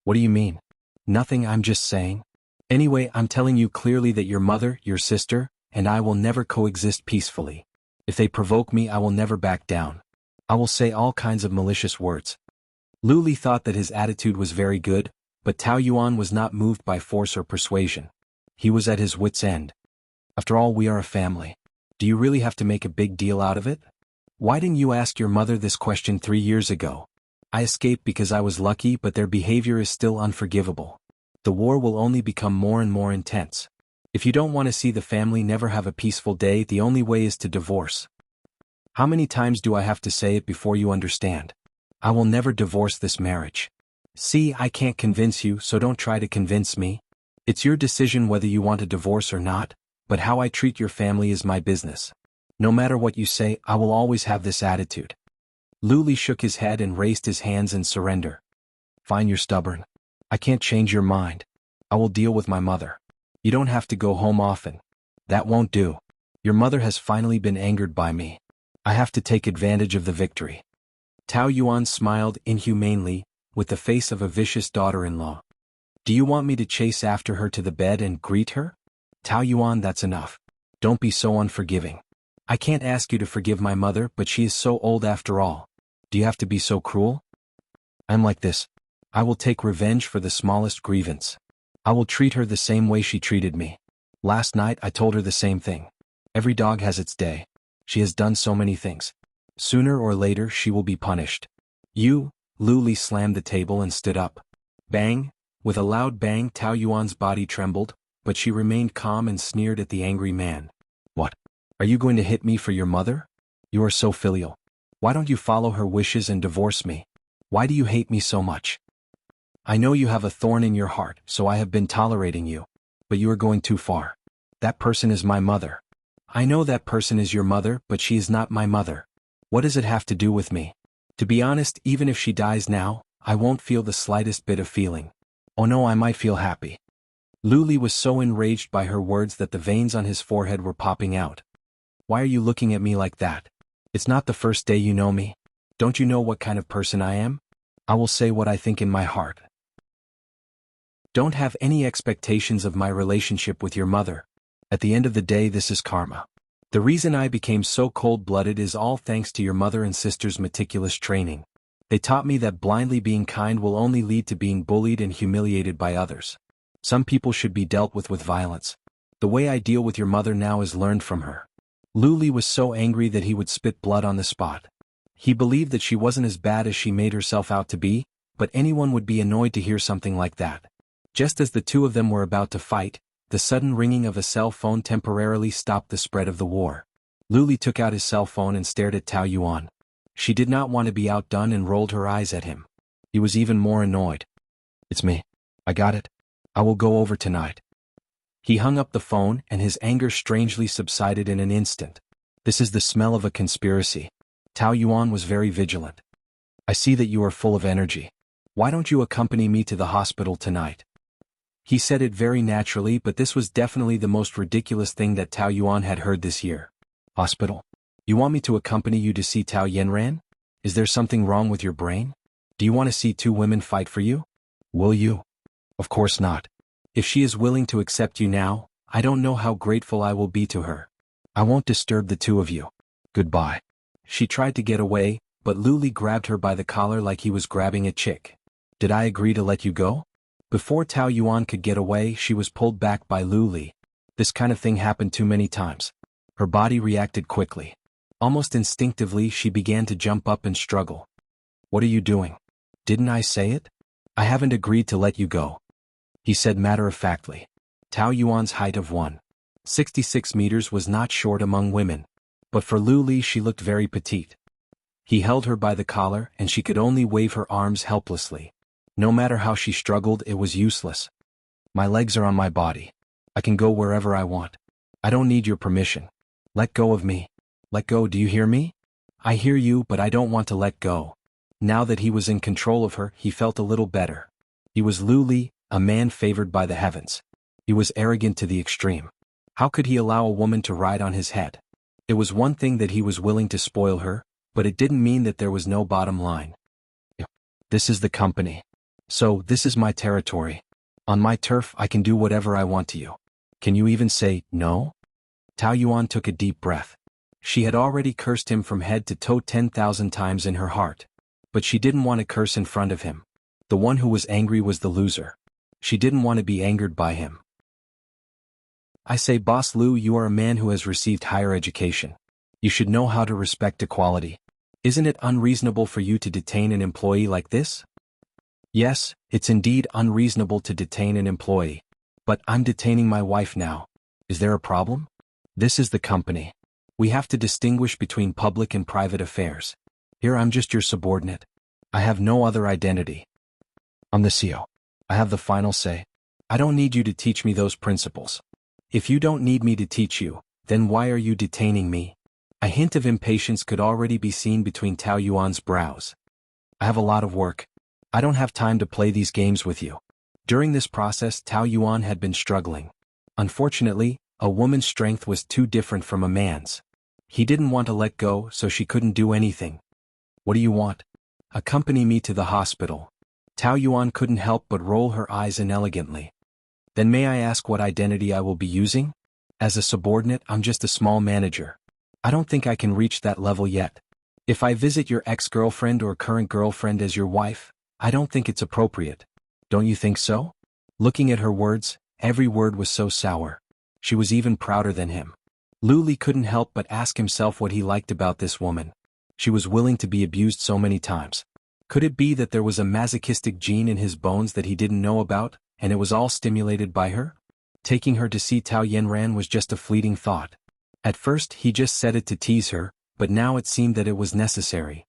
What do you mean? Nothing, I'm just saying. Anyway, I'm telling you clearly that your mother, your sister, and I will never coexist peacefully. If they provoke me, I will never back down. I will say all kinds of malicious words. Lu Li thought that his attitude was very good, but Tao Yuan was not moved by force or persuasion. He was at his wit's end. After all, we are a family. Do you really have to make a big deal out of it? Why didn't you ask your mother this question 3 years ago? I escaped because I was lucky, but their behavior is still unforgivable. The war will only become more and more intense. If you don't want to see the family never have a peaceful day, the only way is to divorce. How many times do I have to say it before you understand? I will never divorce this marriage. See, I can't convince you, so don't try to convince me. It's your decision whether you want a divorce or not, but how I treat your family is my business. No matter what you say, I will always have this attitude. Lu Li shook his head and raised his hands in surrender. Fine, you're stubborn. I can't change your mind. I will deal with my mother. You don't have to go home often. That won't do. Your mother has finally been angered by me. I have to take advantage of the victory. Tao Yuan smiled inhumanely, with the face of a vicious daughter-in-law. Do you want me to chase after her to the bed and greet her? Tao Yuan, that's enough. Don't be so unforgiving. I can't ask you to forgive my mother, but she is so old after all. Do you have to be so cruel? I'm like this. I will take revenge for the smallest grievance. I will treat her the same way she treated me. Last night I told her the same thing. Every dog has its day. She has done so many things. Sooner or later she will be punished. You, Lu Li slammed the table and stood up. Bang! With a loud bang, Tao Yuan's body trembled, but she remained calm and sneered at the angry man. What? Are you going to hit me for your mother? You are so filial. Why don't you follow her wishes and divorce me? Why do you hate me so much? I know you have a thorn in your heart, so I have been tolerating you. But you are going too far. That person is my mother. I know that person is your mother, but she is not my mother. What does it have to do with me? To be honest, even if she dies now, I won't feel the slightest bit of feeling. Oh no, I might feel happy. Lu Li was so enraged by her words that the veins on his forehead were popping out. Why are you looking at me like that? It's not the first day you know me. Don't you know what kind of person I am? I will say what I think in my heart. Don't have any expectations of my relationship with your mother. At the end of the day, this is karma. The reason I became so cold-blooded is all thanks to your mother and sister's meticulous training. They taught me that blindly being kind will only lead to being bullied and humiliated by others. Some people should be dealt with violence. The way I deal with your mother now is learned from her. Li was so angry that he would spit blood on the spot. He believed that she wasn't as bad as she made herself out to be, but anyone would be annoyed to hear something like that. Just as the two of them were about to fight, the sudden ringing of a cell phone temporarily stopped the spread of the war. Li took out his cell phone and stared at Tao Yuan. She did not want to be outdone and rolled her eyes at him. He was even more annoyed. "It's me. I got it. I will go over tonight." He hung up the phone and his anger strangely subsided in an instant. "This is the smell of a conspiracy." Tao Yuan was very vigilant. "I see that you are full of energy. Why don't you accompany me to the hospital tonight?" He said it very naturally, but this was definitely the most ridiculous thing that Tao Yuan had heard this year. "Hospital? You want me to accompany you to see Tao Yanran? Is there something wrong with your brain? Do you want to see two women fight for you? Will you?" "Of course not. If she is willing to accept you now, I don't know how grateful I will be to her. I won't disturb the two of you. Goodbye." She tried to get away, but Li grabbed her by the collar like he was grabbing a chick. "Did I agree to let you go?" Before Tao Yuan could get away, she was pulled back by Li. This kind of thing happened too many times. Her body reacted quickly. Almost instinctively, she began to jump up and struggle. "What are you doing? Didn't I say it? I haven't agreed to let you go," he said matter-of-factly. Tao Yuan's height of 1.66 meters was not short among women, but for Li she looked very petite. He held her by the collar and she could only wave her arms helplessly. No matter how she struggled, it was useless. "My legs are on my body. I can go wherever I want. I don't need your permission. Let go of me. Let go, do you hear me?" "I hear you, but I don't want to let go." Now that he was in control of her, he felt a little better. He was Li, a man favored by the heavens. He was arrogant to the extreme. How could he allow a woman to ride on his head? It was one thing that he was willing to spoil her, but it didn't mean that there was no bottom line. "This is the company. So, this is my territory. On my turf I can do whatever I want to you. Can you even say, no?" Tao Yuan took a deep breath. She had already cursed him from head to toe 10,000 times in her heart. But she didn't want to curse in front of him. The one who was angry was the loser. She didn't want to be angered by him. "I say, Boss Liu, you are a man who has received higher education. You should know how to respect equality. Isn't it unreasonable for you to detain an employee like this?" "Yes, it's indeed unreasonable to detain an employee. But I'm detaining my wife now. Is there a problem? This is the company. We have to distinguish between public and private affairs. Here I'm just your subordinate. I have no other identity. I'm the CEO. I have the final say. I don't need you to teach me those principles. If you don't need me to teach you, then why are you detaining me?" A hint of impatience could already be seen between Tao Yuan's brows. "I have a lot of work. I don't have time to play these games with you." During this process, Tao Yuan had been struggling. Unfortunately, a woman's strength was too different from a man's. He didn't want to let go, so she couldn't do anything. "What do you want?" "Accompany me to the hospital." Tao Yuan couldn't help but roll her eyes inelegantly. "Then may I ask what identity I will be using?" "As a subordinate, I'm just a small manager. I don't think I can reach that level yet. If I visit your ex-girlfriend or current girlfriend as your wife, I don't think it's appropriate. Don't you think so?" Looking at her words, every word was so sour. She was even prouder than him. Li couldn't help but ask himself what he liked about this woman. She was willing to be abused so many times. Could it be that there was a masochistic gene in his bones that he didn't know about, and it was all stimulated by her? Taking her to see Tao Yanran was just a fleeting thought. At first he just said it to tease her, but now it seemed that it was necessary.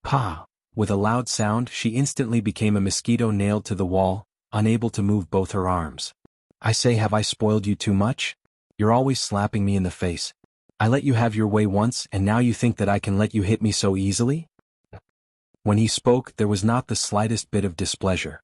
"Pa!" With a loud sound, she instantly became a mosquito nailed to the wall, unable to move both her arms. "I say, have I spoiled you too much? You're always slapping me in the face. I let you have your way once and now you think that I can let you hit me so easily?" When he spoke, there was not the slightest bit of displeasure.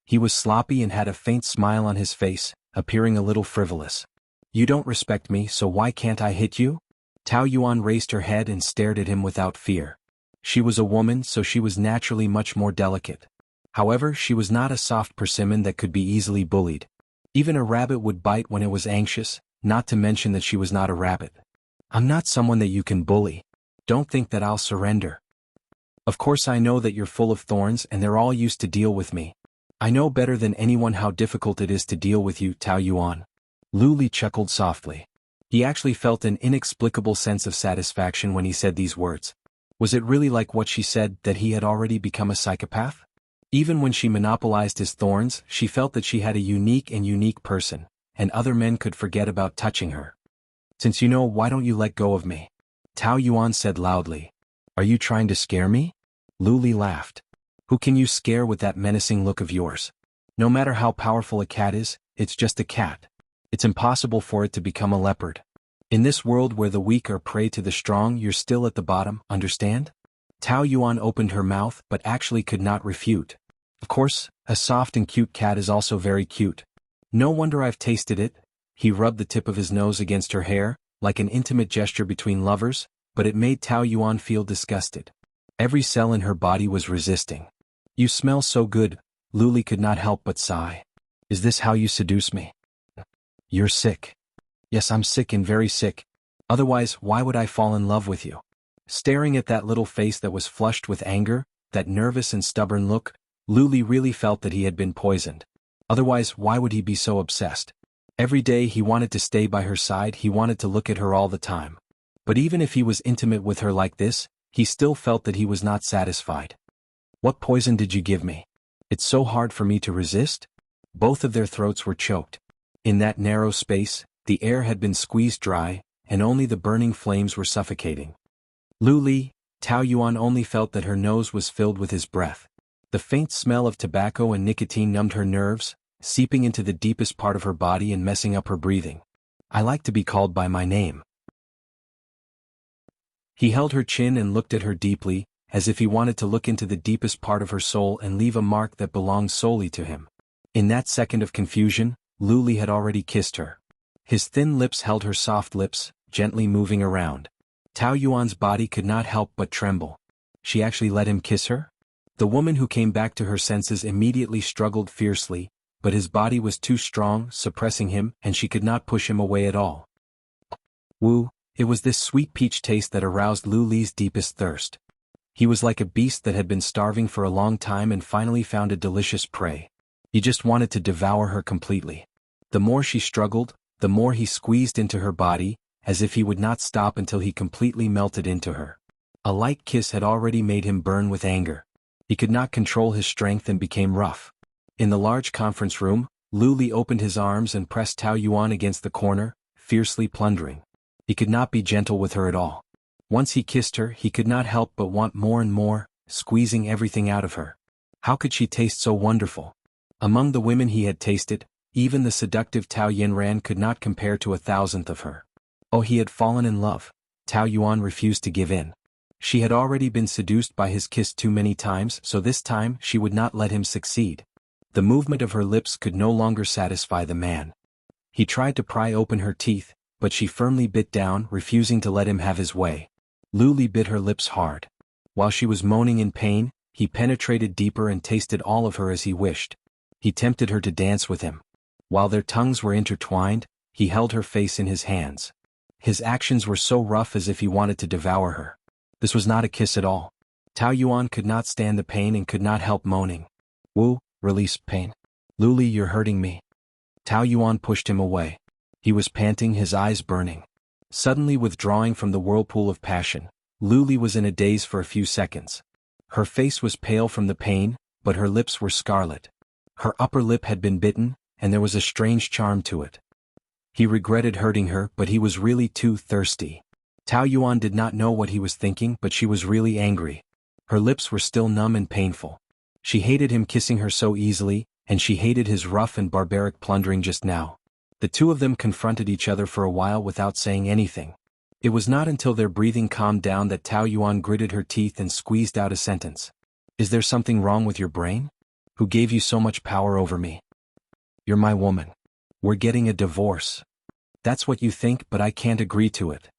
He was sloppy and had a faint smile on his face, appearing a little frivolous. "You don't respect me, so why can't I hit you?" Tao Yuan raised her head and stared at him without fear. She was a woman, so she was naturally much more delicate. However, she was not a soft persimmon that could be easily bullied. Even a rabbit would bite when it was anxious, not to mention that she was not a rabbit. "I'm not someone that you can bully. Don't think that I'll surrender. Of course I know that you're full of thorns and they're all used to deal with me. I know better than anyone how difficult it is to deal with you, Tao Yuan. Lu Li chuckled softly. He actually felt an inexplicable sense of satisfaction when he said these words. Was it really like what she said, that he had already become a psychopath? Even when she monopolized his thorns, she felt that she had a unique person, and other men could forget about touching her. Since you know, why don't you let go of me? Tao Yuan said loudly. Are you trying to scare me? Lu Li laughed. Who can you scare with that menacing look of yours? No matter how powerful a cat is, it's just a cat. It's impossible for it to become a leopard. In this world where the weak are prey to the strong, you're still at the bottom, understand? Tao Yuan opened her mouth but actually could not refute. Of course, a soft and cute cat is also very cute. No wonder I've tasted it. He rubbed the tip of his nose against her hair, like an intimate gesture between lovers, but it made Tao Yuan feel disgusted. Every cell in her body was resisting. You smell so good, Lu Li could not help but sigh. Is this how you seduce me? You're sick. Yes, I'm sick and very sick. Otherwise, why would I fall in love with you? Staring at that little face that was flushed with anger, that nervous and stubborn look, Lu Li really felt that he had been poisoned. Otherwise, why would he be so obsessed? Every day he wanted to stay by her side, he wanted to look at her all the time. But even if he was intimate with her like this, he still felt that he was not satisfied. What poison did you give me? It's so hard for me to resist? Both of their throats were choked. In that narrow space, the air had been squeezed dry, and only the burning flames were suffocating. Lu Li, Tao Yuan only felt that her nose was filled with his breath. The faint smell of tobacco and nicotine numbed her nerves, seeping into the deepest part of her body and messing up her breathing. I like to be called by my name. He held her chin and looked at her deeply, as if he wanted to look into the deepest part of her soul and leave a mark that belonged solely to him. In that second of confusion, Lu Li had already kissed her. His thin lips held her soft lips, gently moving around. Tao Yuan's body could not help but tremble. She actually let him kiss her? The woman who came back to her senses immediately struggled fiercely, but his body was too strong, suppressing him, and she could not push him away at all. Wu, it was this sweet peach taste that aroused Lu Li's deepest thirst. He was like a beast that had been starving for a long time and finally found a delicious prey. He just wanted to devour her completely. The more she struggled, the more he squeezed into her body, as if he would not stop until he completely melted into her. A light kiss had already made him burn with anger. He could not control his strength and became rough. In the large conference room, Lu Li opened his arms and pressed Tao Yuan against the corner, fiercely plundering. He could not be gentle with her at all. Once he kissed her, he could not help but want more and more, squeezing everything out of her. How could she taste so wonderful? Among the women he had tasted, even the seductive Tao Yinran could not compare to 1,000th of her. Oh, he had fallen in love. Tao Yuan refused to give in. She had already been seduced by his kiss too many times, so this time she would not let him succeed. The movement of her lips could no longer satisfy the man. He tried to pry open her teeth, but she firmly bit down, refusing to let him have his way. Lu Li bit her lips hard. While she was moaning in pain, he penetrated deeper and tasted all of her as he wished. He tempted her to dance with him. While their tongues were intertwined, he held her face in his hands. His actions were so rough as if he wanted to devour her. This was not a kiss at all. Tao Yuan could not stand the pain and could not help moaning. Wu, release pain. Lu Li, you're hurting me. Tao Yuan pushed him away. He was panting, his eyes burning. Suddenly withdrawing from the whirlpool of passion, Lu Li was in a daze for a few seconds. Her face was pale from the pain, but her lips were scarlet. Her upper lip had been bitten, and there was a strange charm to it. He regretted hurting her, but he was really too thirsty. Tao Yuan did not know what he was thinking, but she was really angry. Her lips were still numb and painful. She hated him kissing her so easily, and she hated his rough and barbaric plundering just now. The two of them confronted each other for a while without saying anything. It was not until their breathing calmed down that Tao Yuan gritted her teeth and squeezed out a sentence. Is there something wrong with your brain? Who gave you so much power over me? You're my woman. We're getting a divorce. That's what you think, but I can't agree to it.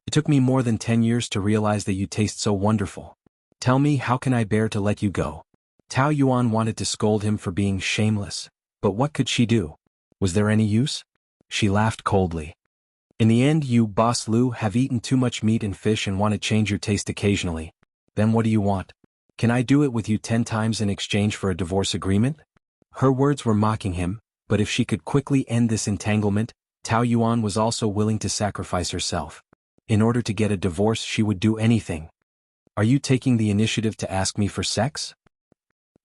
It took me more than 10 years to realize that you taste so wonderful. Tell me, how can I bear to let you go? Tao Yuan wanted to scold him for being shameless, but what could she do? Was there any use? She laughed coldly. In the end, you, Boss Lu, have eaten too much meat and fish and want to change your taste occasionally. Then what do you want? Can I do it with you 10 times in exchange for a divorce agreement? Her words were mocking him, but if she could quickly end this entanglement, Tao Yuan was also willing to sacrifice herself. In order to get a divorce, she would do anything. Are you taking the initiative to ask me for sex?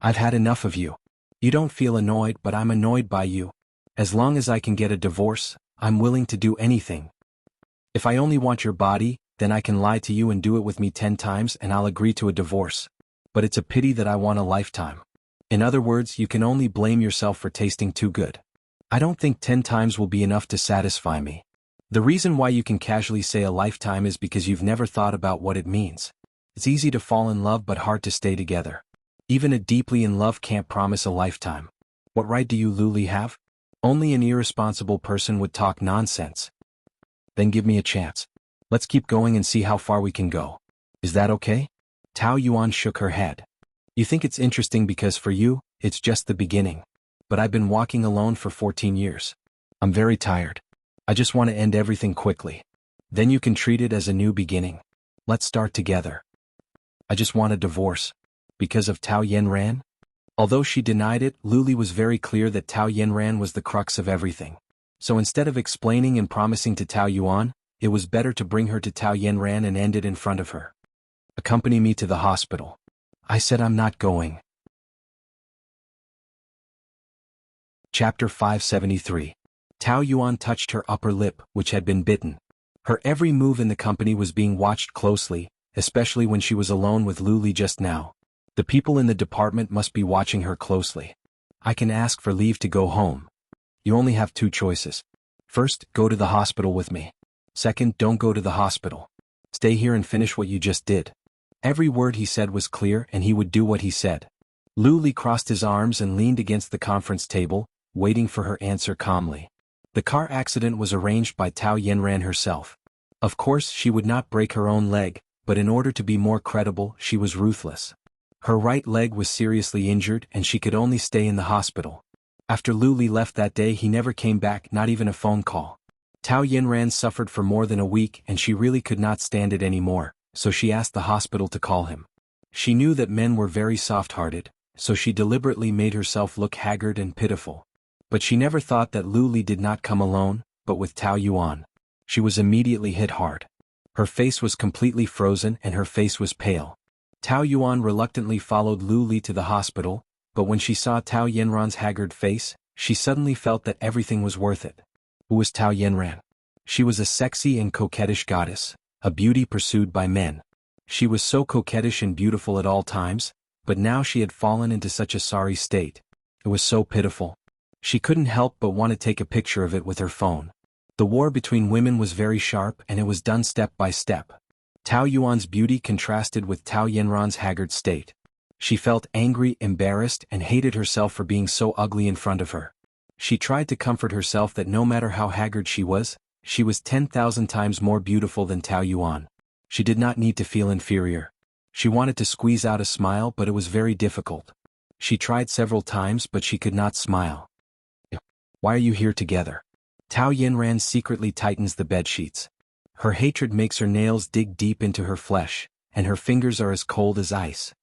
I've had enough of you. You don't feel annoyed, but I'm annoyed by you. As long as I can get a divorce, I'm willing to do anything. If I only want your body, then I can lie to you and do it with me 10 times and I'll agree to a divorce. But it's a pity that I want a lifetime. In other words, you can only blame yourself for tasting too good. I don't think 10 times will be enough to satisfy me. The reason why you can casually say a lifetime is because you've never thought about what it means. It's easy to fall in love but hard to stay together. Even a deeply in love can't promise a lifetime. What right do you, Luli, have? Only an irresponsible person would talk nonsense. Then give me a chance. Let's keep going and see how far we can go. Is that okay? Tao Yuan shook her head. You think it's interesting because for you, it's just the beginning. But I've been walking alone for 14 years. I'm very tired. I just want to end everything quickly. Then you can treat it as a new beginning. Let's start together. I just want a divorce. Because of Tao Yanran? Although she denied it, Luli was very clear that Tao Yanran was the crux of everything. So instead of explaining and promising to Tao Yuan, it was better to bring her to Tao Yanran and end it in front of her. Accompany me to the hospital. I said I'm not going. Chapter 573. Tao Yuan touched her upper lip, which had been bitten. Her every move in the company was being watched closely, especially when she was alone with Luli just now. The people in the department must be watching her closely. I can ask for leave to go home. You only have 2 choices. First, go to the hospital with me. Second, don't go to the hospital. Stay here and finish what you just did. Every word he said was clear and he would do what he said. Luli crossed his arms and leaned against the conference table, waiting for her answer calmly. The car accident was arranged by Tao Yanran herself. Of course, she would not break her own leg, but in order to be more credible, she was ruthless. Her right leg was seriously injured and she could only stay in the hospital. After Luli left that day, he never came back, not even a phone call. Tao Yanran suffered for more than a week and she really could not stand it anymore, so she asked the hospital to call him. She knew that men were very soft-hearted, so she deliberately made herself look haggard and pitiful. But she never thought that Luli did not come alone, but with Tao Yuan. She was immediately hit hard. Her face was completely frozen and her face was pale. Tao Yuan reluctantly followed Luli to the hospital, but when she saw Tao Yanran's haggard face, she suddenly felt that everything was worth it. Who was Tao Yanran? She was a sexy and coquettish goddess, a beauty pursued by men. She was so coquettish and beautiful at all times, but now she had fallen into such a sorry state. It was so pitiful. She couldn't help but want to take a picture of it with her phone. The war between women was very sharp and it was done step by step. Tao Yuan's beauty contrasted with Tao Yanran's haggard state. She felt angry, embarrassed, and hated herself for being so ugly in front of her. She tried to comfort herself that no matter how haggard she was 10,000 times more beautiful than Tao Yuan. She did not need to feel inferior. She wanted to squeeze out a smile, but it was very difficult. She tried several times, but she could not smile. Why are you here together? Tao Yanran secretly tightens the bedsheets. Her hatred makes her nails dig deep into her flesh, and her fingers are as cold as ice.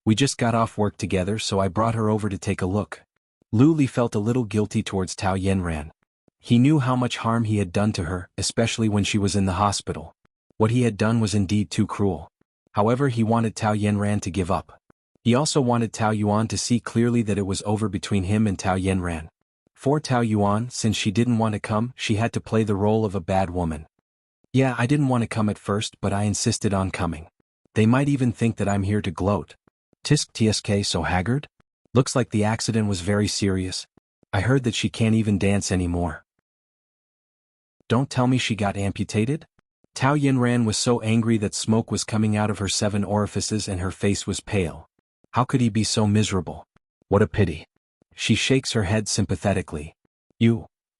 We just got off work together, so I brought her over to take a look. Luli felt a little guilty towards Tao Yanran. He knew how much harm he had done to her, especially when she was in the hospital. What he had done was indeed too cruel. However, he wanted Tao Yanran to give up. He also wanted Tao Yuan to see clearly that it was over between him and Tao Yanran. For Tao Yuan, since she didn't want to come, she had to play the role of a bad woman. Yeah, I didn't want to come at first, but I insisted on coming. They might even think that I'm here to gloat. Tsk so haggard? Looks like the accident was very serious. I heard that she can't even dance anymore. Don't tell me she got amputated? Tao Yanran was so angry that smoke was coming out of her 7 orifices and her face was pale. How could he be so miserable? What a pity. She shakes her head sympathetically.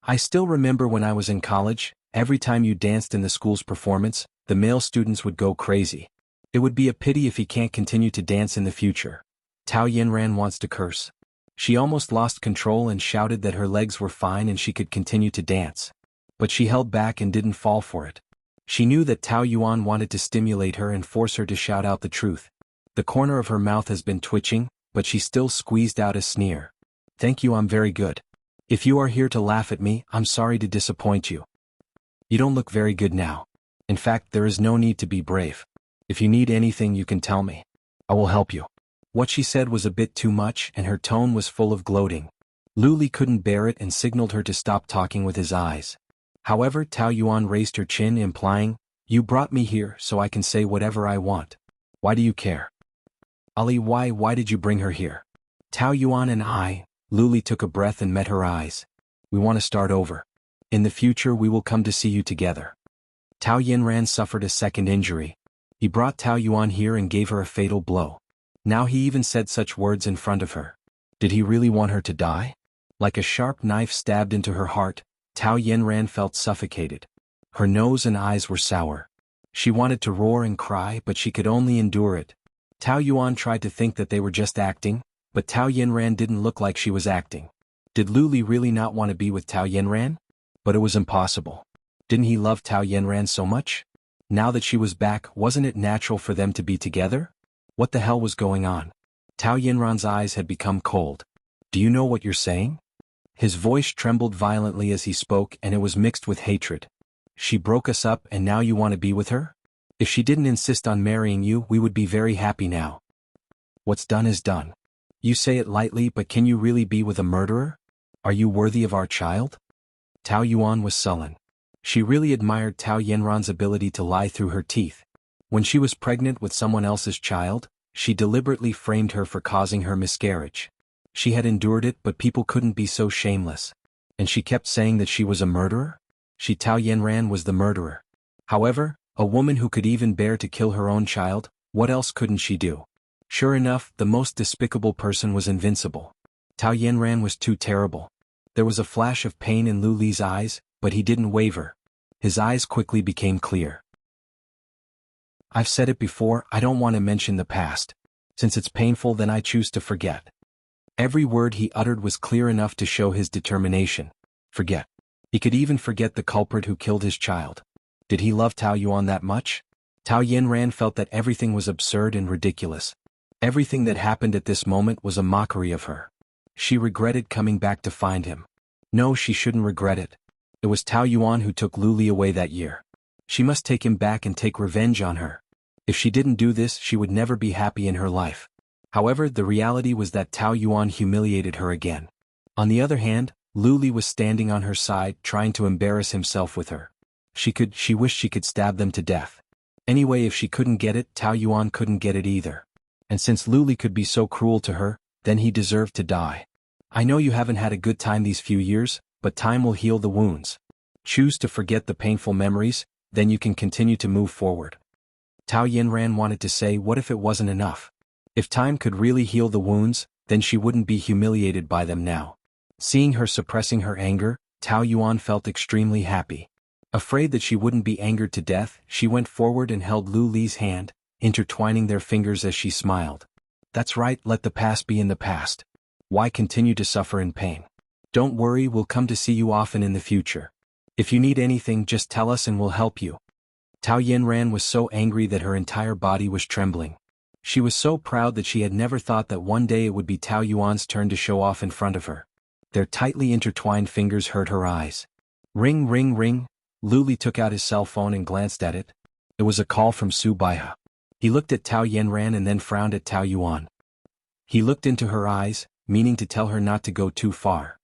I still remember when I was in college, every time you danced in the school's performance, the male students would go crazy. It would be a pity if he can't continue to dance in the future. Tao Yanran wants to curse. She almost lost control and shouted that her legs were fine and she could continue to dance. But she held back and didn't fall for it. She knew that Tao Yuan wanted to stimulate her and force her to shout out the truth. The corner of her mouth has been twitching, but she still squeezed out a sneer. Thank you, I'm very good. If you are here to laugh at me, I'm sorry to disappoint you. You don't look very good now. In fact, there is no need to be brave. If you need anything, you can tell me. I will help you. What she said was a bit too much, and her tone was full of gloating. Luli couldn't bear it and signaled her to stop talking with his eyes. However, Tao Yuan raised her chin, implying, "You brought me here so I can say whatever I want. Why do you care?" "Ali, why did you bring her here?" Tao Yuan and I. Luli took a breath and met her eyes. "We want to start over. In the future we will come to see you together." Tao Yinran suffered a second injury. He brought Tao Yuan here and gave her a fatal blow. Now he even said such words in front of her. Did he really want her to die? Like a sharp knife stabbed into her heart, Tao Yinran felt suffocated. Her nose and eyes were sour. She wanted to roar and cry, but she could only endure it. Tao Yuan tried to think that they were just acting, but Tao Yinran didn't look like she was acting. Did Luli really not want to be with Tao Yinran? But it was impossible. Didn't he love Tao Yinran so much? Now that she was back, wasn't it natural for them to be together? What the hell was going on? Tao Yinran's eyes had become cold. "Do you know what you're saying?" His voice trembled violently as he spoke, and it was mixed with hatred. "She broke us up and now you want to be with her? If she didn't insist on marrying you, we would be very happy now. What's done is done. You say it lightly, but can you really be with a murderer? Are you worthy of our child?" Tao Yuan was sullen. She really admired Tao Yinran's ability to lie through her teeth. When she was pregnant with someone else's child, she deliberately framed her for causing her miscarriage. She had endured it, but people couldn't be so shameless. And she kept saying that she was a murderer? Tao Yinran was the murderer. However, a woman who could even bear to kill her own child, what else couldn't she do? Sure enough, the most despicable person was invincible. Tao Yinran was too terrible. There was a flash of pain in Lu Li's eyes, but he didn't waver. His eyes quickly became clear. "I've said it before, I don't want to mention the past. Since it's painful, then I choose to forget." Every word he uttered was clear enough to show his determination. Forget. He could even forget the culprit who killed his child. Did he love Tao Yuan that much? Tao Yinran felt that everything was absurd and ridiculous. Everything that happened at this moment was a mockery of her. She regretted coming back to find him. No, she shouldn't regret it. It was Tao Yuan who took Lu Li away that year. She must take him back and take revenge on her. If she didn't do this, she would never be happy in her life. However, the reality was that Tao Yuan humiliated her again. On the other hand, Lu Li was standing on her side, trying to embarrass himself with her. She wished she could stab them to death. Anyway, if she couldn't get it, Tao Yuan couldn't get it either. And since Lu Li could be so cruel to her, then he deserved to die. "I know you haven't had a good time these few years, but time will heal the wounds. Choose to forget the painful memories, then you can continue to move forward." Tao Yinran wanted to say, what if it wasn't enough? If time could really heal the wounds, then she wouldn't be humiliated by them now. Seeing her suppressing her anger, Tao Yuan felt extremely happy. Afraid that she wouldn't be angered to death, she went forward and held Lu Li's hand, intertwining their fingers as she smiled. "That's right, let the past be in the past. Why continue to suffer in pain? Don't worry, we'll come to see you often in the future. If you need anything, just tell us and we'll help you." Tao Yinran was so angry that her entire body was trembling. She was so proud that she had never thought that one day it would be Tao Yuan's turn to show off in front of her. Their tightly intertwined fingers hurt her eyes. Ring, ring, ring. Lu Li took out his cell phone and glanced at it. It was a call from Su Baihe. He looked at Tao Yinran and then frowned at Tao Yuan. He looked into her eyes, meaning to tell her not to go too far.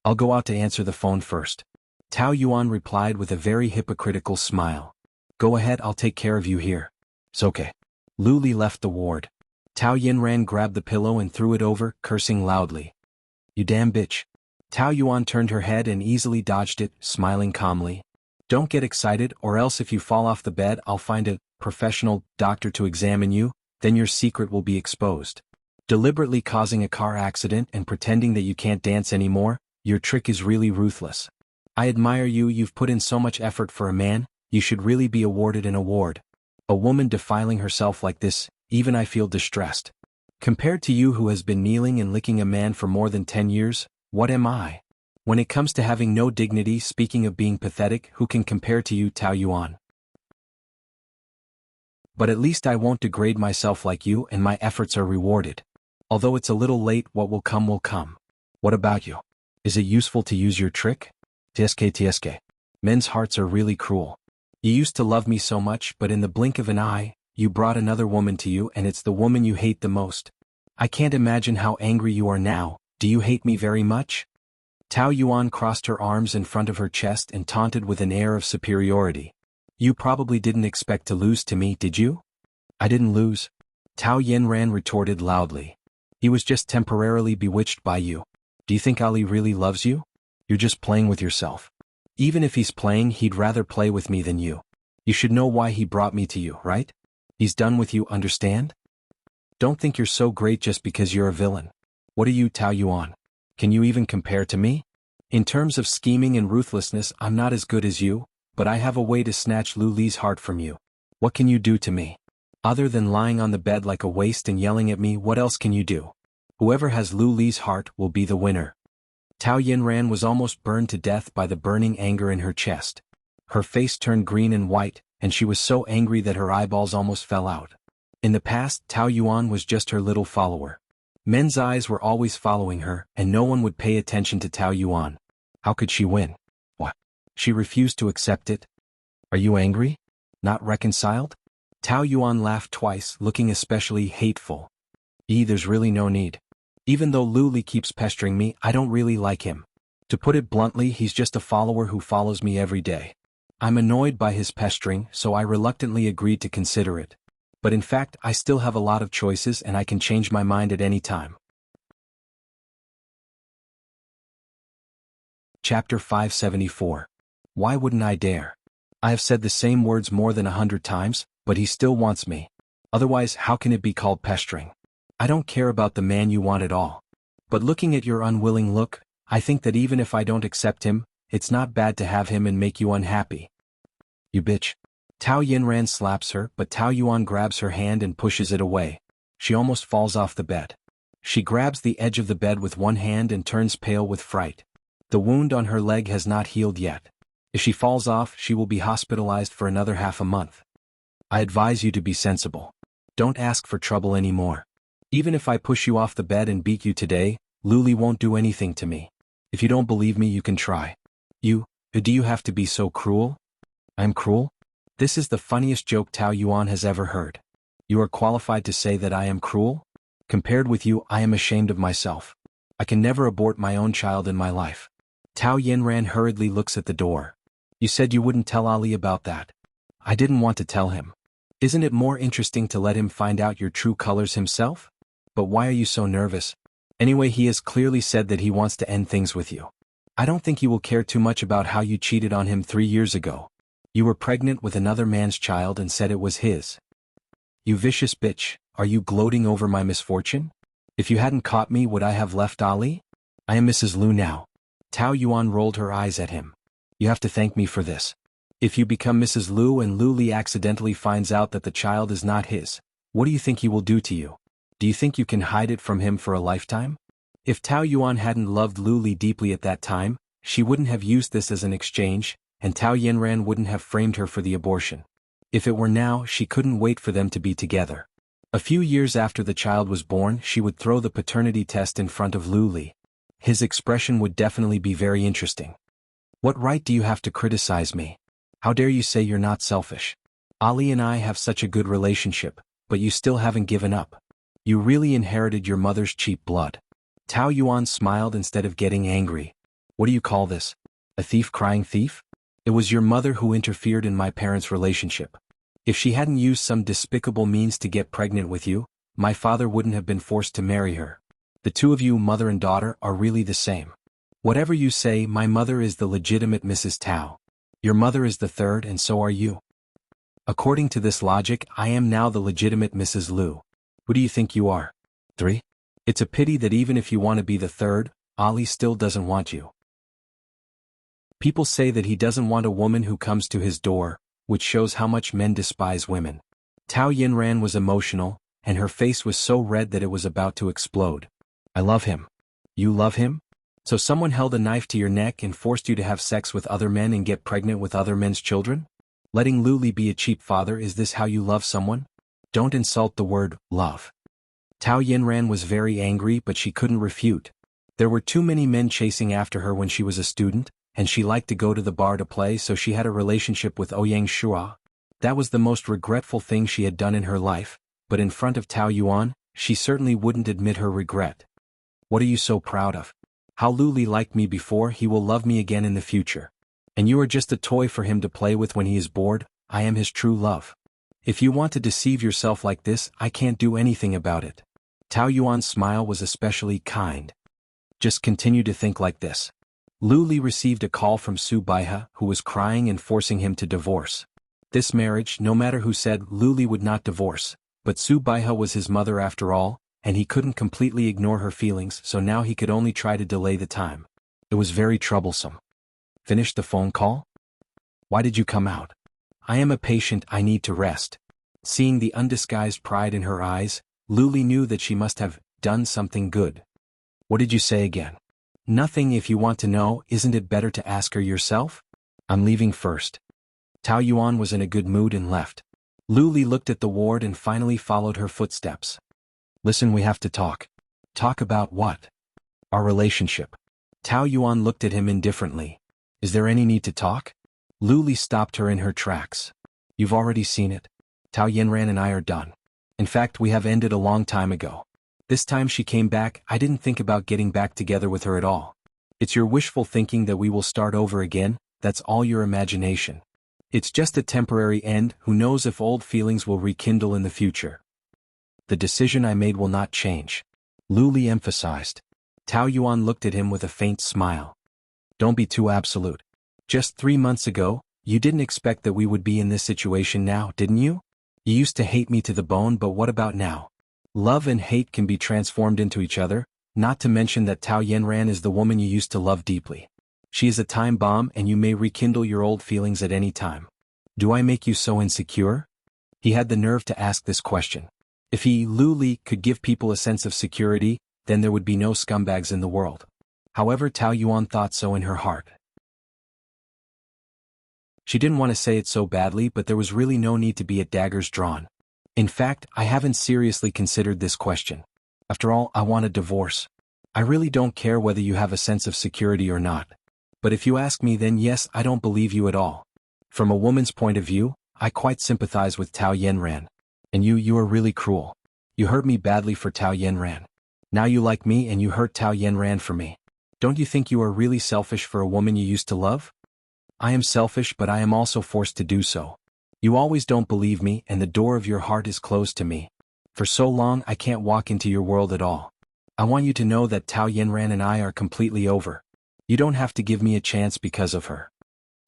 "I'll go out to answer the phone first." Tao Yuan replied with a very hypocritical smile. "Go ahead, I'll take care of you here." "It's okay." Lu Li left the ward. Tao Yinran grabbed the pillow and threw it over, cursing loudly. "You damn bitch." Tao Yuan turned her head and easily dodged it, smiling calmly. "Don't get excited, or else if you fall off the bed I'll find a professional doctor to examine you, then your secret will be exposed. Deliberately causing a car accident and pretending that you can't dance anymore, your trick is really ruthless. I admire you, you've put in so much effort for a man, you should really be awarded an award. A woman defiling herself like this, even I feel distressed. Compared to you who has been kneeling and licking a man for more than 10 years, what am I? When it comes to having no dignity, speaking of being pathetic, who can compare to you, Tao Yuan?" But at least I won't degrade myself like you and my efforts are rewarded. Although it's a little late, what will come will come. What about you? Is it useful to use your trick? TSK. Men's hearts are really cruel. You used to love me so much, but in the blink of an eye, you brought another woman to you and it's the woman you hate the most. I can't imagine how angry you are now. Do you hate me very much? Tao Yuan crossed her arms in front of her chest and taunted with an air of superiority. You probably didn't expect to lose to me, did you? I didn't lose. Tao Yinran retorted loudly. He was just temporarily bewitched by you. Do you think Ali really loves you? You're just playing with yourself. Even if he's playing, he'd rather play with me than you. You should know why he brought me to you, right? He's done with you, understand? Don't think you're so great just because you're a villain. What are you, Tao Yuan? Can you even compare to me? In terms of scheming and ruthlessness, I'm not as good as you, but I have a way to snatch Lu Li's heart from you. What can you do to me? Other than lying on the bed like a waste and yelling at me, what else can you do? Whoever has Lu Li's heart will be the winner. Tao Yinran was almost burned to death by the burning anger in her chest. Her face turned green and white, and she was so angry that her eyeballs almost fell out. In the past, Tao Yuan was just her little follower. Men's eyes were always following her, and no one would pay attention to Tao Yuan. How could she win? What? She refused to accept it. Are you angry? Not reconciled? Tao Yuan laughed twice, looking especially hateful. There's really no need. Even though Lu Li keeps pestering me, I don't really like him. To put it bluntly, he's just a follower who follows me every day. I'm annoyed by his pestering, so I reluctantly agreed to consider it. But in fact, I still have a lot of choices and I can change my mind at any time. Chapter 574. Why wouldn't I dare? I have said the same words more than 100 times, but he still wants me. Otherwise, how can it be called pestering? I don't care about the man you want at all. But looking at your unwilling look, I think that even if I don't accept him, it's not bad to have him and make you unhappy. You bitch. Tao Yinran slaps her, but Tao Yuan grabs her hand and pushes it away. She almost falls off the bed. She grabs the edge of the bed with one hand and turns pale with fright. The wound on her leg has not healed yet. If she falls off, she will be hospitalized for another half a month. I advise you to be sensible. Don't ask for trouble anymore. Even if I push you off the bed and beat you today, Lu Li won't do anything to me. If you don't believe me, you can try. Do you have to be so cruel? I'm cruel? This is the funniest joke Tao Yuan has ever heard. You are qualified to say that I am cruel? Compared with you, I am ashamed of myself. I can never abort my own child in my life. Tao Yinran hurriedly looks at the door. You said you wouldn't tell Ali about that. I didn't want to tell him. Isn't it more interesting to let him find out your true colors himself? But why are you so nervous? Anyway, he has clearly said that he wants to end things with you. I don't think he will care too much about how you cheated on him 3 years ago. You were pregnant with another man's child and said it was his. You vicious bitch, are you gloating over my misfortune? If you hadn't caught me, would I have left Ali? I am Mrs. Lu now. Tao Yuan rolled her eyes at him. You have to thank me for this. If you become Mrs. Lu and Lu Li accidentally finds out that the child is not his, what do you think he will do to you? Do you think you can hide it from him for a lifetime? If Tao Yuan hadn't loved Lu Li deeply at that time, she wouldn't have used this as an exchange, and Tao Yinran wouldn't have framed her for the abortion. If it were now, she couldn't wait for them to be together. A few years after the child was born, she would throw the paternity test in front of Lu Li. His expression would definitely be very interesting. What right do you have to criticize me? How dare you say you're not selfish? Ali and I have such a good relationship, but you still haven't given up. You really inherited your mother's cheap blood. Tao Yuan smiled instead of getting angry. What do you call this? A thief crying thief? It was your mother who interfered in my parents' relationship. If she hadn't used some despicable means to get pregnant with you, my father wouldn't have been forced to marry her. The two of you, mother and daughter, are really the same. Whatever you say, my mother is the legitimate Mrs. Tao. Your mother is the third and so are you. According to this logic, I am now the legitimate Mrs. Lu. Who do you think you are? 3? It's a pity that even if you want to be the third, Ali still doesn't want you. People say that he doesn't want a woman who comes to his door, which shows how much men despise women. Tao Yinran was emotional, and her face was so red that it was about to explode. I love him. You love him? So someone held a knife to your neck and forced you to have sex with other men and get pregnant with other men's children? Letting Luli be a cheap father, is this how you love someone? Don't insult the word, love. Tao Yinran was very angry, but she couldn't refute. There were too many men chasing after her when she was a student, and she liked to go to the bar to play, so she had a relationship with Ouyang Shua. That was the most regretful thing she had done in her life, but in front of Tao Yuan, she certainly wouldn't admit her regret. What are you so proud of? How Luli liked me before, he will love me again in the future. And you are just a toy for him to play with when he is bored. I am his true love. If you want to deceive yourself like this, I can't do anything about it. Tao Yuan's smile was especially kind. Just continue to think like this. Luli received a call from Su Baihe, who was crying and forcing him to divorce. This marriage, no matter who said, Luli would not divorce, but Su Baihe was his mother after all, and he couldn't completely ignore her feelings, so now he could only try to delay the time. It was very troublesome. Finish the phone call? Why did you come out? I am a patient, I need to rest. Seeing the undisguised pride in her eyes, Luli knew that she must have done something good. What did you say again? Nothing. If you want to know, isn't it better to ask her yourself? I'm leaving first. Tao Yuan was in a good mood and left. Luli looked at the ward and finally followed her footsteps. Listen, we have to talk. Talk about what? Our relationship. Tao Yuan looked at him indifferently. Is there any need to talk? Luli stopped her in her tracks. You've already seen it. Tao Yinran and I are done. In fact, we have ended a long time ago. This time she came back, I didn't think about getting back together with her at all. It's your wishful thinking that we will start over again, that's all your imagination. It's just a temporary end, who knows if old feelings will rekindle in the future. The decision I made will not change. Luli emphasized. Tao Yuan looked at him with a faint smile. Don't be too absolute. Just 3 months ago, you didn't expect that we would be in this situation now, didn't you? You used to hate me to the bone, but what about now? Love and hate can be transformed into each other, not to mention that Tao Yinran is the woman you used to love deeply. She is a time bomb and you may rekindle your old feelings at any time. Do I make you so insecure? He had the nerve to ask this question. If he, Luli, could give people a sense of security, then there would be no scumbags in the world. However, Tao Yuan thought so in her heart. She didn't want to say it so badly, but there was really no need to be at daggers drawn. In fact, I haven't seriously considered this question. After all, I want a divorce. I really don't care whether you have a sense of security or not. But if you ask me, then yes, I don't believe you at all. From a woman's point of view, I quite sympathize with Tao Yinran. And you are really cruel. You hurt me badly for Tao Yinran. Now you like me and you hurt Tao Yinran for me. Don't you think you are really selfish for a woman you used to love? I am selfish, but I am also forced to do so. You always don't believe me, and the door of your heart is closed to me. For so long I can't walk into your world at all. I want you to know that Tao Yinran and I are completely over. You don't have to give me a chance because of her.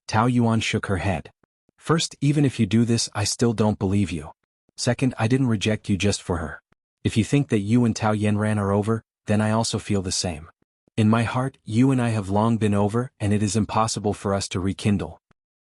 Tao Yuan shook her head. First, even if you do this, I still don't believe you. Second, I didn't reject you just for her. If you think that you and Tao Yinran are over, then I also feel the same. In my heart, you and I have long been over, and it is impossible for us to rekindle.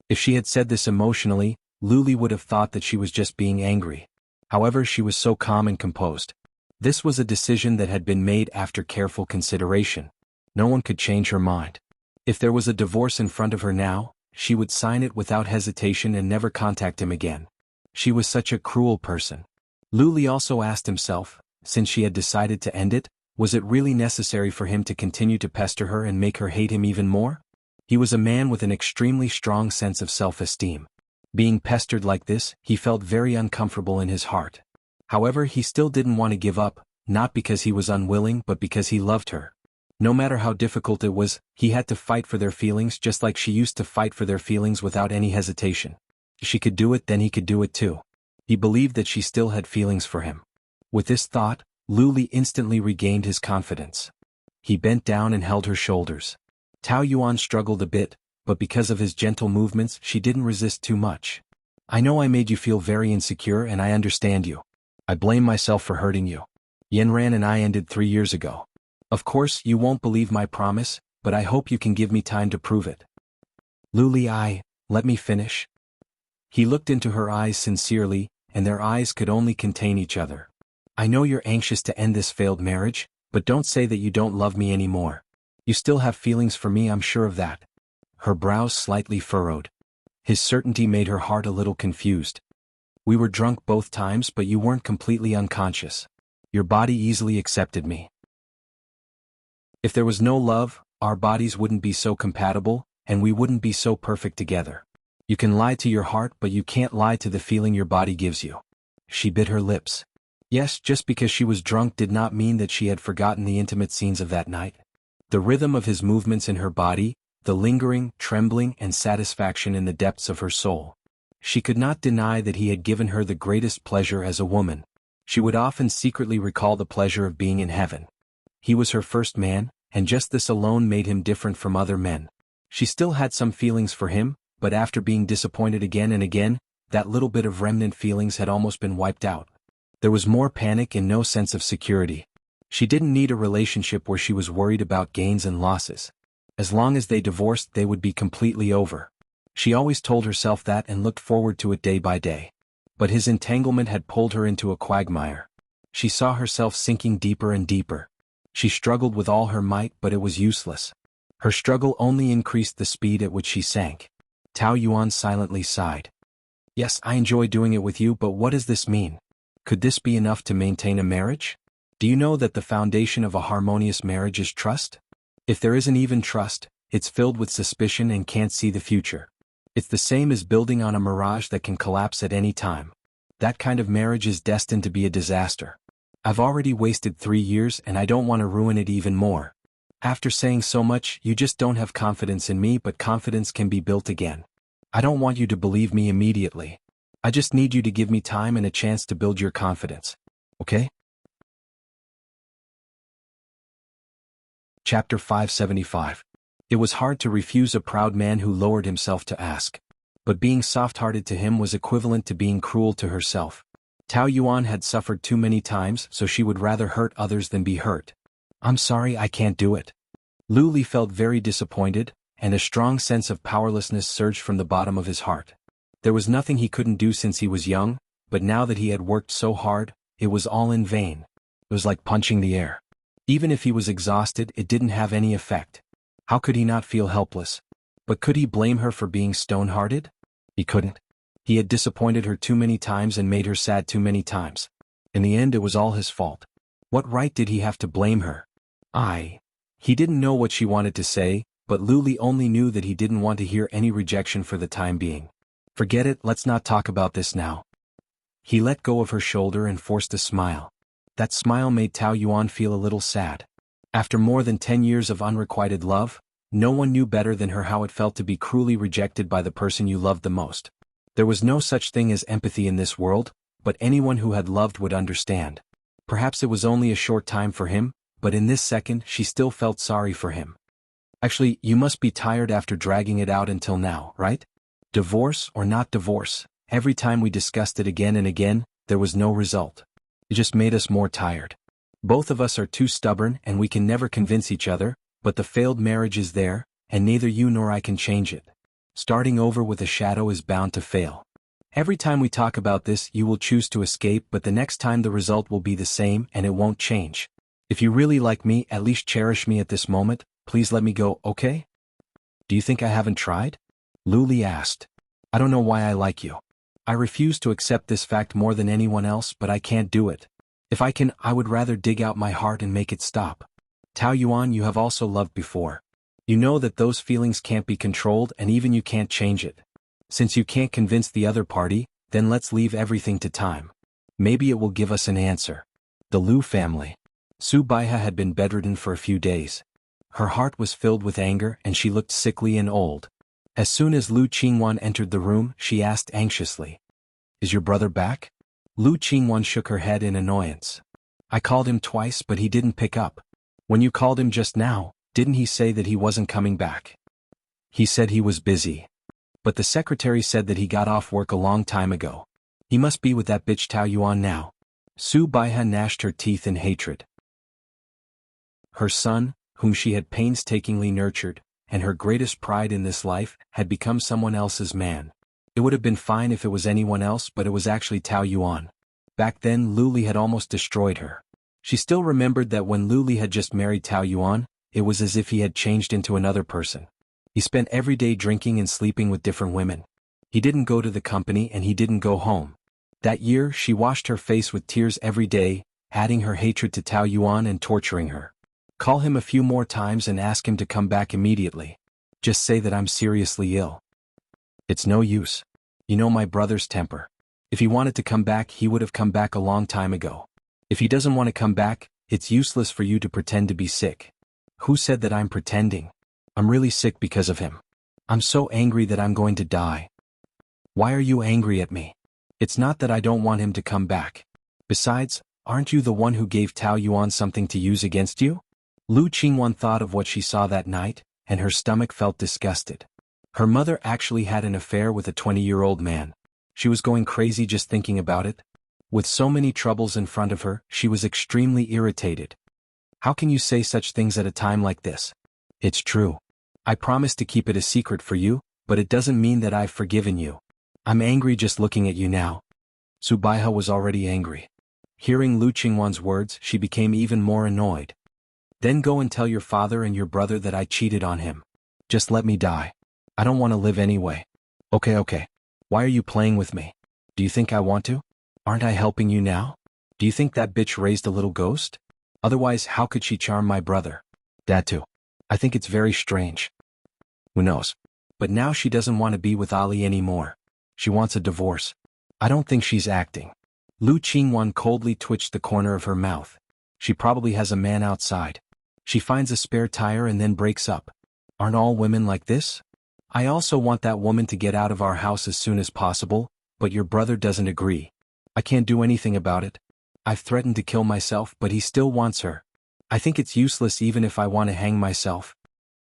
If she had said this emotionally, Luli would have thought that she was just being angry. However, she was so calm and composed. This was a decision that had been made after careful consideration. No one could change her mind. If there was a divorce in front of her now, she would sign it without hesitation and never contact him again. She was such a cruel person. Luli also asked himself, since she had decided to end it, was it really necessary for him to continue to pester her and make her hate him even more? He was a man with an extremely strong sense of self-esteem. Being pestered like this, he felt very uncomfortable in his heart. However, he still didn't want to give up, not because he was unwilling but because he loved her. No matter how difficult it was, he had to fight for their feelings just like she used to fight for their feelings without any hesitation. If she could do it, then he could do it too. He believed that she still had feelings for him. With this thought, Luli instantly regained his confidence. He bent down and held her shoulders. Tao Yuan struggled a bit, but because of his gentle movements she didn't resist too much. I know I made you feel very insecure and I understand you. I blame myself for hurting you. Yinran and I ended 3 years ago. Of course, you won't believe my promise, but I hope you can give me time to prove it. Luli, let me finish. He looked into her eyes sincerely, and their eyes could only contain each other. I know you're anxious to end this failed marriage, but don't say that you don't love me anymore. You still have feelings for me, I'm sure of that. Her brows slightly furrowed. His certainty made her heart a little confused. We were drunk both times, but you weren't completely unconscious. Your body easily accepted me. If there was no love, our bodies wouldn't be so compatible, and we wouldn't be so perfect together. You can lie to your heart, but you can't lie to the feeling your body gives you. She bit her lips. Yes, just because she was drunk did not mean that she had forgotten the intimate scenes of that night. The rhythm of his movements in her body, the lingering, trembling, and satisfaction in the depths of her soul. She could not deny that he had given her the greatest pleasure as a woman. She would often secretly recall the pleasure of being in heaven. He was her first man, and just this alone made him different from other men. She still had some feelings for him, but after being disappointed again and again, that little bit of remnant feelings had almost been wiped out. There was more panic and no sense of security. She didn't need a relationship where she was worried about gains and losses. As long as they divorced, they would be completely over. She always told herself that and looked forward to it day by day. But his entanglement had pulled her into a quagmire. She saw herself sinking deeper and deeper. She struggled with all her might, but it was useless. Her struggle only increased the speed at which she sank. Tao Yuan silently sighed. Yes, I enjoy doing it with you, but what does this mean? Could this be enough to maintain a marriage? Do you know that the foundation of a harmonious marriage is trust? If there isn't even trust, it's filled with suspicion and can't see the future. It's the same as building on a mirage that can collapse at any time. That kind of marriage is destined to be a disaster. I've already wasted 3 years and I don't want to ruin it even more. After saying so much, you just don't have confidence in me, but confidence can be built again. I don't want you to believe me immediately. I just need you to give me time and a chance to build your confidence. Okay? Chapter 575. It was hard to refuse a proud man who lowered himself to ask. But being soft-hearted to him was equivalent to being cruel to herself. Tao Yuan had suffered too many times, so she would rather hurt others than be hurt. I'm sorry, I can't do it. Lu Li felt very disappointed, and a strong sense of powerlessness surged from the bottom of his heart. There was nothing he couldn't do since he was young, but now that he had worked so hard, it was all in vain. It was like punching the air. Even if he was exhausted, it didn't have any effect. How could he not feel helpless? But could he blame her for being stone-hearted? He couldn't. He had disappointed her too many times and made her sad too many times. In the end, it was all his fault. What right did he have to blame her? He didn't know what she wanted to say, but Lu Li only knew that he didn't want to hear any rejection for the time being. Forget it, let's not talk about this now. He let go of her shoulder and forced a smile. That smile made Tao Yuan feel a little sad. After more than 10 years of unrequited love, no one knew better than her how it felt to be cruelly rejected by the person you loved the most. There was no such thing as empathy in this world, but anyone who had loved would understand. Perhaps it was only a short time for him, but in this second she still felt sorry for him. Actually, you must be tired after dragging it out until now, right? Divorce or not divorce, every time we discussed it again and again, there was no result. It just made us more tired. Both of us are too stubborn and we can never convince each other, but the failed marriage is there, and neither you nor I can change it. Starting over with a shadow is bound to fail. Every time we talk about this, you will choose to escape, but the next time the result will be the same and it won't change. If you really like me, at least cherish me at this moment. Please let me go, okay? Do you think I haven't tried? Lu Li asked. I don't know why I like you. I refuse to accept this fact more than anyone else, but I can't do it. If I can, I would rather dig out my heart and make it stop. Tao Yuan, you have also loved before. You know that those feelings can't be controlled and even you can't change it. Since you can't convince the other party, then let's leave everything to time. Maybe it will give us an answer. The Lu family. Su Baiha had been bedridden for a few days. Her heart was filled with anger and she looked sickly and old. As soon as Lu Qingwan entered the room, she asked anxiously, "Is your brother back?" Lu Qingwan shook her head in annoyance. "I called him twice, but he didn't pick up. When you called him just now, didn't he say that he wasn't coming back?" "He said he was busy. But the secretary said that he got off work a long time ago. He must be with that bitch Tao Yuan now." Su Baiha gnashed her teeth in hatred. Her son, whom she had painstakingly nurtured, and her greatest pride in this life, had become someone else's man. It would have been fine if it was anyone else, but it was actually Tao Yuan. Back then, Lu Li had almost destroyed her. She still remembered that when Lu Li had just married Tao Yuan, it was as if he had changed into another person. He spent every day drinking and sleeping with different women. He didn't go to the company and he didn't go home. That year she washed her face with tears every day, adding her hatred to Tao Yuan and torturing her. Call him a few more times and ask him to come back immediately. Just say that I'm seriously ill. It's no use. You know my brother's temper. If he wanted to come back, he would have come back a long time ago. If he doesn't want to come back, it's useless for you to pretend to be sick. Who said that I'm pretending? I'm really sick because of him. I'm so angry that I'm going to die. Why are you angry at me? It's not that I don't want him to come back. Besides, aren't you the one who gave Tao Yuan something to use against you? Lu Qingwan thought of what she saw that night, and her stomach felt disgusted. Her mother actually had an affair with a 20-year-old man. She was going crazy just thinking about it. With so many troubles in front of her, she was extremely irritated. How can you say such things at a time like this? It's true. I promised to keep it a secret for you, but it doesn't mean that I've forgiven you. I'm angry just looking at you now. Subaiha was already angry. Hearing Lu Qingwan's words, she became even more annoyed. Then go and tell your father and your brother that I cheated on him. Just let me die. I don't want to live anyway. Okay. Why are you playing with me? Do you think I want to? Aren't I helping you now? Do you think that bitch raised a little ghost? Otherwise, how could she charm my brother? That too. I think it's very strange. Who knows? But now she doesn't want to be with Ali anymore. She wants a divorce. I don't think she's acting. Lu Qingwan coldly twitched the corner of her mouth. She probably has a man outside. She finds a spare tire and then breaks up. Aren't all women like this? I also want that woman to get out of our house as soon as possible, but your brother doesn't agree. I can't do anything about it. I've threatened to kill myself, but he still wants her. I think it's useless even if I want to hang myself.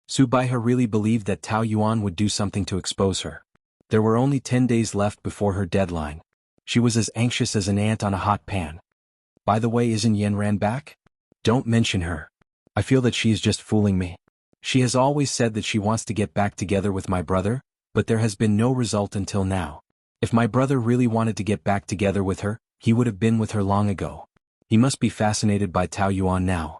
Subaiha really believed that Tao Yuan would do something to expose her. There were only 10 days left before her deadline. She was as anxious as an ant on a hot pan. By the way, isn't Yanran back? Don't mention her. I feel that she is just fooling me. She has always said that she wants to get back together with my brother, but there has been no result until now. If my brother really wanted to get back together with her, he would have been with her long ago. He must be fascinated by Tao Yuan now.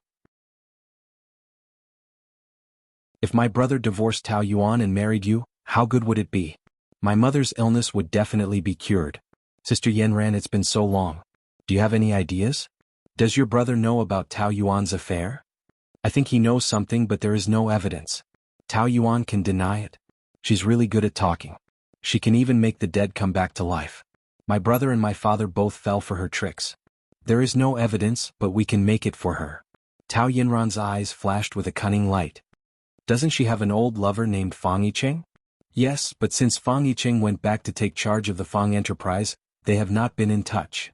If my brother divorced Tao Yuan and married you, how good would it be? My mother's illness would definitely be cured. Sister Yanran, it's been so long. Do you have any ideas? Does your brother know about Tao Yuan's affair? I think he knows something, but there is no evidence. Tao Yuan can deny it. She's really good at talking. She can even make the dead come back to life. My brother and my father both fell for her tricks. There is no evidence, but we can make it for her. Tao Yinran's eyes flashed with a cunning light. Doesn't she have an old lover named Fang Yicheng? Yes, but since Fang Yicheng went back to take charge of the Fang enterprise, they have not been in touch.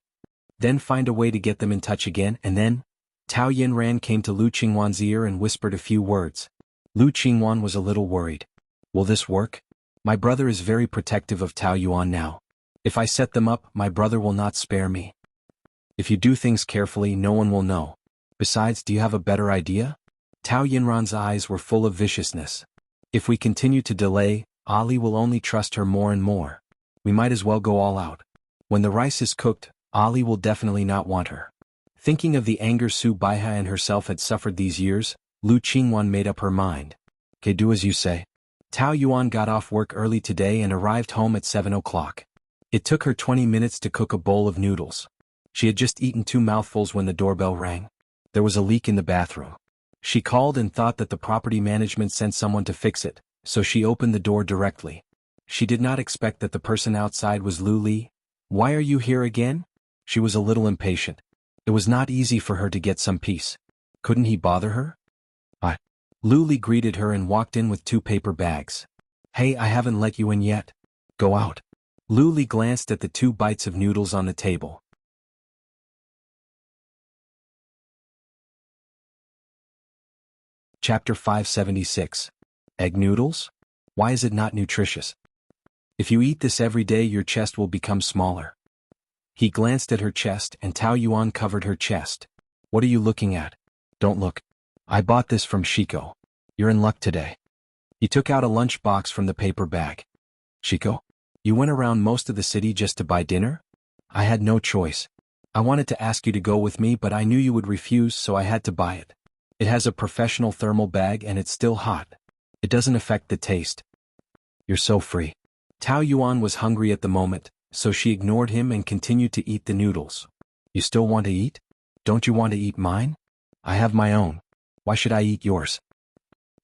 Then find a way to get them in touch again, and then... Tao Yinran came to Lu Qingwan's ear and whispered a few words. Lu Qingwan was a little worried. Will this work? My brother is very protective of Tao Yuan now. If I set them up, my brother will not spare me. If you do things carefully, no one will know. Besides, do you have a better idea? Tao Yinran's eyes were full of viciousness. If we continue to delay, Ali will only trust her more and more. We might as well go all out. When the rice is cooked, Ali will definitely not want her. Thinking of the anger Subaiha and herself had suffered these years, Lu Qingwan made up her mind. Okay, do as you say. Tao Yuan got off work early today and arrived home at 7 o'clock. It took her 20 minutes to cook a bowl of noodles. She had just eaten 2 mouthfuls when the doorbell rang. There was a leak in the bathroom. She called and thought that the property management sent someone to fix it, so she opened the door directly. She did not expect that the person outside was Lu Li. Why are you here again? She was a little impatient. It was not easy for her to get some peace. Couldn't he bother her? Lu Li greeted her and walked in with 2 paper bags. Hey, I haven't let you in yet. Go out. Lu Li glanced at the 2 bites of noodles on the table. Chapter 576. Egg noodles? Why is it not nutritious? If you eat this every day, your chest will become smaller. He glanced at her chest, and Tao Yuan covered her chest. What are you looking at? Don't look. I bought this from Shiko. You're in luck today. He took out a lunch box from the paper bag. Shiko? You went around most of the city just to buy dinner? I had no choice. I wanted to ask you to go with me, but I knew you would refuse, so I had to buy it. It has a professional thermal bag and it's still hot. It doesn't affect the taste. You're so free. Tao Yuan was hungry at the moment, so she ignored him and continued to eat the noodles. You still want to eat? Don't you want to eat mine? I have my own. Why should I eat yours?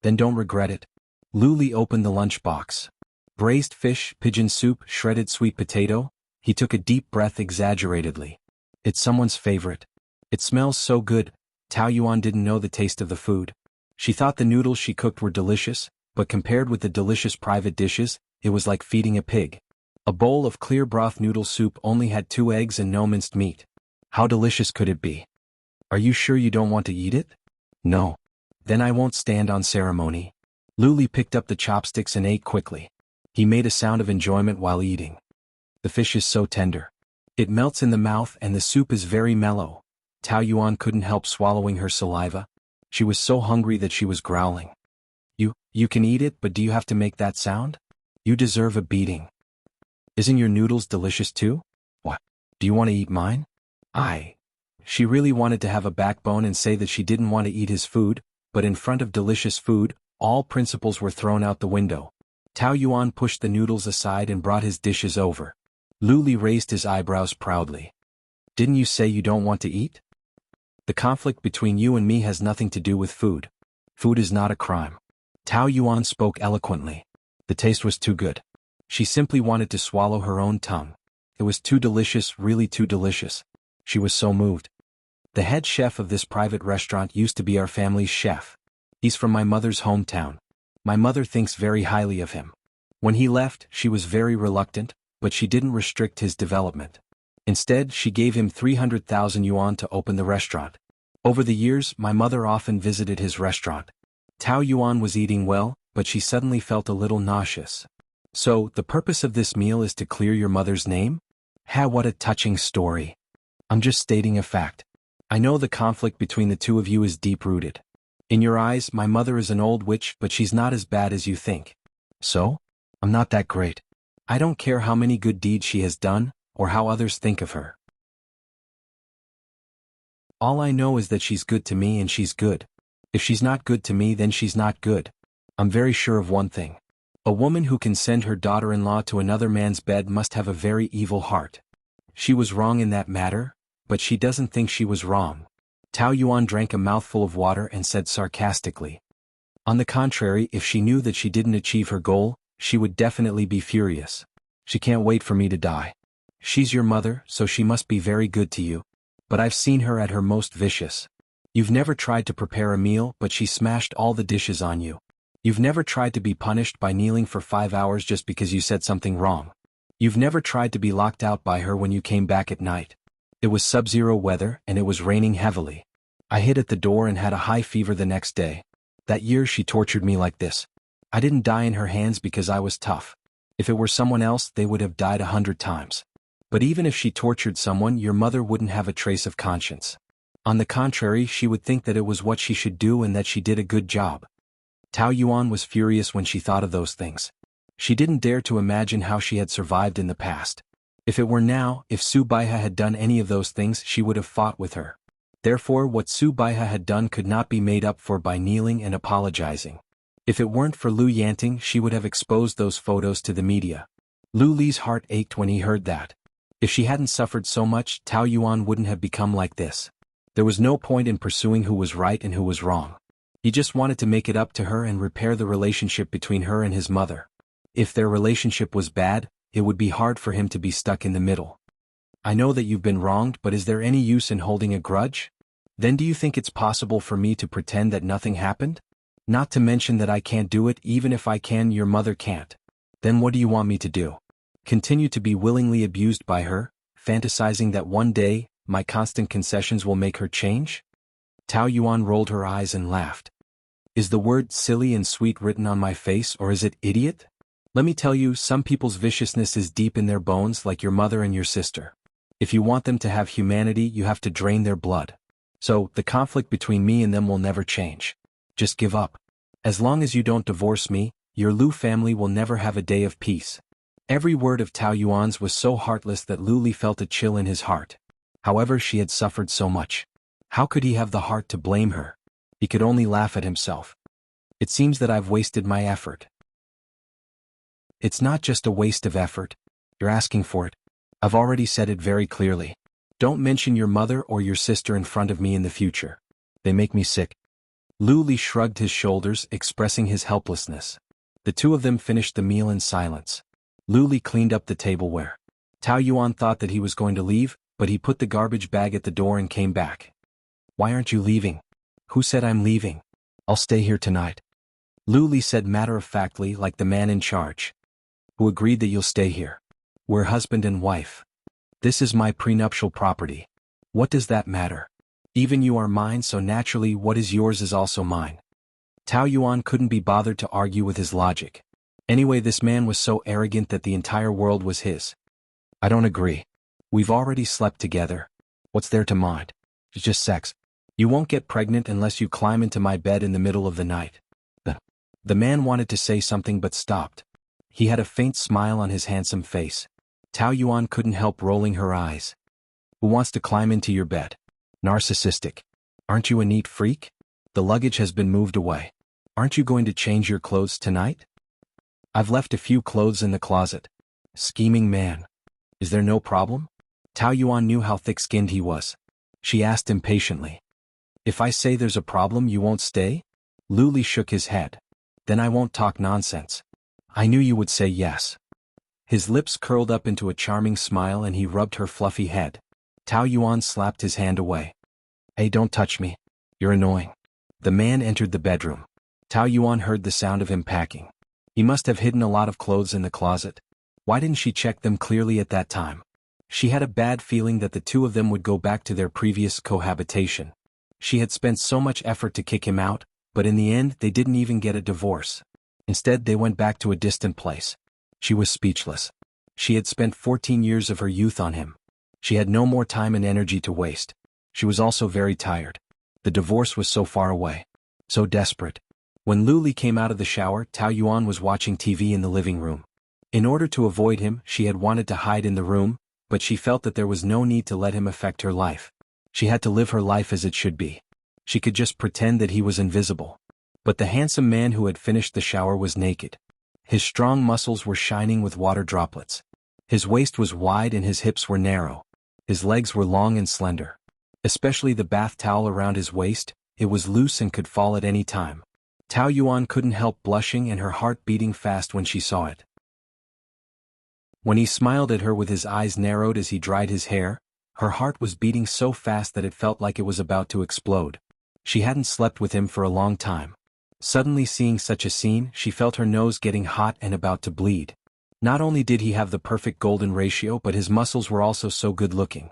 Then don't regret it. Lu Li opened the lunchbox. Braised fish, pigeon soup, shredded sweet potato. He took a deep breath exaggeratedly. It's someone's favorite. It smells so good. Tao Yuan didn't know the taste of the food. She thought the noodles she cooked were delicious, but compared with the delicious private dishes, it was like feeding a pig. A bowl of clear broth noodle soup only had 2 eggs and no minced meat. How delicious could it be? Are you sure you don't want to eat it? No. Then I won't stand on ceremony. Lu Li picked up the chopsticks and ate quickly. He made a sound of enjoyment while eating. The fish is so tender. It melts in the mouth and the soup is very mellow. Tao Yuan couldn't help swallowing her saliva. She was so hungry that she was growling. You can eat it, but do you have to make that sound? You deserve a beating. Isn't your noodles delicious too? What? Do you want to eat mine? She really wanted to have a backbone and say that she didn't want to eat his food, but in front of delicious food, all principles were thrown out the window. Tao Yuan pushed the noodles aside and brought his dishes over. Lu Li raised his eyebrows proudly. Didn't you say you don't want to eat? The conflict between you and me has nothing to do with food. Food is not a crime. Tao Yuan spoke eloquently. The taste was too good. She simply wanted to swallow her own tongue. It was too delicious, really too delicious. She was so moved. The head chef of this private restaurant used to be our family's chef. He's from my mother's hometown. My mother thinks very highly of him. When he left, she was very reluctant, but she didn't restrict his development. Instead, she gave him 300,000 yuan to open the restaurant. Over the years, my mother often visited his restaurant. Tao Yuan was eating well, but she suddenly felt a little nauseous. So, the purpose of this meal is to clear your mother's name? What a touching story. I'm just stating a fact. I know the conflict between the two of you is deep-rooted. In your eyes, my mother is an old witch, but she's not as bad as you think. So? I'm not that great. I don't care how many good deeds she has done, or how others think of her. All I know is that she's good to me and she's good. If she's not good to me, then she's not good. I'm very sure of one thing. A woman who can send her daughter-in-law to another man's bed must have a very evil heart. She was wrong in that matter, but she doesn't think she was wrong. Tao Yuan drank a mouthful of water and said sarcastically. On the contrary, if she knew that she didn't achieve her goal, she would definitely be furious. She can't wait for me to die. She's your mother, so she must be very good to you. But I've seen her at her most vicious. You've never tried to prepare a meal, but she smashed all the dishes on you. You've never tried to be punished by kneeling for 5 hours just because you said something wrong. You've never tried to be locked out by her when you came back at night. It was sub-zero weather and it was raining heavily. I hid at the door and had a high fever the next day. That year she tortured me like this. I didn't die in her hands because I was tough. If it were someone else, they would have died 100 times. But even if she tortured someone, your mother wouldn't have a trace of conscience. On the contrary, she would think that it was what she should do and that she did a good job. Tao Yuan was furious when she thought of those things. She didn't dare to imagine how she had survived in the past. If it were now, if Su Baiha had done any of those things, she would have fought with her. Therefore, what Su Baiha had done could not be made up for by kneeling and apologizing. If it weren't for Lu Yanting, she would have exposed those photos to the media. Lu Li's heart ached when he heard that. If she hadn't suffered so much, Tao Yuan wouldn't have become like this. There was no point in pursuing who was right and who was wrong. He just wanted to make it up to her and repair the relationship between her and his mother. If their relationship was bad, it would be hard for him to be stuck in the middle. I know that you've been wronged, but is there any use in holding a grudge? Then do you think it's possible for me to pretend that nothing happened? Not to mention that I can't do it, even if I can, your mother can't. Then what do you want me to do? Continue to be willingly abused by her, fantasizing that one day, my constant concessions will make her change? Tao Yuan rolled her eyes and laughed. Is the word silly and sweet written on my face, or is it idiot? Let me tell you, some people's viciousness is deep in their bones, like your mother and your sister. If you want them to have humanity, you have to drain their blood. So, the conflict between me and them will never change. Just give up. As long as you don't divorce me, your Lu family will never have a day of peace. Every word of Tao Yuan's was so heartless that Lu Li felt a chill in his heart. However, she had suffered so much. How could he have the heart to blame her? He could only laugh at himself. It seems that I've wasted my effort. It's not just a waste of effort. You're asking for it. I've already said it very clearly. Don't mention your mother or your sister in front of me in the future. They make me sick. Lu Li shrugged his shoulders, expressing his helplessness. The two of them finished the meal in silence. Lu Li cleaned up the tableware. Tao Yuan thought that he was going to leave, but he put the garbage bag at the door and came back. Why aren't you leaving? Who said I'm leaving? I'll stay here tonight. Lu Li said matter-of-factly, like the man in charge. Who agreed that you'll stay here? We're husband and wife. This is my prenuptial property. What does that matter? Even you are mine, so naturally what is yours is also mine. Tao Yuan couldn't be bothered to argue with his logic. Anyway, this man was so arrogant that the entire world was his. I don't agree. We've already slept together. What's there to mind? It's just sex. You won't get pregnant unless you climb into my bed in the middle of the night. The man wanted to say something but stopped. He had a faint smile on his handsome face. Tao Yuan couldn't help rolling her eyes. Who wants to climb into your bed? Narcissistic. Aren't you a neat freak? The luggage has been moved away. Aren't you going to change your clothes tonight? I've left a few clothes in the closet. Scheming man. Is there no problem? Tao Yuan knew how thick-skinned he was. She asked impatiently. If I say there's a problem, you won't stay? Lu Li shook his head. Then I won't talk nonsense. I knew you would say yes. His lips curled up into a charming smile and he rubbed her fluffy head. Tao Yuan slapped his hand away. Hey, don't touch me. You're annoying. The man entered the bedroom. Tao Yuan heard the sound of him packing. He must have hidden a lot of clothes in the closet. Why didn't she check them clearly at that time? She had a bad feeling that the two of them would go back to their previous cohabitation. She had spent so much effort to kick him out, but in the end they didn't even get a divorce. Instead they went back to a distant place. She was speechless. She had spent 14 years of her youth on him. She had no more time and energy to waste. She was also very tired. The divorce was so far away. So desperate. When Lu Li came out of the shower, Tao Yuan was watching TV in the living room. In order to avoid him, she had wanted to hide in the room, but she felt that there was no need to let him affect her life. She had to live her life as it should be. She could just pretend that he was invisible. But the handsome man who had finished the shower was naked. His strong muscles were shining with water droplets. His waist was wide and his hips were narrow. His legs were long and slender. Especially the bath towel around his waist, it was loose and could fall at any time. Tao Yuan couldn't help blushing and her heart beating fast when she saw it. When he smiled at her with his eyes narrowed as he dried his hair, her heart was beating so fast that it felt like it was about to explode. She hadn't slept with him for a long time. Suddenly seeing such a scene, she felt her nose getting hot and about to bleed. Not only did he have the perfect golden ratio, but his muscles were also so good-looking.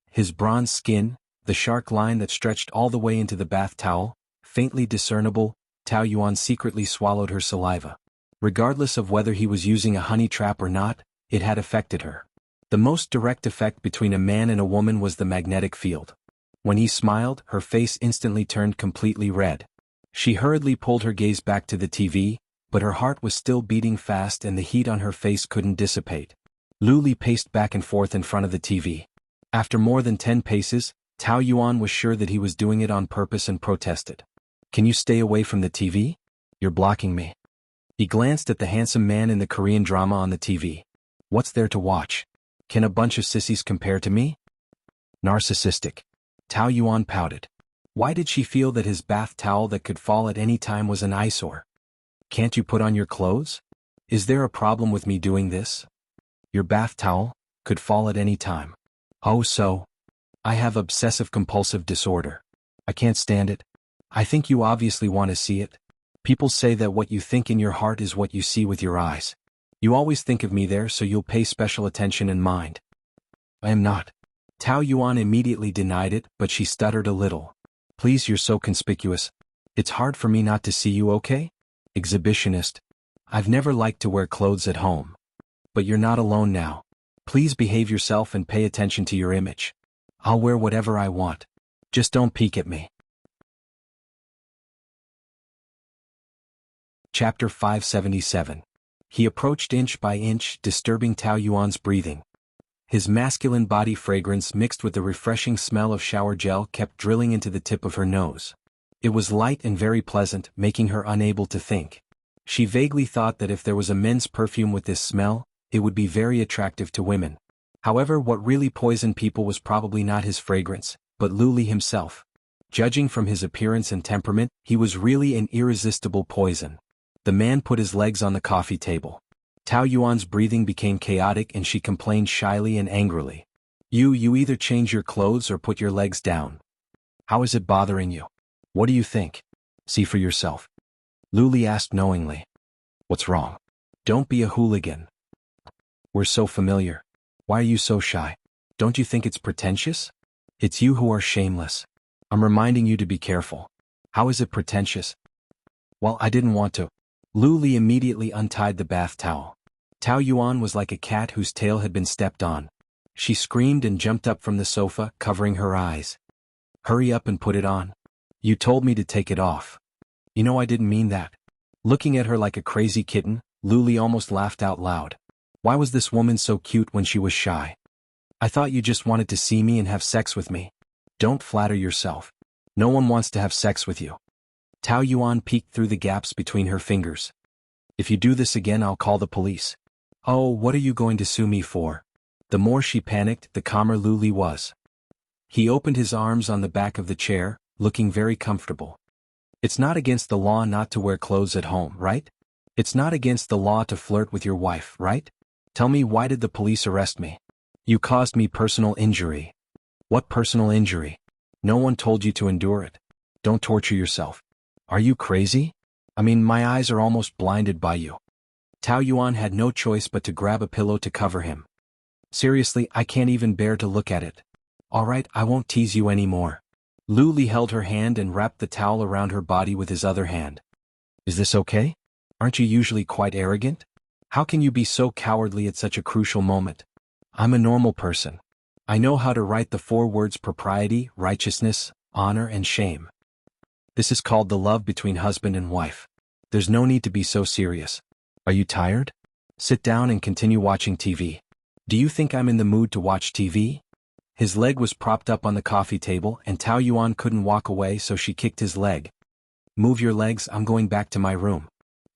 His bronze skin, the shark line that stretched all the way into the bath towel, faintly discernible. Tao Yuan secretly swallowed her saliva. Regardless of whether he was using a honey trap or not, it had affected her. The most direct effect between a man and a woman was the magnetic field. When he smiled, her face instantly turned completely red. She hurriedly pulled her gaze back to the TV, but her heart was still beating fast and the heat on her face couldn't dissipate. Lu Li paced back and forth in front of the TV. After more than 10 paces, Tao Yuan was sure that he was doing it on purpose and protested. Can you stay away from the TV? You're blocking me. He glanced at the handsome man in the Korean drama on the TV. What's there to watch? Can a bunch of sissies compare to me? Narcissistic. Tao Yuan pouted. Why did she feel that his bath towel that could fall at any time was an eyesore? Can't you put on your clothes? Is there a problem with me doing this? Your bath towel could fall at any time. Oh, so? I have obsessive-compulsive disorder. I can't stand it. I think you obviously want to see it. People say that what you think in your heart is what you see with your eyes. You always think of me there, so you'll pay special attention and mind. I am not. Tao Yuan immediately denied it, but she stuttered a little. Please, you're so conspicuous. It's hard for me not to see you, okay? Exhibitionist. I've never liked to wear clothes at home. But you're not alone now. Please behave yourself and pay attention to your image. I'll wear whatever I want. Just don't peek at me. Chapter 577. He approached inch by inch, disturbing Tao Yuan's breathing. His masculine body fragrance mixed with the refreshing smell of shower gel kept drilling into the tip of her nose. It was light and very pleasant, making her unable to think. She vaguely thought that if there was a men's perfume with this smell, it would be very attractive to women. However, what really poisoned people was probably not his fragrance, but Luli himself. Judging from his appearance and temperament, he was really an irresistible poison. The man put his legs on the coffee table. Tao Yuan's breathing became chaotic and she complained shyly and angrily. You either change your clothes or put your legs down. How is it bothering you? What do you think? See for yourself. Luli asked knowingly. What's wrong? Don't be a hooligan. We're so familiar. Why are you so shy? Don't you think it's pretentious? It's you who are shameless. I'm reminding you to be careful. How is it pretentious? Well, I didn't want to. Luli immediately untied the bath towel. Tao Yuan was like a cat whose tail had been stepped on. She screamed and jumped up from the sofa, covering her eyes. Hurry up and put it on. You told me to take it off. You know I didn't mean that. Looking at her like a crazy kitten, Luli almost laughed out loud. Why was this woman so cute when she was shy? I thought you just wanted to see me and have sex with me. Don't flatter yourself. No one wants to have sex with you. Tao Yuan peeked through the gaps between her fingers. If you do this again, I'll call the police. Oh, what are you going to sue me for? The more she panicked, the calmer Luli was. He opened his arms on the back of the chair, looking very comfortable. It's not against the law not to wear clothes at home, right? It's not against the law to flirt with your wife, right? Tell me, why did the police arrest me? You caused me personal injury. What personal injury? No one told you to endure it. Don't torture yourself. Are you crazy? I mean, my eyes are almost blinded by you. Tao Yuan had no choice but to grab a pillow to cover him. Seriously, I can't even bear to look at it. All right, I won't tease you anymore. Luli held her hand and wrapped the towel around her body with his other hand. Is this okay? Aren't you usually quite arrogant? How can you be so cowardly at such a crucial moment? I'm a normal person. I know how to write the 4 words propriety, righteousness, honor, and shame. This is called the love between husband and wife. There's no need to be so serious. Are you tired? Sit down and continue watching TV. Do you think I'm in the mood to watch TV? His leg was propped up on the coffee table and Tao Yuan couldn't walk away, so she kicked his leg. Move your legs, I'm going back to my room.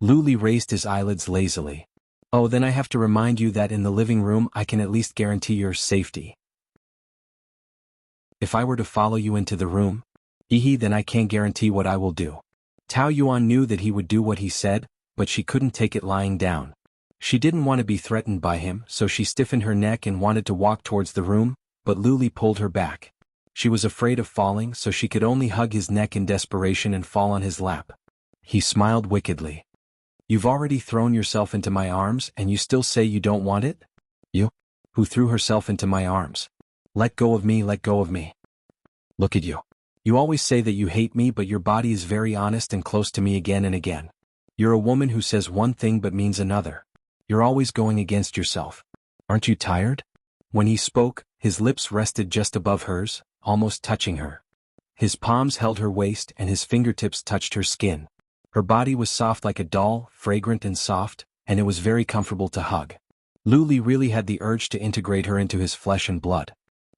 Luli raised his eyelids lazily. Oh, then I have to remind you that in the living room I can at least guarantee your safety. If I were to follow you into the room, then I can't guarantee what I will do. Tao Yuan knew that he would do what he said, but she couldn't take it lying down. She didn't want to be threatened by him, so she stiffened her neck and wanted to walk towards the room, but Luli pulled her back. She was afraid of falling, so she could only hug his neck in desperation and fall on his lap. He smiled wickedly. You've already thrown yourself into my arms and you still say you don't want it? You? Who threw herself into my arms? Let go of me, let go of me. Look at you. You always say that you hate me, but your body is very honest and close to me again and again. You're a woman who says one thing but means another. You're always going against yourself. Aren't you tired? When he spoke, his lips rested just above hers, almost touching her. His palms held her waist and his fingertips touched her skin. Her body was soft like a doll, fragrant and soft, and it was very comfortable to hug. Luli really had the urge to integrate her into his flesh and blood.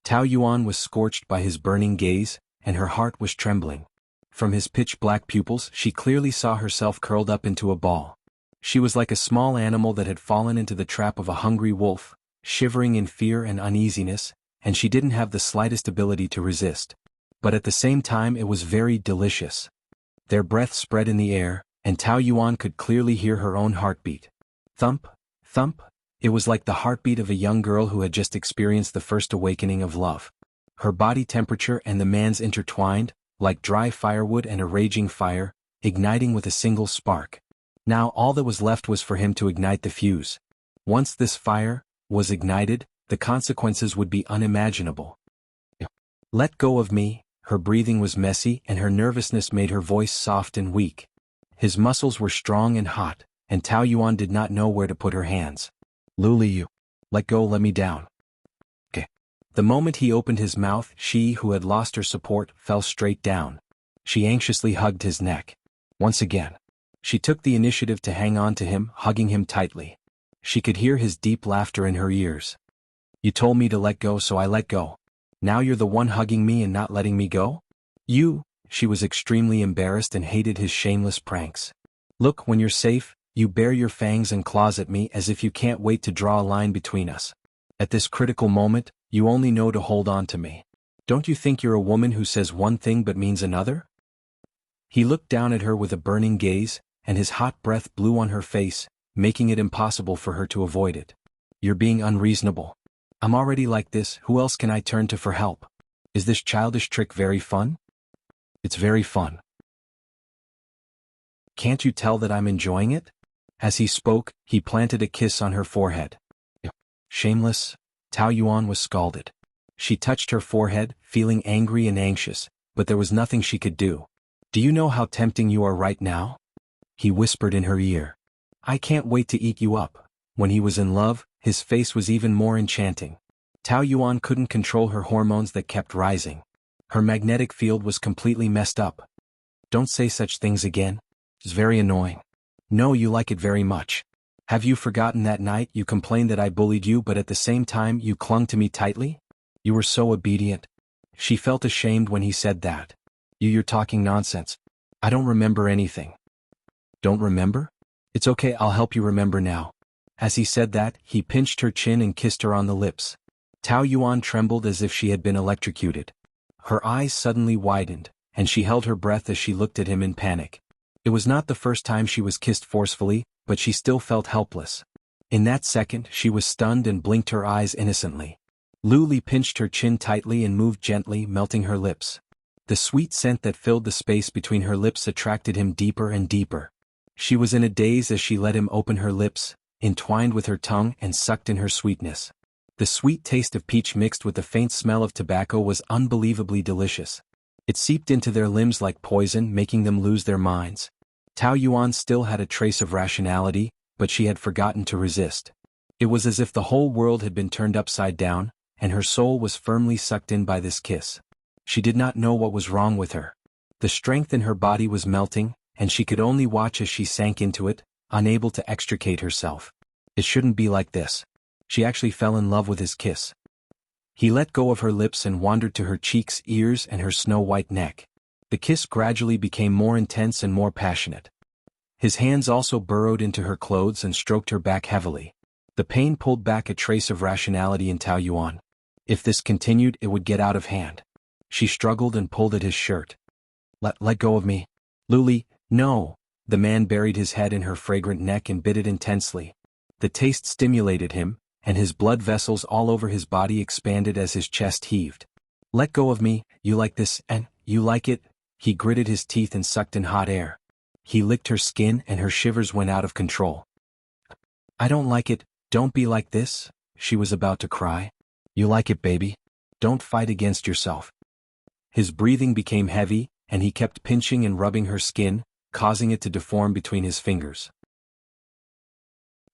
Tao Yuan was scorched by his burning gaze, and her heart was trembling. From his pitch-black pupils she clearly saw herself curled up into a ball. She was like a small animal that had fallen into the trap of a hungry wolf, shivering in fear and uneasiness, and she didn't have the slightest ability to resist. But at the same time it was very delicious. Their breath spread in the air, and Tao Yuan could clearly hear her own heartbeat. Thump, thump. It was like the heartbeat of a young girl who had just experienced the first awakening of love. Her body temperature and the man's intertwined, like dry firewood and a raging fire, igniting with a single spark. Now all that was left was for him to ignite the fuse. Once this fire was ignited, the consequences would be unimaginable. Let go of me. Her breathing was messy and her nervousness made her voice soft and weak. His muscles were strong and hot, and Tao Yuan did not know where to put her hands. Luli, you. Let go, let me down. Okay. The moment he opened his mouth, she, who had lost her support, fell straight down. She anxiously hugged his neck. Once again. She took the initiative to hang on to him, hugging him tightly. She could hear his deep laughter in her ears. You told me to let go, so I let go. Now you're the one hugging me and not letting me go? You. She was extremely embarrassed and hated his shameless pranks. Look, when you're safe, You bare your fangs and claws at me as if you can't wait to draw a line between us. At this critical moment, you only know to hold on to me. Don't you think you're a woman who says one thing but means another? He looked down at her with a burning gaze, and his hot breath blew on her face, making it impossible for her to avoid it. You're being unreasonable. I'm already like this, who else can I turn to for help? Is this childish trick very fun? It's very fun. Can't you tell that I'm enjoying it? As he spoke, he planted a kiss on her forehead. Shameless, Tao Yuan was scalded. She touched her forehead, feeling angry and anxious, but there was nothing she could do. Do you know how tempting you are right now? He whispered in her ear. I can't wait to eat you up. When he was in love, his face was even more enchanting. Tao Yuan couldn't control her hormones that kept rising. Her magnetic field was completely messed up. Don't say such things again. It's very annoying. No, you like it very much. Have you forgotten that night you complained that I bullied you but at the same time you clung to me tightly? You were so obedient. She felt ashamed when he said that. You're talking nonsense. I don't remember anything. Don't remember? It's okay, I'll help you remember now. As he said that, he pinched her chin and kissed her on the lips. Tao Yuan trembled as if she had been electrocuted. Her eyes suddenly widened, and she held her breath as she looked at him in panic. It was not the first time she was kissed forcefully, but she still felt helpless. In that second, she was stunned and blinked her eyes innocently. Lu Li pinched her chin tightly and moved gently, melting her lips. The sweet scent that filled the space between her lips attracted him deeper and deeper. She was in a daze as she let him open her lips, entwined with her tongue and sucked in her sweetness. The sweet taste of peach mixed with the faint smell of tobacco was unbelievably delicious. It seeped into their limbs like poison, making them lose their minds. Tao Yuan still had a trace of rationality, but she had forgotten to resist. It was as if the whole world had been turned upside down, and her soul was firmly sucked in by this kiss. She did not know what was wrong with her. The strength in her body was melting, and she could only watch as she sank into it, unable to extricate herself. It shouldn't be like this. She actually fell in love with his kiss. He let go of her lips and wandered to her cheeks, ears, and her snow-white neck. The kiss gradually became more intense and more passionate. His hands also burrowed into her clothes and stroked her back heavily. The pain pulled back a trace of rationality in Tao Yuan. If this continued, it would get out of hand. She struggled and pulled at his shirt. Let go of me. Lu Li, no. The man buried his head in her fragrant neck and bit it intensely. The taste stimulated him, and his blood vessels all over his body expanded as his chest heaved. Let go of me, you like this, and you like it? He gritted his teeth and sucked in hot air. He licked her skin and her shivers went out of control. I don't like it, don't be like this, she was about to cry. You like it, baby. Don't fight against yourself. His breathing became heavy, and he kept pinching and rubbing her skin, causing it to deform between his fingers.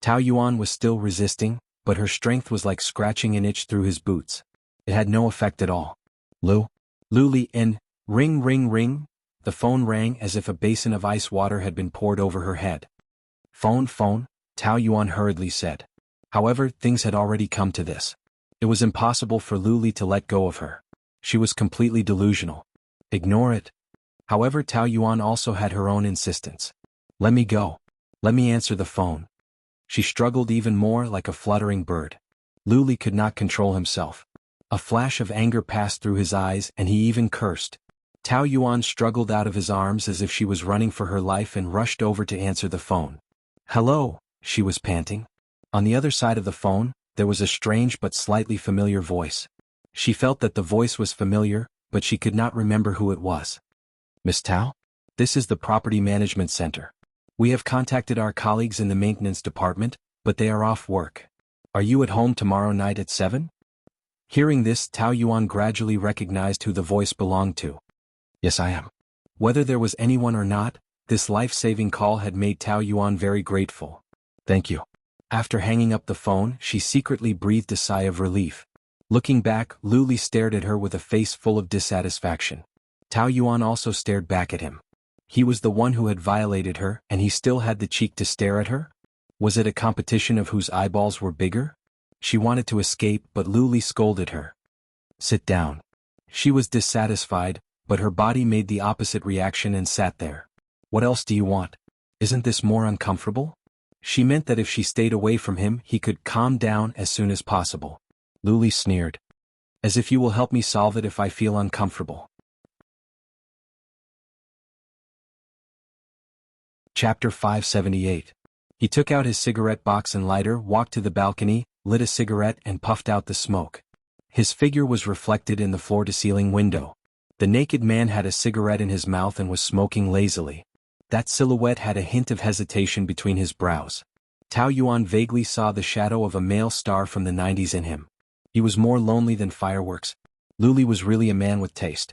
Tao Yuan was still resisting, but her strength was like scratching an itch through his boots. It had no effect at all. Lu Li in, ring ring ring. The phone rang as if a basin of ice water had been poured over her head. Phone, Tao Yuan hurriedly said. However, things had already come to this. It was impossible for Lu Li to let go of her. She was completely delusional. Ignore it. However, Tao Yuan also had her own insistence. Let me go. Let me answer the phone. She struggled even more like a fluttering bird. Lu Li could not control himself. A flash of anger passed through his eyes and he even cursed. Tao Yuan struggled out of his arms as if she was running for her life and rushed over to answer the phone. Hello, she was panting. On the other side of the phone, there was a strange but slightly familiar voice. She felt that the voice was familiar, but she could not remember who it was. Miss Tao? This is the Property Management Center. We have contacted our colleagues in the maintenance department, but they are off work. Are you at home tomorrow night at 7? Hearing this, Tao Yuan gradually recognized who the voice belonged to. Yes, I am. Whether there was anyone or not, this life-saving call had made Tao Yuan very grateful. Thank you. After hanging up the phone, she secretly breathed a sigh of relief. Looking back, Lu Li stared at her with a face full of dissatisfaction. Tao Yuan also stared back at him. He was the one who had violated her, and he still had the cheek to stare at her? Was it a competition of whose eyeballs were bigger? She wanted to escape, but Lu Li scolded her. Sit down. She was dissatisfied, but her body made the opposite reaction and sat there. What else do you want? Isn't this more uncomfortable? She meant that if she stayed away from him he could calm down as soon as possible. Lu Li sneered. As if you will help me solve it if I feel uncomfortable. Chapter 578. He took out his cigarette box and lighter, walked to the balcony, lit a cigarette and puffed out the smoke. His figure was reflected in the floor-to-ceiling window. The naked man had a cigarette in his mouth and was smoking lazily. That silhouette had a hint of hesitation between his brows. Tao Yuan vaguely saw the shadow of a male star from the 90s in him. He was more lonely than fireworks. Lu Li was really a man with taste.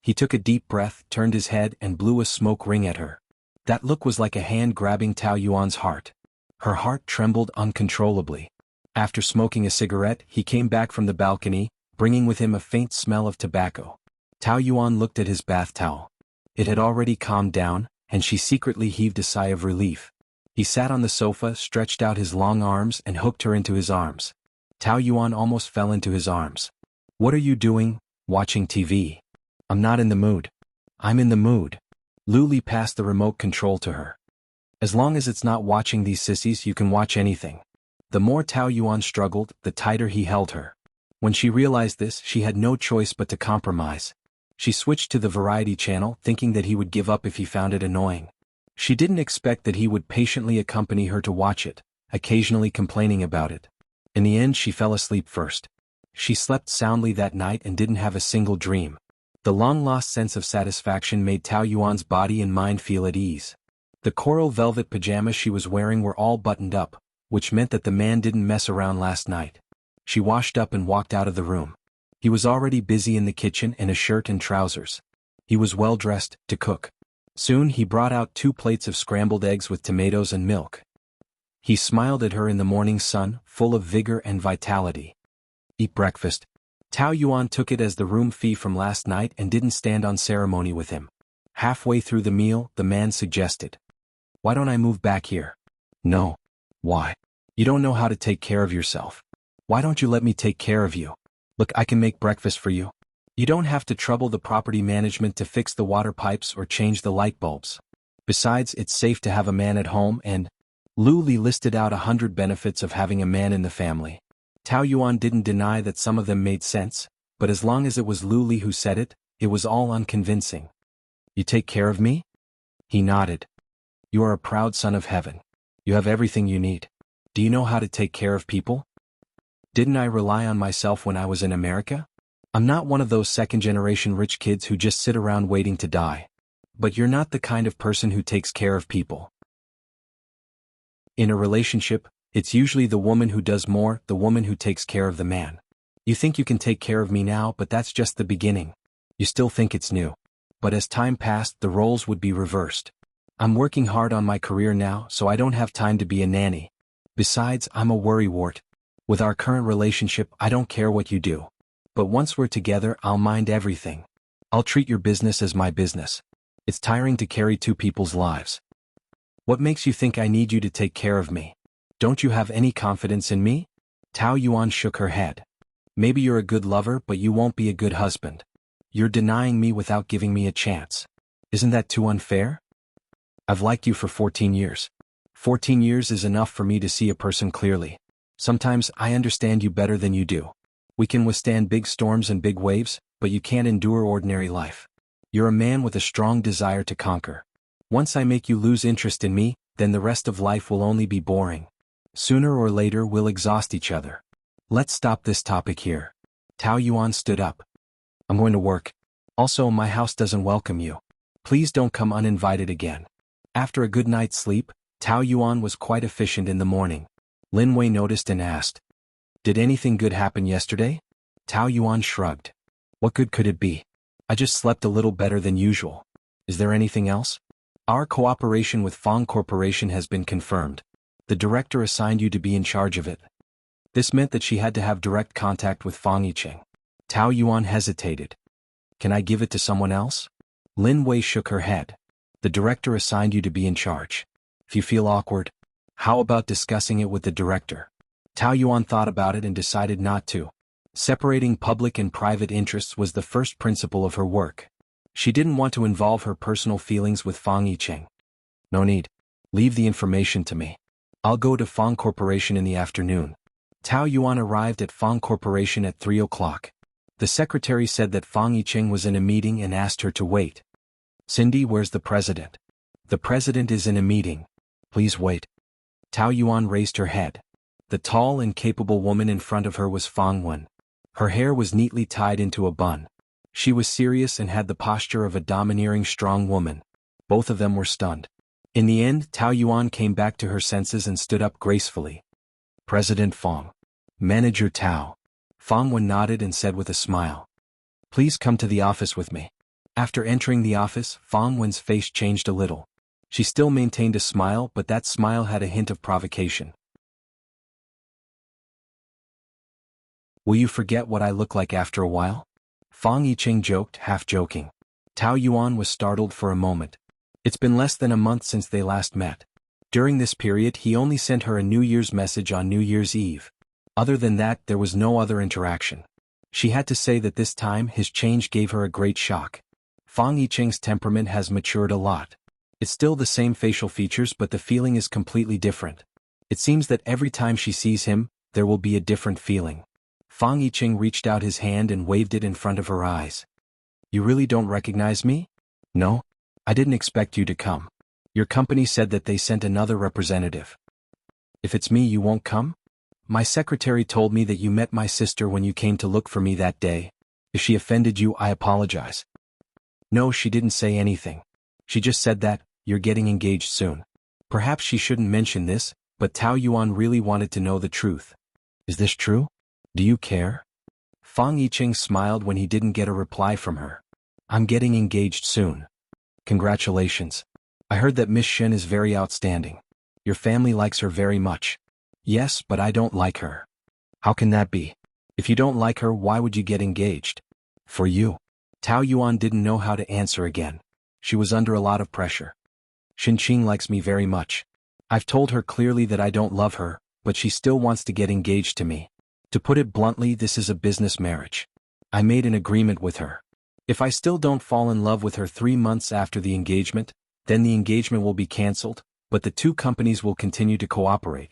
He took a deep breath, turned his head and blew a smoke ring at her. That look was like a hand grabbing Tao Yuan's heart. Her heart trembled uncontrollably. After smoking a cigarette, he came back from the balcony, bringing with him a faint smell of tobacco. Tao Yuan looked at his bath towel. It had already calmed down, and she secretly heaved a sigh of relief. He sat on the sofa, stretched out his long arms and hooked her into his arms. Tao Yuan almost fell into his arms. What are you doing? Watching TV. I'm not in the mood. I'm in the mood. Lu Li passed the remote control to her. As long as it's not watching these sissies you can watch anything. The more Tao Yuan struggled, the tighter he held her. When she realized this, she had no choice but to compromise. She switched to the variety channel, thinking that he would give up if he found it annoying. She didn't expect that he would patiently accompany her to watch it, occasionally complaining about it. In the end she fell asleep first. She slept soundly that night and didn't have a single dream. The long-lost sense of satisfaction made Tao Yuan's body and mind feel at ease. The coral velvet pajamas she was wearing were all buttoned up, which meant that the man didn't mess around last night. She washed up and walked out of the room. He was already busy in the kitchen in a shirt and trousers. He was well dressed to cook. Soon he brought out 2 plates of scrambled eggs with tomatoes and milk. He smiled at her in the morning sun, full of vigor and vitality. Eat breakfast. Tao Yuan took it as the room fee from last night and didn't stand on ceremony with him. Halfway through the meal, the man suggested. Why don't I move back here? No. Why? You don't know how to take care of yourself. Why don't you let me take care of you? Look, I can make breakfast for you. You don't have to trouble the property management to fix the water pipes or change the light bulbs. Besides, it's safe to have a man at home and… Lu Li listed out 100 benefits of having a man in the family. Tao Yuan didn't deny that some of them made sense, but as long as it was Lu Li who said it, it was all unconvincing. You take care of me? He nodded. You are a proud son of heaven. You have everything you need. Do you know how to take care of people? Didn't I rely on myself when I was in America? I'm not one of those second-generation rich kids who just sit around waiting to die. But you're not the kind of person who takes care of people. In a relationship, it's usually the woman who does more, the woman who takes care of the man. You think you can take care of me now, but that's just the beginning. You still think it's new. But as time passed, the roles would be reversed. I'm working hard on my career now, so I don't have time to be a nanny. Besides, I'm a worrywart. With our current relationship, I don't care what you do. But once we're together, I'll mind everything. I'll treat your business as my business. It's tiring to carry 2 people's lives. What makes you think I need you to take care of me? Don't you have any confidence in me? Tao Yuan shook her head. Maybe you're a good lover, but you won't be a good husband. You're denying me without giving me a chance. Isn't that too unfair? I've liked you for 14 years. 14 years is enough for me to see a person clearly. Sometimes I understand you better than you do. We can withstand big storms and big waves, but you can't endure ordinary life. You're a man with a strong desire to conquer. Once I make you lose interest in me, then the rest of life will only be boring. Sooner or later we'll exhaust each other. Let's stop this topic here. Tao Yuan stood up. I'm going to work. Also, my house doesn't welcome you. Please don't come uninvited again. After a good night's sleep, Tao Yuan was quite efficient in the morning. Lin Wei noticed and asked, Did anything good happen yesterday? Tao Yuan shrugged. What good could it be? I just slept a little better than usual. Is there anything else? Our cooperation with Fong Corporation has been confirmed. The director assigned you to be in charge of it. This meant that she had to have direct contact with Fong Yicheng. Tao Yuan hesitated. Can I give it to someone else? Lin Wei shook her head. The director assigned you to be in charge. If you feel awkward, how about discussing it with the director? Tao Yuan thought about it and decided not to. Separating public and private interests was the first principle of her work. She didn't want to involve her personal feelings with Fong Yicheng. No need. Leave the information to me. I'll go to Fong Corporation in the afternoon. Tao Yuan arrived at Fong Corporation at 3 o'clock. The secretary said that Fong Yicheng was in a meeting and asked her to wait. Cindy, where's the president? The president is in a meeting. Please wait. Tao Yuan raised her head. The tall and capable woman in front of her was Fong Wen. Her hair was neatly tied into a bun. She was serious and had the posture of a domineering strong woman. Both of them were stunned. In the end, Tao Yuan came back to her senses and stood up gracefully. President Fong. Manager Tao. Fong Wen nodded and said with a smile. Please come to the office with me. After entering the office, Fong Wen's face changed a little. She still maintained a smile, but that smile had a hint of provocation. Will you forget what I look like after a while? Fong Yicheng joked, half joking. Tao Yuan was startled for a moment. It's been less than a month since they last met. During this period he only sent her a New Year's message on New Year's Eve. Other than that there was no other interaction. She had to say that this time his change gave her a great shock. Fong Yicheng's temperament has matured a lot. It's still the same facial features but the feeling is completely different. It seems that every time she sees him, there will be a different feeling. Fong Yicheng reached out his hand and waved it in front of her eyes. You really don't recognize me? No? I didn't expect you to come. Your company said that they sent another representative. If it's me, you won't come? My secretary told me that you met my sister when you came to look for me that day. If she offended you, I apologize. No, she didn't say anything. She just said that, you're getting engaged soon. Perhaps she shouldn't mention this, but Tao Yuan really wanted to know the truth. Is this true? Do you care? Fong Yicheng smiled when he didn't get a reply from her. I'm getting engaged soon. Congratulations. I heard that Miss Shen is very outstanding. Your family likes her very much. Yes, but I don't like her. How can that be? If you don't like her, why would you get engaged? For you. Tao Yuan didn't know how to answer again. She was under a lot of pressure. Xinqing likes me very much. I've told her clearly that I don't love her, but she still wants to get engaged to me. To put it bluntly, this is a business marriage. I made an agreement with her. If I still don't fall in love with her 3 months after the engagement, then the engagement will be cancelled, but the two companies will continue to cooperate.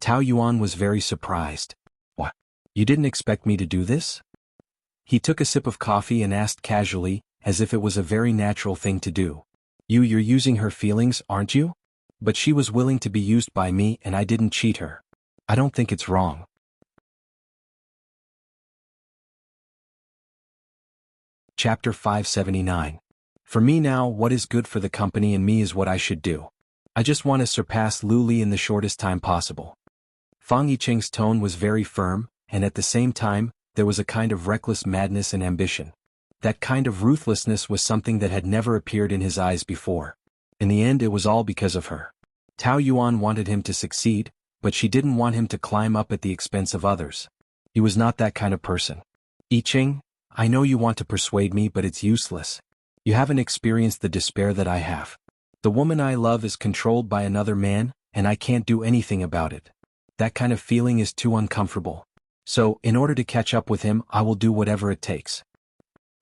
Tao Yuan was very surprised. What? You didn't expect me to do this? He took a sip of coffee and asked casually, as if it was a very natural thing to do. You're using her feelings, aren't you? But she was willing to be used by me and I didn't cheat her. I don't think it's wrong. Chapter 579. For me now, what is good for the company and me is what I should do. I just want to surpass Lu Li in the shortest time possible. Fong Yicheng's tone was very firm, and at the same time, there was a kind of reckless madness and ambition. That kind of ruthlessness was something that had never appeared in his eyes before. In the end, it was all because of her. Tao Yuan wanted him to succeed, but she didn't want him to climb up at the expense of others. He was not that kind of person. Yicheng, I know you want to persuade me, but it's useless. You haven't experienced the despair that I have. The woman I love is controlled by another man, and I can't do anything about it. That kind of feeling is too uncomfortable. So, in order to catch up with him, I will do whatever it takes.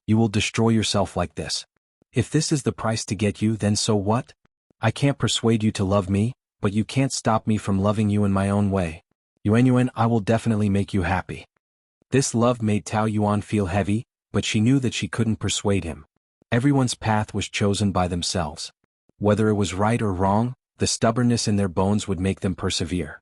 You will destroy yourself like this. If this is the price to get you, then so what? I can't persuade you to love me, but you can't stop me from loving you in my own way. Yuan, I will definitely make you happy. This love made Tao Yuan feel heavy, but she knew that she couldn't persuade him. Everyone's path was chosen by themselves. Whether it was right or wrong, the stubbornness in their bones would make them persevere.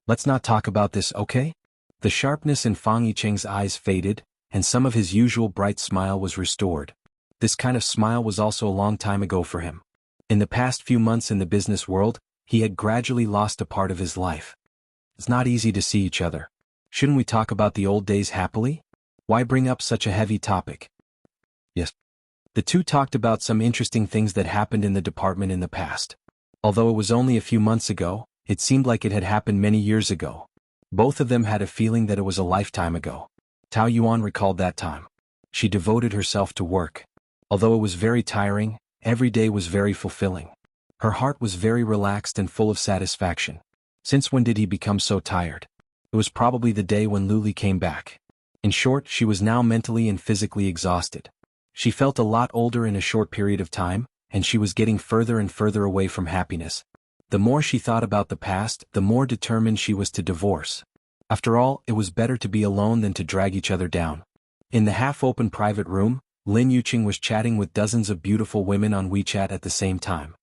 Let's not talk about this, okay? The sharpness in Fong Yicheng's eyes faded, and some of his usual bright smile was restored. This kind of smile was also a long time ago for him. In the past few months in the business world, he had gradually lost a part of his life. It's not easy to see each other. Shouldn't we talk about the old days happily? Why bring up such a heavy topic? Yes. The two talked about some interesting things that happened in the department in the past. Although it was only a few months ago, it seemed like it had happened many years ago. Both of them had a feeling that it was a lifetime ago. Tao Yuan recalled that time. She devoted herself to work. Although it was very tiring, every day was very fulfilling. Her heart was very relaxed and full of satisfaction. Since when did he become so tired? It was probably the day when Lu Li came back. In short, she was now mentally and physically exhausted. She felt a lot older in a short period of time, and she was getting further and further away from happiness. The more she thought about the past, the more determined she was to divorce. After all, it was better to be alone than to drag each other down. In the half-open private room, Lin Yuqing was chatting with dozens of beautiful women on WeChat at the same time.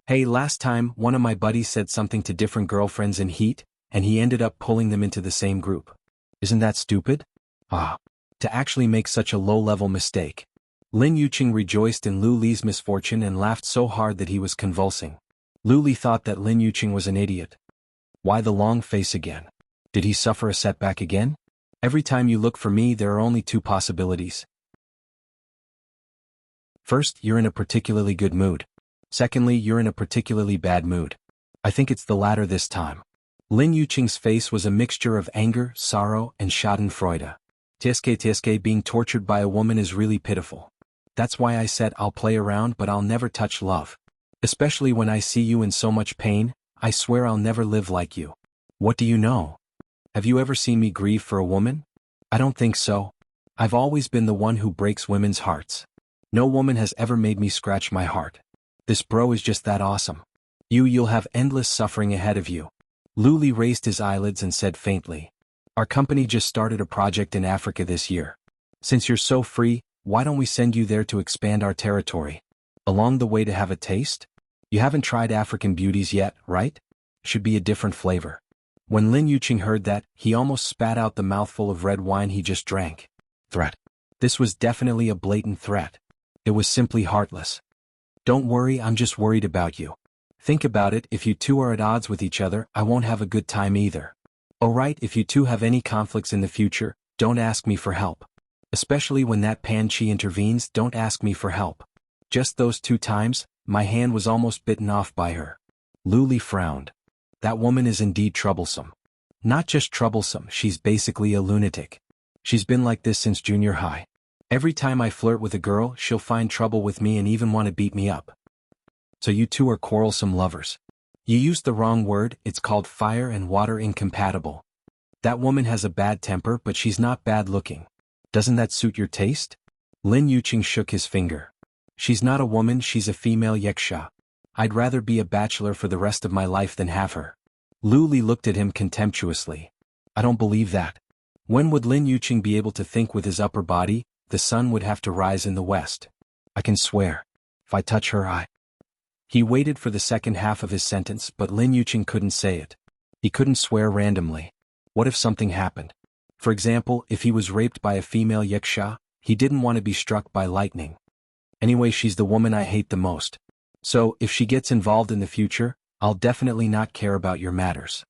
Hey, last time, one of my buddies said something to different girlfriends in Heat, and he ended up pulling them into the same group. Isn't that stupid? To actually make such a low-level mistake. Lin Yuqing rejoiced in Lu Li's misfortune and laughed so hard that he was convulsing. Lu Li thought that Lin Yuqing was an idiot. Why the long face again? Did he suffer a setback again? Every time you look for me, there are only two possibilities. First, you're in a particularly good mood. Secondly, you're in a particularly bad mood. I think it's the latter this time. Lin Yuqing's face was a mixture of anger, sorrow, and schadenfreude. Tiske, being tortured by a woman is really pitiful. That's why I said I'll play around but I'll never touch love. Especially when I see you in so much pain, I swear I'll never live like you. What do you know? Have you ever seen me grieve for a woman? I don't think so. I've always been the one who breaks women's hearts. No woman has ever made me scratch my heart. This bro is just that awesome. You'll have endless suffering ahead of you. Lu Li raised his eyelids and said faintly. Our company just started a project in Africa this year. Since you're so free, why don't we send you there to expand our territory? Along the way to have a taste? You haven't tried African beauties yet, right? Should be a different flavor. When Lin Yuqing heard that, he almost spat out the mouthful of red wine he just drank. Threat. This was definitely a blatant threat. It was simply heartless. Don't worry, I'm just worried about you. Think about it, if you two are at odds with each other, I won't have a good time either. Alright, if you two have any conflicts in the future, don't ask me for help. Especially when that Pan Chi intervenes, don't ask me for help. Just those 2 times, my hand was almost bitten off by her. Lu Li frowned. That woman is indeed troublesome. Not just troublesome, she's basically a lunatic. She's been like this since junior high. Every time I flirt with a girl, she'll find trouble with me and even want to beat me up. So you two are quarrelsome lovers. You used the wrong word, it's called fire and water incompatible. That woman has a bad temper, but she's not bad looking. Doesn't that suit your taste? Lin Yuqing shook his finger. She's not a woman, she's a female yaksha. I'd rather be a bachelor for the rest of my life than have her. Lu Li looked at him contemptuously. I don't believe that. When would Lin Yuqing be able to think with his upper body? The sun would have to rise in the west. I can swear. If I touch her, He waited for the second half of his sentence, but Lin Yuqing couldn't say it. He couldn't swear randomly. What if something happened? For example, if he was raped by a female yaksha, he didn't want to be struck by lightning. Anyway, she's the woman I hate the most. So, if she gets involved in the future, I'll definitely not care about your matters.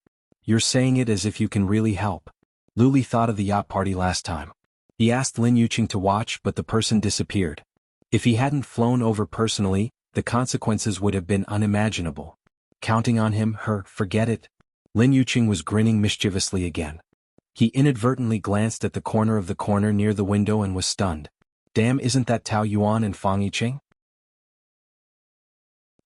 You're saying it as if you can really help. Lu Li thought of the yacht party last time. He asked Lin Yuqing to watch, but the person disappeared. If he hadn't flown over personally, the consequences would have been unimaginable. Counting on him, forget it. Lin Yuqing was grinning mischievously again. He inadvertently glanced at the corner near the window and was stunned. Damn, isn't that Tao Yuan and Fang Yiqing?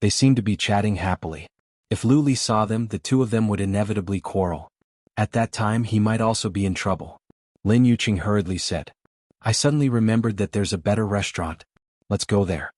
They seemed to be chatting happily. If Lu Li saw them, the two of them would inevitably quarrel. At that time he might also be in trouble. Lin Yuqing hurriedly said. I suddenly remembered that there's a better restaurant. Let's go there.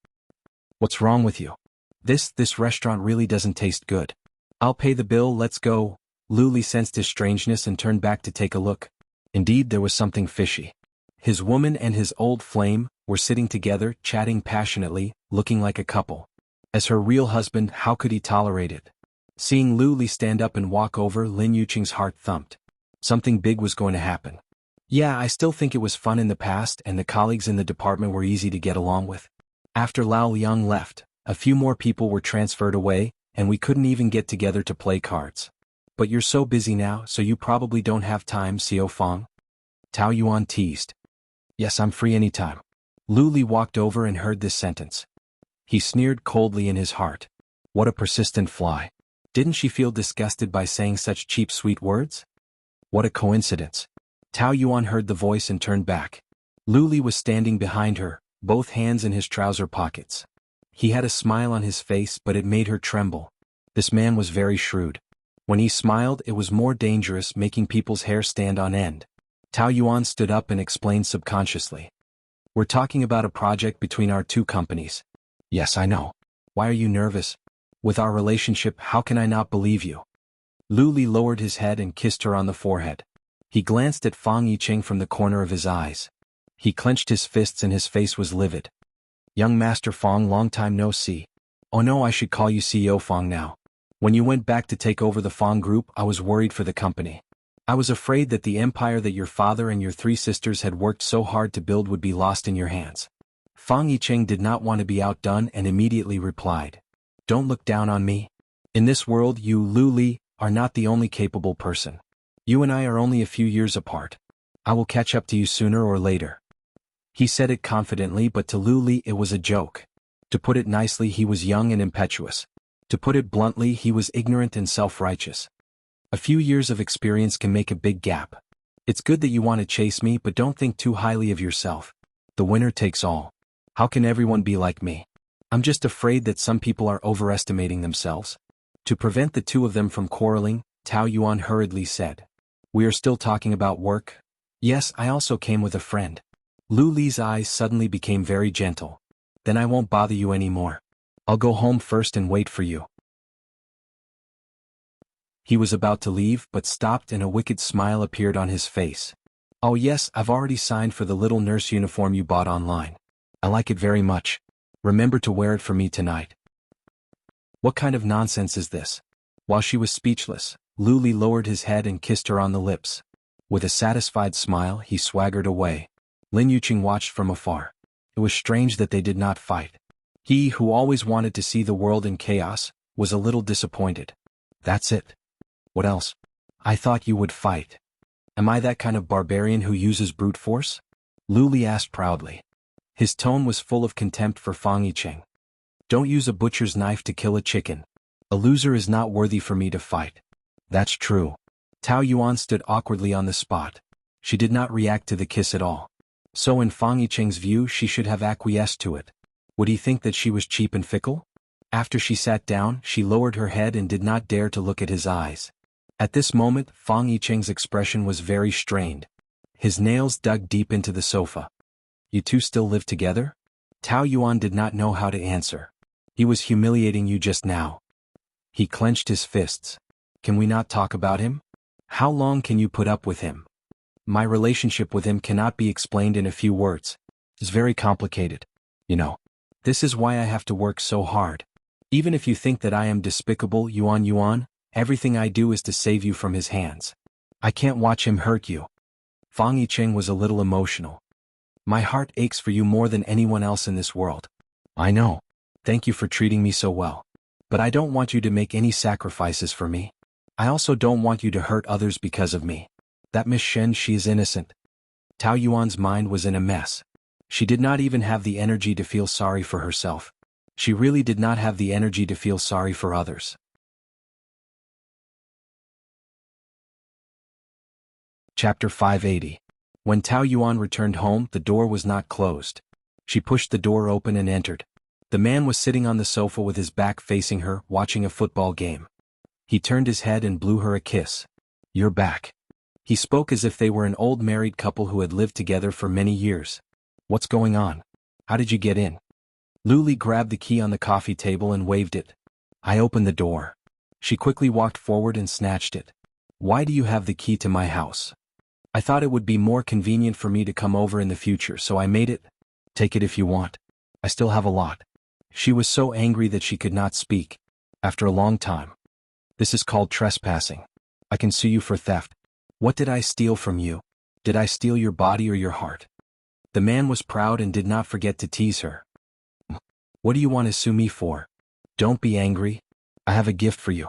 What's wrong with you? This restaurant really doesn't taste good. I'll pay the bill, let's go. Lu Li sensed his strangeness and turned back to take a look. Indeed, there was something fishy. His woman and his old flame were sitting together, chatting passionately, looking like a couple. As her real husband, how could he tolerate it? Seeing Lu Li stand up and walk over, Lin Yuqing's heart thumped. Something big was going to happen. Yeah, I still think it was fun in the past and the colleagues in the department were easy to get along with. After Lao Liang left, a few more people were transferred away, and we couldn't even get together to play cards. But you're so busy now, so you probably don't have time, Xiao Fang. Tao Yuan teased. Yes, I'm free anytime. Lu Li walked over and heard this sentence. He sneered coldly in his heart. What a persistent fly. Didn't she feel disgusted by saying such cheap sweet words? What a coincidence. Tao Yuan heard the voice and turned back. Lu Li was standing behind her, both hands in his trouser pockets. He had a smile on his face, but it made her tremble. This man was very shrewd. When he smiled, it was more dangerous, making people's hair stand on end. Tao Yuan stood up and explained subconsciously. We're talking about a project between our two companies. Yes, I know. Why are you nervous? With our relationship, how can I not believe you? Lu Li lowered his head and kissed her on the forehead. He glanced at Fang Yicheng from the corner of his eyes. He clenched his fists and his face was livid. Young Master Fang, long time no see. Oh no, I should call you CEO Fang now. When you went back to take over the Fang group, I was worried for the company. I was afraid that the empire that your father and your three sisters had worked so hard to build would be lost in your hands. Fang Yicheng did not want to be outdone and immediately replied. Don't look down on me. In this world, you, Lu Li, are not the only capable person. You and I are only a few years apart. I will catch up to you sooner or later. He said it confidently, but to Lu Li it was a joke. To put it nicely, he was young and impetuous. To put it bluntly, he was ignorant and self-righteous. A few years of experience can make a big gap. It's good that you want to chase me, but don't think too highly of yourself. The winner takes all. How can everyone be like me? I'm just afraid that some people are overestimating themselves. To prevent the two of them from quarreling, Tao Yuan hurriedly said. We are still talking about work? Yes, I also came with a friend. Lu Li's eyes suddenly became very gentle. Then I won't bother you anymore. I'll go home first and wait for you. He was about to leave but stopped and a wicked smile appeared on his face. Oh yes, I've already signed for the little nurse uniform you bought online. I like it very much. Remember to wear it for me tonight. What kind of nonsense is this? While she was speechless, Lu Li lowered his head and kissed her on the lips. With a satisfied smile, he swaggered away. Lin Yuqing watched from afar. It was strange that they did not fight. He, who always wanted to see the world in chaos, was a little disappointed. That's it. What else? I thought you would fight. Am I that kind of barbarian who uses brute force? Lu Li asked proudly. His tone was full of contempt for Fang Yicheng. Don't use a butcher's knife to kill a chicken. A loser is not worthy for me to fight. That's true. Tao Yuan stood awkwardly on the spot. She did not react to the kiss at all. So in Fang Yicheng's view, she should have acquiesced to it. Would he think that she was cheap and fickle? After she sat down, she lowered her head and did not dare to look at his eyes. At this moment, Fang Yicheng's expression was very strained. His nails dug deep into the sofa. You two still live together? Tao Yuan did not know how to answer. He was humiliating you just now. He clenched his fists. Can we not talk about him? How long can you put up with him? My relationship with him cannot be explained in a few words. It's very complicated. You know. This is why I have to work so hard. Even if you think that I am despicable, Yuan, everything I do is to save you from his hands. I can't watch him hurt you. Fang Yicheng was a little emotional. My heart aches for you more than anyone else in this world. I know. Thank you for treating me so well. But I don't want you to make any sacrifices for me. I also don't want you to hurt others because of me. That Miss Shen, she is innocent. Tao Yuan's mind was in a mess. She did not even have the energy to feel sorry for herself. She really did not have the energy to feel sorry for others. Chapter 580. When Tao Yuan returned home, the door was not closed. She pushed the door open and entered. The man was sitting on the sofa with his back facing her, watching a football game. He turned his head and blew her a kiss. You're back. He spoke as if they were an old married couple who had lived together for many years. What's going on? How did you get in? Lu Li grabbed the key on the coffee table and waved it. I opened the door. She quickly walked forward and snatched it. Why do you have the key to my house? I thought it would be more convenient for me to come over in the future, so I made it. Take it if you want. I still have a lot. She was so angry that she could not speak. After a long time. This is called trespassing. I can sue you for theft. What did I steal from you? Did I steal your body or your heart? The man was proud and did not forget to tease her. What do you want to sue me for? Don't be angry. I have a gift for you.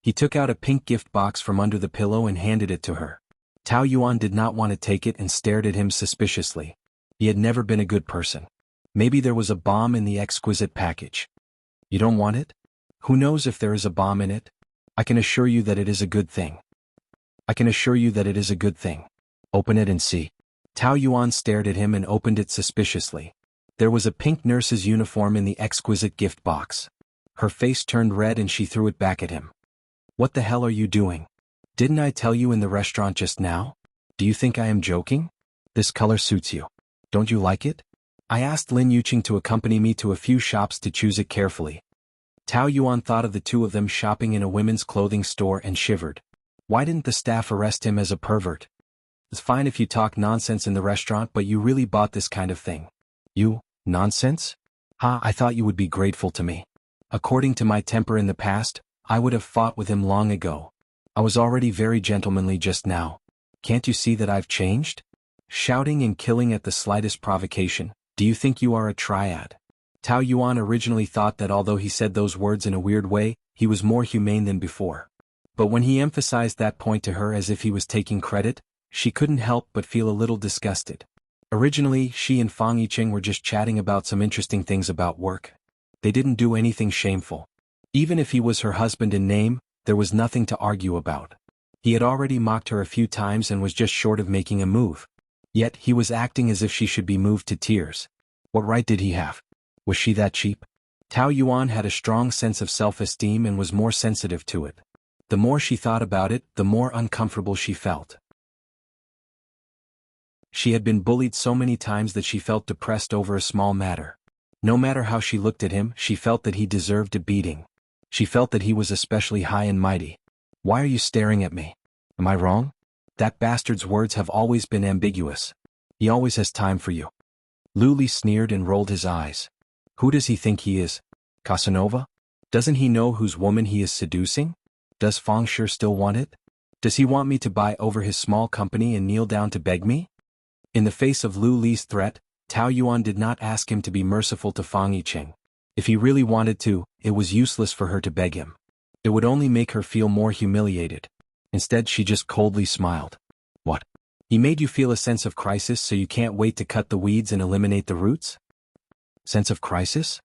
He took out a pink gift box from under the pillow and handed it to her. Tao Yuan did not want to take it and stared at him suspiciously. He had never been a good person. Maybe there was a bomb in the exquisite package. You don't want it? Who knows if there is a bomb in it? I can assure you that it is a good thing. I can assure you that it is a good thing. Open it and see. Tao Yuan stared at him and opened it suspiciously. There was a pink nurse's uniform in the exquisite gift box. Her face turned red and she threw it back at him. What the hell are you doing? Didn't I tell you in the restaurant just now? Do you think I am joking? This color suits you. Don't you like it? I asked Lin Yuqing to accompany me to a few shops to choose it carefully. Tao Yuan thought of the two of them shopping in a women's clothing store and shivered. Why didn't the staff arrest him as a pervert? It's fine if you talk nonsense in the restaurant, but you really bought this kind of thing. You, nonsense? Ha, I thought you would be grateful to me. According to my temper in the past, I would have fought with him long ago. I was already very gentlemanly just now. Can't you see that I've changed? Shouting and killing at the slightest provocation, do you think you are a triad? Tao Yuan originally thought that although he said those words in a weird way, he was more humane than before. But when he emphasized that point to her as if he was taking credit, she couldn't help but feel a little disgusted. Originally, she and Fang Yicheng were just chatting about some interesting things about work. They didn't do anything shameful. Even if he was her husband in name, there was nothing to argue about. He had already mocked her a few times and was just short of making a move. Yet he was acting as if she should be moved to tears. What right did he have? Was she that cheap? Tao Yuan had a strong sense of self-esteem and was more sensitive to it. The more she thought about it, the more uncomfortable she felt. She had been bullied so many times that she felt depressed over a small matter. No matter how she looked at him, she felt that he deserved a beating. She felt that he was especially high and mighty. Why are you staring at me? Am I wrong? That bastard's words have always been ambiguous. He always has time for you. Lu Li sneered and rolled his eyes. Who does he think he is? Casanova? Doesn't he know whose woman he is seducing? Does Fang Shi still want it? Does he want me to buy over his small company and kneel down to beg me? In the face of Lu Li's threat, Tao Yuan did not ask him to be merciful to Fang Yicheng. If he really wanted to, it was useless for her to beg him. It would only make her feel more humiliated. Instead, she just coldly smiled. What? He made you feel a sense of crisis so you can't wait to cut the weeds and eliminate the roots? Sense of crisis?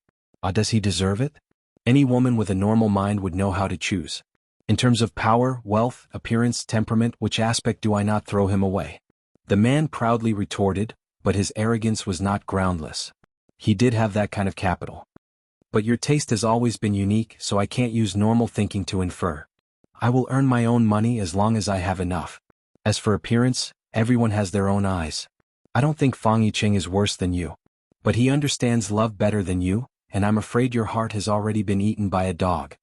Does he deserve it? Any woman with a normal mind would know how to choose. In terms of power, wealth, appearance, temperament, which aspect do I not throw him away? The man proudly retorted, but his arrogance was not groundless. He did have that kind of capital. But your taste has always been unique, so I can't use normal thinking to infer. I will earn my own money as long as I have enough. As for appearance, everyone has their own eyes. I don't think Fang Yicheng is worse than you. But he understands love better than you, and I'm afraid your heart has already been eaten by a dog.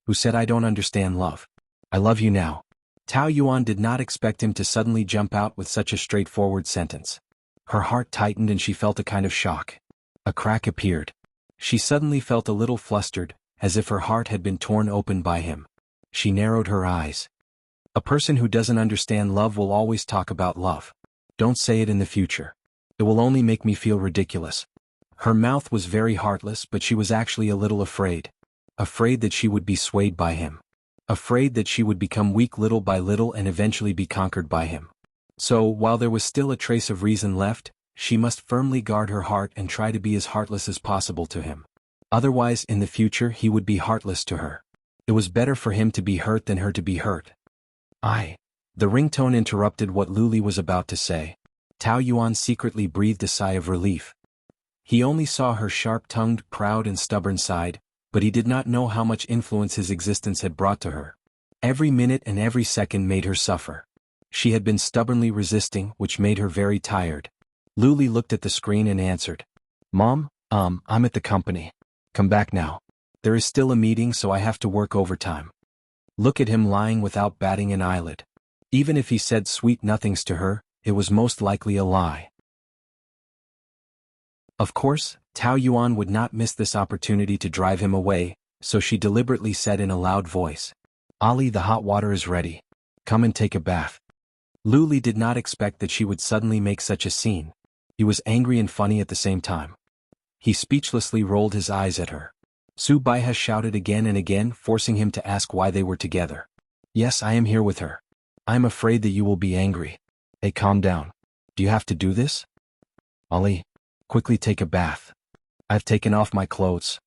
Who said I don't understand love? I love you now. Tao Yuan did not expect him to suddenly jump out with such a straightforward sentence. Her heart tightened and she felt a kind of shock. A crack appeared. She suddenly felt a little flustered, as if her heart had been torn open by him. She narrowed her eyes. A person who doesn't understand love will always talk about love. Don't say it in the future. It will only make me feel ridiculous. Her mouth was very heartless, but she was actually a little afraid. Afraid that she would be swayed by him. Afraid that she would become weak little by little and eventually be conquered by him. So, while there was still a trace of reason left, she must firmly guard her heart and try to be as heartless as possible to him. Otherwise, in the future, he would be heartless to her. It was better for him to be hurt than her to be hurt. The ringtone interrupted what Lu Li was about to say. Tao Yuan secretly breathed a sigh of relief. He only saw her sharp-tongued, proud and stubborn side, but he did not know how much influence his existence had brought to her. Every minute and every second made her suffer. She had been stubbornly resisting, which made her very tired. Lu Li looked at the screen and answered. Mom, I'm at the company. Come back now. There is still a meeting, so I have to work overtime. Look at him lying without batting an eyelid. Even if he said sweet nothings to her, it was most likely a lie. Of course, Tao Yuan would not miss this opportunity to drive him away, so she deliberately said in a loud voice. Ali, the hot water is ready. Come and take a bath. Lu Li did not expect that she would suddenly make such a scene. He was angry and funny at the same time. He speechlessly rolled his eyes at her. Su Baiha shouted again and again, forcing him to ask why they were together. Yes, I am here with her. I am afraid that you will be angry. Hey, calm down. Do you have to do this? Ali, quickly take a bath. I've taken off my clothes.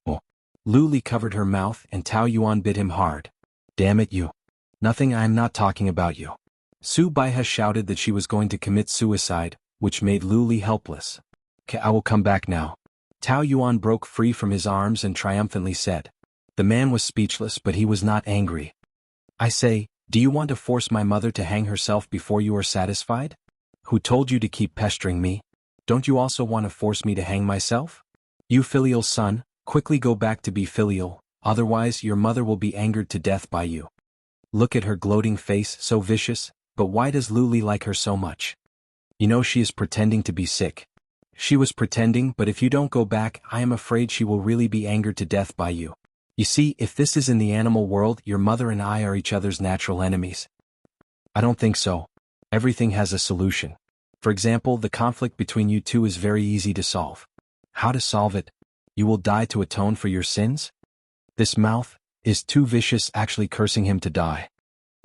Oh. Lu Li covered her mouth and Tao Yuan bit him hard. Damn it you. Nothing, I am not talking about you. Su Baiha shouted that she was going to commit suicide, which made Lu Li helpless. I will come back now. Tao Yuan broke free from his arms and triumphantly said. The man was speechless, but he was not angry. I say, do you want to force my mother to hang herself before you are satisfied? Who told you to keep pestering me? Don't you also want to force me to hang myself? You filial son, Quickly go back to be filial, otherwise your mother will be angered to death by you. Look at her gloating face, so vicious, but why does Luli like her so much? You know she is pretending to be sick. She was pretending, but if you don't go back, I am afraid she will really be angered to death by you. You see, if this is in the animal world, your mother and I are each other's natural enemies. I don't think so. Everything has a solution. For example, the conflict between you two is very easy to solve. How to solve it? You will die to atone for your sins? This mouth is too vicious, actually cursing him to die.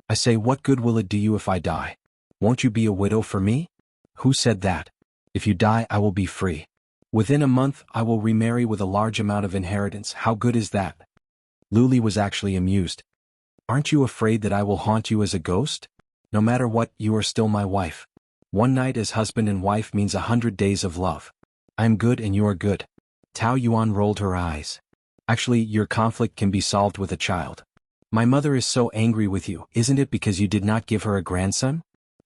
I say, what good will it do you if I die? Won't you be a widow for me? Who said that? If you die, I will be free. Within a month, I will remarry with a large amount of inheritance. How good is that? Luli was actually amused. Aren't you afraid that I will haunt you as a ghost? No matter what, you are still my wife. One night as husband and wife means 100 days of love. I am good and you are good. Tao Yuan rolled her eyes. Actually, your conflict can be solved with a child. My mother is so angry with you, isn't it because you did not give her a grandson?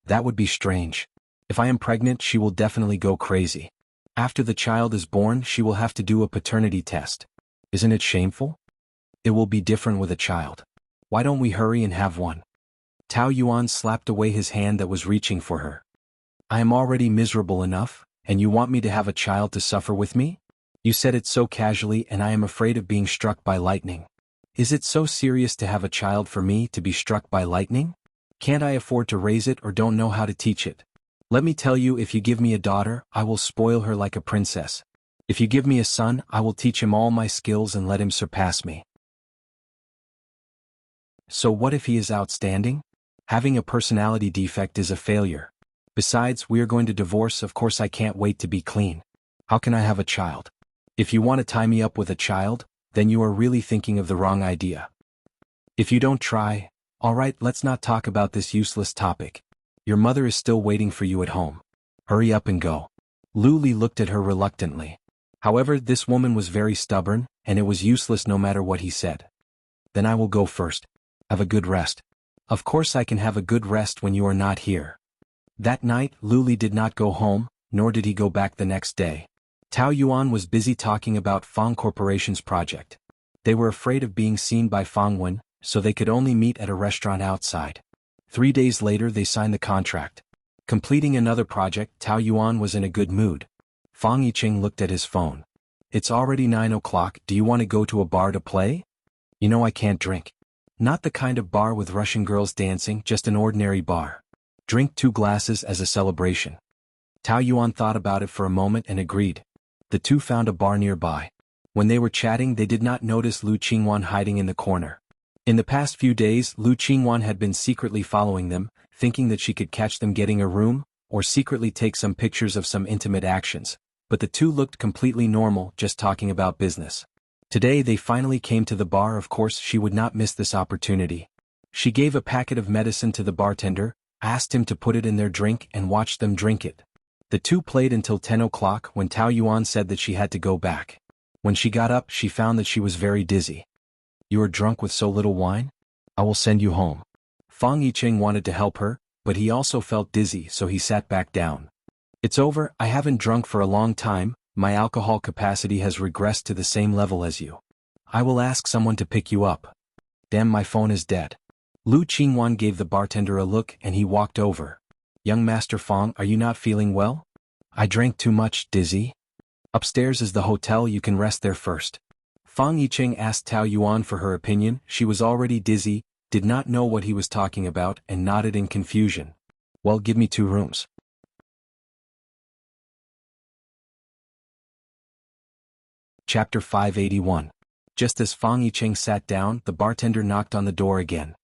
That would be strange. If I am pregnant, she will definitely go crazy. After the child is born, she will have to do a paternity test. Isn't it shameful? It will be different with a child. Why don't we hurry and have one? Tao Yuan slapped away his hand that was reaching for her. I am already miserable enough, and you want me to have a child to suffer with me? You said it so casually, and I am afraid of being struck by lightning. Is it so serious to have a child for me to be struck by lightning? Can't I afford to raise it or don't know how to teach it? Let me tell you, if you give me a daughter, I will spoil her like a princess. If you give me a son, I will teach him all my skills and let him surpass me. So what if he is outstanding? Having a personality defect is a failure. Besides, we are going to divorce. Of course I can't wait to be clean. How can I have a child? If you want to tie me up with a child, then you are really thinking of the wrong idea. If you don't try, alright, let's not talk about this useless topic. Your mother is still waiting for you at home. Hurry up and go. Luli looked at her reluctantly. However, this woman was very stubborn, and it was useless no matter what he said. Then I will go first. Have a good rest. Of course I can have a good rest when you are not here. That night, Luli did not go home, nor did he go back the next day. Tao Yuan was busy talking about Fong Corporation's project. They were afraid of being seen by Fong Wen, so they could only meet at a restaurant outside. 3 days later they signed the contract. Completing another project, Tao Yuan was in a good mood. Fong Yicheng looked at his phone. It's already 9 o'clock, do you want to go to a bar to play? You know I can't drink. Not the kind of bar with Russian girls dancing, just an ordinary bar. Drink 2 glasses as a celebration. Tao Yuan thought about it for a moment and agreed. The two found a bar nearby. When they were chatting, they did not notice Lu Qingwan hiding in the corner. In the past few days, Lu Qingwan had been secretly following them, thinking that she could catch them getting a room, or secretly take some pictures of some intimate actions. But the two looked completely normal, just talking about business. Today they finally came to the bar. Of course she would not miss this opportunity. She gave a packet of medicine to the bartender, asked him to put it in their drink and watched them drink it. The two played until 10 o'clock when Tao Yuan said that she had to go back. When she got up, she found that she was very dizzy. You are drunk with so little wine? I will send you home. Fong Yicheng wanted to help her, but he also felt dizzy, so he sat back down. It's over, I haven't drunk for a long time, my alcohol capacity has regressed to the same level as you. I will ask someone to pick you up. Damn, my phone is dead. Lu Qingwan gave the bartender a look and he walked over. Young Master Fong, are you not feeling well? I drank too much, dizzy. Upstairs is the hotel, you can rest there first. Fong Yicheng asked Tao Yuan for her opinion. She was already dizzy, did not know what he was talking about, and nodded in confusion. Well, give me 2 rooms. Chapter 581. Just as Fong Yicheng sat down, the bartender knocked on the door again.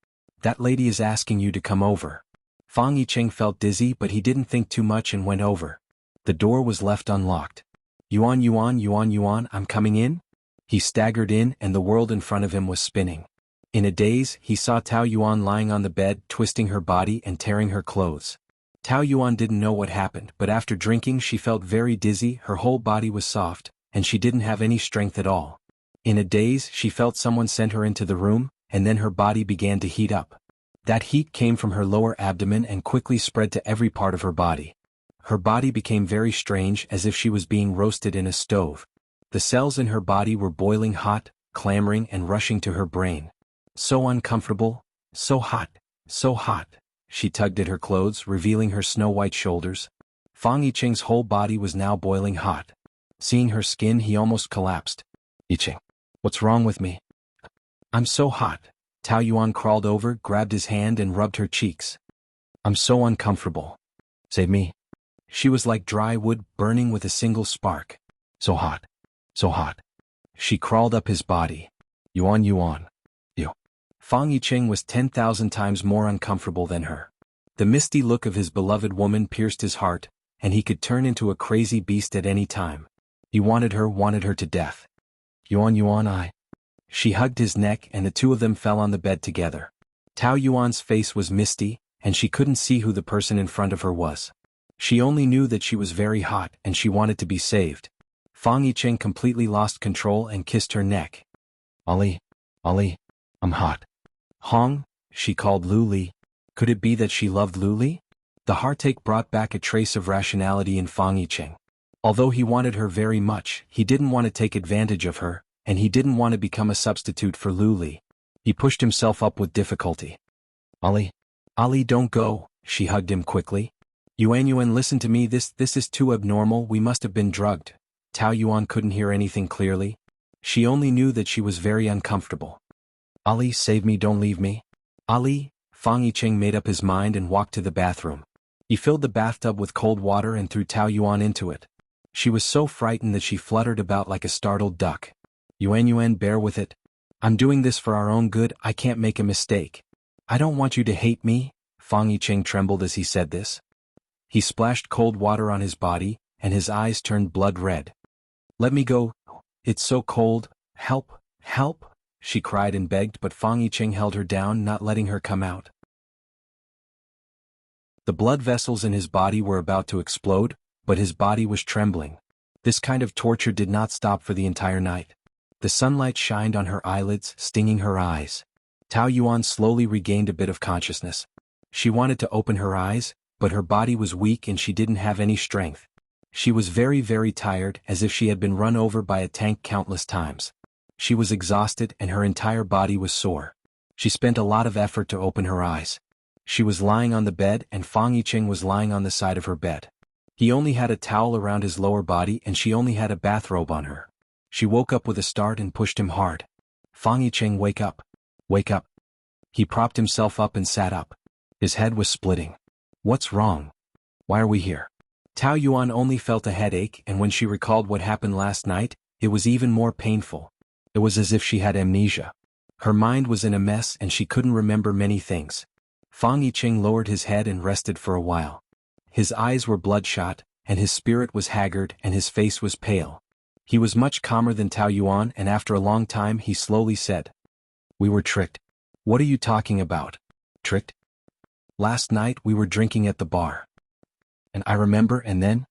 That lady is asking you to come over. Fong Yicheng felt dizzy, but he didn't think too much and went over. The door was left unlocked. Yuan, I'm coming in? He staggered in and the world in front of him was spinning. In a daze, he saw Tao Yuan lying on the bed, twisting her body and tearing her clothes. Tao Yuan didn't know what happened, but after drinking she felt very dizzy, her whole body was soft, and she didn't have any strength at all. In a daze, she felt someone sent her into the room, and then her body began to heat up. That heat came from her lower abdomen and quickly spread to every part of her body. Her body became very strange, as if she was being roasted in a stove. The cells in her body were boiling hot, clamoring and rushing to her brain. So uncomfortable, so hot, so hot. She tugged at her clothes, revealing her snow-white shoulders. Fang Yicheng's whole body was now boiling hot. Seeing her skin, he almost collapsed. Yicheng, what's wrong with me? I'm so hot. Tao Yuan crawled over, grabbed his hand and rubbed her cheeks. I'm so uncomfortable. Save me. She was like dry wood burning with a single spark. So hot. So hot. She crawled up his body. Yuan. You. Fang Yicheng was 10,000 times more uncomfortable than her. The misty look of his beloved woman pierced his heart, and he could turn into a crazy beast at any time. He wanted her to death. Yuan, I. She hugged his neck and the two of them fell on the bed together. Tao Yuan's face was misty, and she couldn't see who the person in front of her was. She only knew that she was very hot and she wanted to be saved. Fang Yicheng completely lost control and kissed her neck. Ali, I'm hot. Hong, she called Lu Li. Could it be that she loved Lu Li? The heartache brought back a trace of rationality in Fang Yicheng. Although he wanted her very much, he didn't want to take advantage of her, and he didn't want to become a substitute for Lu Li. He pushed himself up with difficulty. Ali, don't go, she hugged him quickly. Yuan, listen to me, this is too abnormal, we must have been drugged. Tao Yuan couldn't hear anything clearly. She only knew that she was very uncomfortable. Ali, save me, don't leave me. Ali, Fang Yicheng made up his mind and walked to the bathroom. He filled the bathtub with cold water and threw Tao Yuan into it. She was so frightened that she fluttered about like a startled duck. Yuan, bear with it. I'm doing this for our own good, I can't make a mistake. I don't want you to hate me. Fang Yicheng trembled as he said this. He splashed cold water on his body, and his eyes turned blood red. Let me go. It's so cold. Help, she cried and begged, but Fang Yicheng held her down, not letting her come out. The blood vessels in his body were about to explode, but his body was trembling. This kind of torture did not stop for the entire night. The sunlight shined on her eyelids, stinging her eyes. Tao Yuan slowly regained a bit of consciousness. She wanted to open her eyes, but her body was weak and she didn't have any strength. She was very, very tired, as if she had been run over by a tank countless times. She was exhausted and her entire body was sore. She spent a lot of effort to open her eyes. She was lying on the bed and Fang Yicheng was lying on the side of her bed. He only had a towel around his lower body and she only had a bathrobe on her. She woke up with a start and pushed him hard. Fang Yicheng, wake up. Wake up. He propped himself up and sat up. His head was splitting. What's wrong? Why are we here? Tao Yuan only felt a headache, and when she recalled what happened last night, it was even more painful. It was as if she had amnesia. Her mind was in a mess and she couldn't remember many things. Fang Yicheng lowered his head and rested for a while. His eyes were bloodshot, and his spirit was haggard and his face was pale. He was much calmer than Tao Yuan, and after a long time he slowly said, "We were tricked." "What are you talking about? Tricked?" "Last night we were drinking at the bar. And I remember, and then?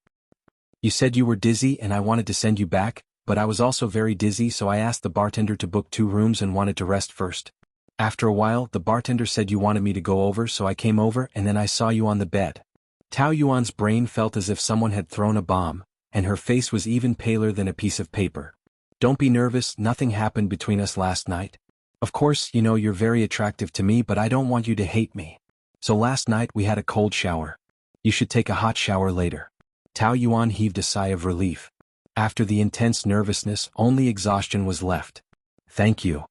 You said you were dizzy and I wanted to send you back, but I was also very dizzy, so I asked the bartender to book 2 rooms and wanted to rest first. After a while, the bartender said you wanted me to go over, so I came over and then I saw you on the bed." Tao Yuan's brain felt as if someone had thrown a bomb, and her face was even paler than a piece of paper. "Don't be nervous, nothing happened between us last night. Of course, you know you're very attractive to me, but I don't want you to hate me. So last night we had a cold shower. You should take a hot shower later." Tao Yuan heaved a sigh of relief. After the intense nervousness, only exhaustion was left. "Thank you.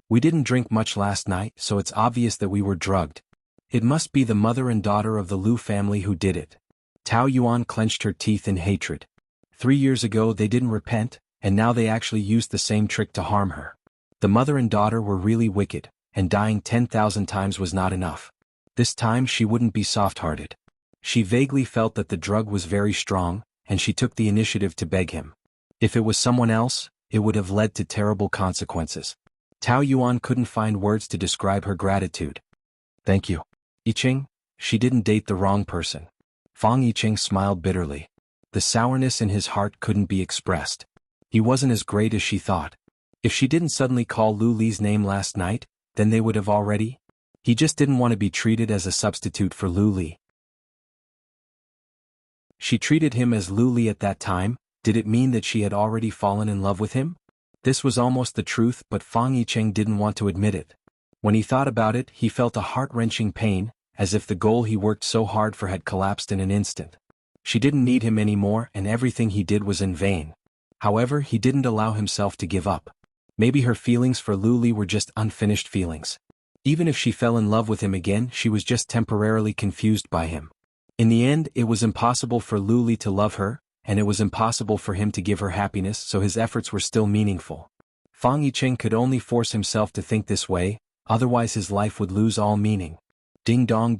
We didn't drink much last night, so it's obvious that we were drugged. It must be the mother and daughter of the Lu family who did it." Tao Yuan clenched her teeth in hatred. 3 years ago they didn't repent, and now they actually used the same trick to harm her. The mother and daughter were really wicked, and dying 10,000 times was not enough. This time she wouldn't be soft-hearted. She vaguely felt that the drug was very strong, and she took the initiative to beg him. If it was someone else, it would have led to terrible consequences. Tao Yuan couldn't find words to describe her gratitude. "Thank you. Yicheng, she didn't date the wrong person." Fang Yicheng smiled bitterly. The sourness in his heart couldn't be expressed. He wasn't as great as she thought. If she didn't suddenly call Lu Li's name last night, then they would have already. He just didn't want to be treated as a substitute for Lu Li. She treated him as Lu Li at that time, Did it mean that she had already fallen in love with him? This was almost the truth, but Fang Yicheng didn't want to admit it. When he thought about it, he felt a heart-wrenching pain, as if the goal he worked so hard for had collapsed in an instant. She didn't need him anymore, and everything he did was in vain. However, he didn't allow himself to give up. Maybe her feelings for Lu Li were just unfinished feelings. Even if she fell in love with him again, she was just temporarily confused by him. In the end, it was impossible for Lu Li to love her, and it was impossible for him to give her happiness, so his efforts were still meaningful. Fang Yicheng could only force himself to think this way, otherwise his life would lose all meaning. Ding dong,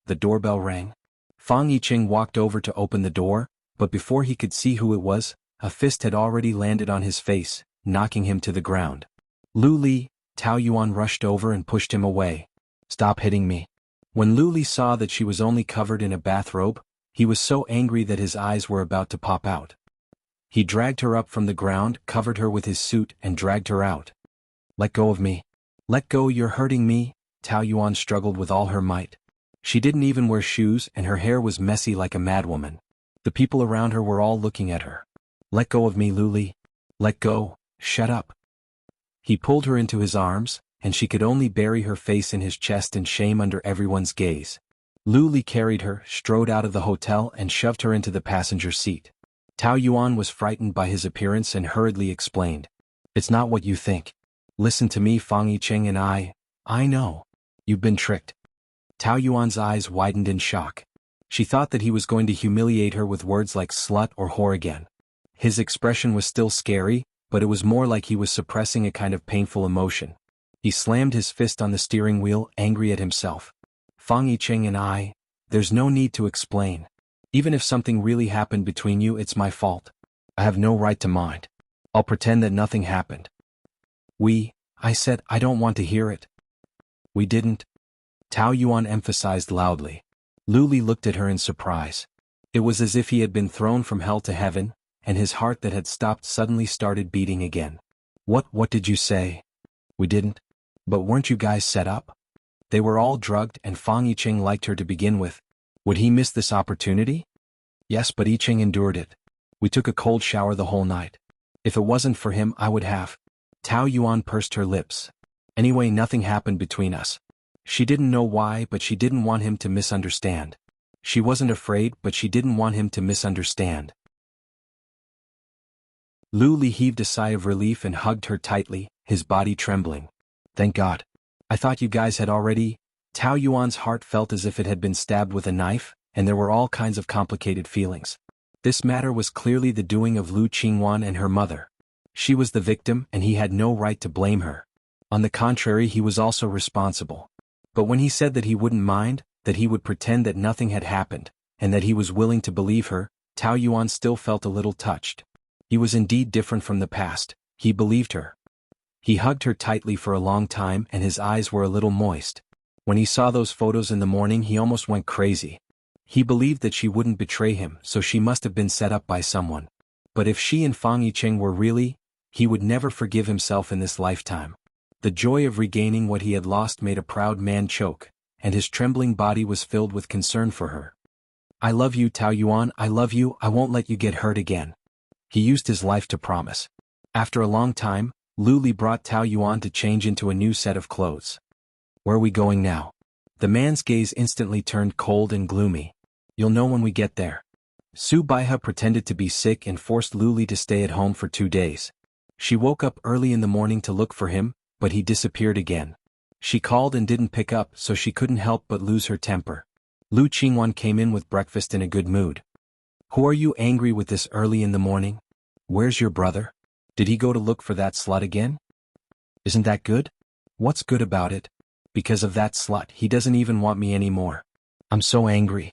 the doorbell rang. Fang Yicheng walked over to open the door, but before he could see who it was, a fist had already landed on his face, knocking him to the ground. Lu Li, Tao Yuan rushed over and pushed him away. Stop hitting me. When Lu Li saw that she was only covered in a bathrobe, he was so angry that his eyes were about to pop out. He dragged her up from the ground, covered her with his suit, and dragged her out. Let go of me. Let go, you're hurting me. Tao Yuan struggled with all her might. She didn't even wear shoes, and her hair was messy like a madwoman. The people around her were all looking at her. Let go of me, Lu Li. Let go, shut up. He pulled her into his arms, and she could only bury her face in his chest in shame under everyone's gaze. Lu Li carried her, strode out of the hotel, and shoved her into the passenger seat. Tao Yuan was frightened by his appearance and hurriedly explained. It's not what you think. Listen to me, Fang Yicheng, and I know. You've been tricked. Tao Yuan's eyes widened in shock. She thought that he was going to humiliate her with words like slut or whore again. His expression was still scary, but it was more like he was suppressing a kind of painful emotion. He slammed his fist on the steering wheel, angry at himself. Fang Yicheng and there's no need to explain. Even if something really happened between you, it's my fault. I have no right to mind. I'll pretend that nothing happened. I said I don't want to hear it. We didn't. Tao Yuan emphasized loudly. Lu Li looked at her in surprise. It was as if he had been thrown from hell to heaven, and his heart that had stopped suddenly started beating again. What did you say? We didn't. But weren't you guys set up? They were all drugged, and Fang Yicheng liked her to begin with. Would he miss this opportunity? Yes, but Yicheng endured it. We took a cold shower the whole night. If it wasn't for him, I would have. Tao Yuan pursed her lips. Anyway, nothing happened between us. She didn't know why, but she didn't want him to misunderstand. She wasn't afraid, but she didn't want him to misunderstand. Lu Li heaved a sigh of relief and hugged her tightly, his body trembling. Thank God. I thought you guys had already. Tao Yuan's heart felt as if it had been stabbed with a knife, and there were all kinds of complicated feelings. This matter was clearly the doing of Lu Qingwan and her mother. She was the victim, and he had no right to blame her. On the contrary, he was also responsible. But when he said that he wouldn't mind, that he would pretend that nothing had happened, and that he was willing to believe her, Tao Yuan still felt a little touched. He was indeed different from the past. He believed her. He hugged her tightly for a long time, and his eyes were a little moist. When he saw those photos in the morning, he almost went crazy. He believed that she wouldn't betray him, so she must have been set up by someone. But if she and Fang Yicheng were really, he would never forgive himself in this lifetime. The joy of regaining what he had lost made a proud man choke, and his trembling body was filled with concern for her. I love you, Tao Yuan, I love you, I won't let you get hurt again. He used his life to promise. After a long time, Lu Li brought Tao Yuan to change into a new set of clothes. Where are we going now? The man's gaze instantly turned cold and gloomy. You'll know when we get there. Su Baiha pretended to be sick and forced Lu Li to stay at home for 2 days. She woke up early in the morning to look for him, but he disappeared again. She called and didn't pick up, so she couldn't help but lose her temper. Lu Qingwan came in with breakfast in a good mood. Who are you angry with this early in the morning? Where's your brother? Did he go to look for that slut again? Isn't that good? What's good about it? Because of that slut, he doesn't even want me anymore. I'm so angry.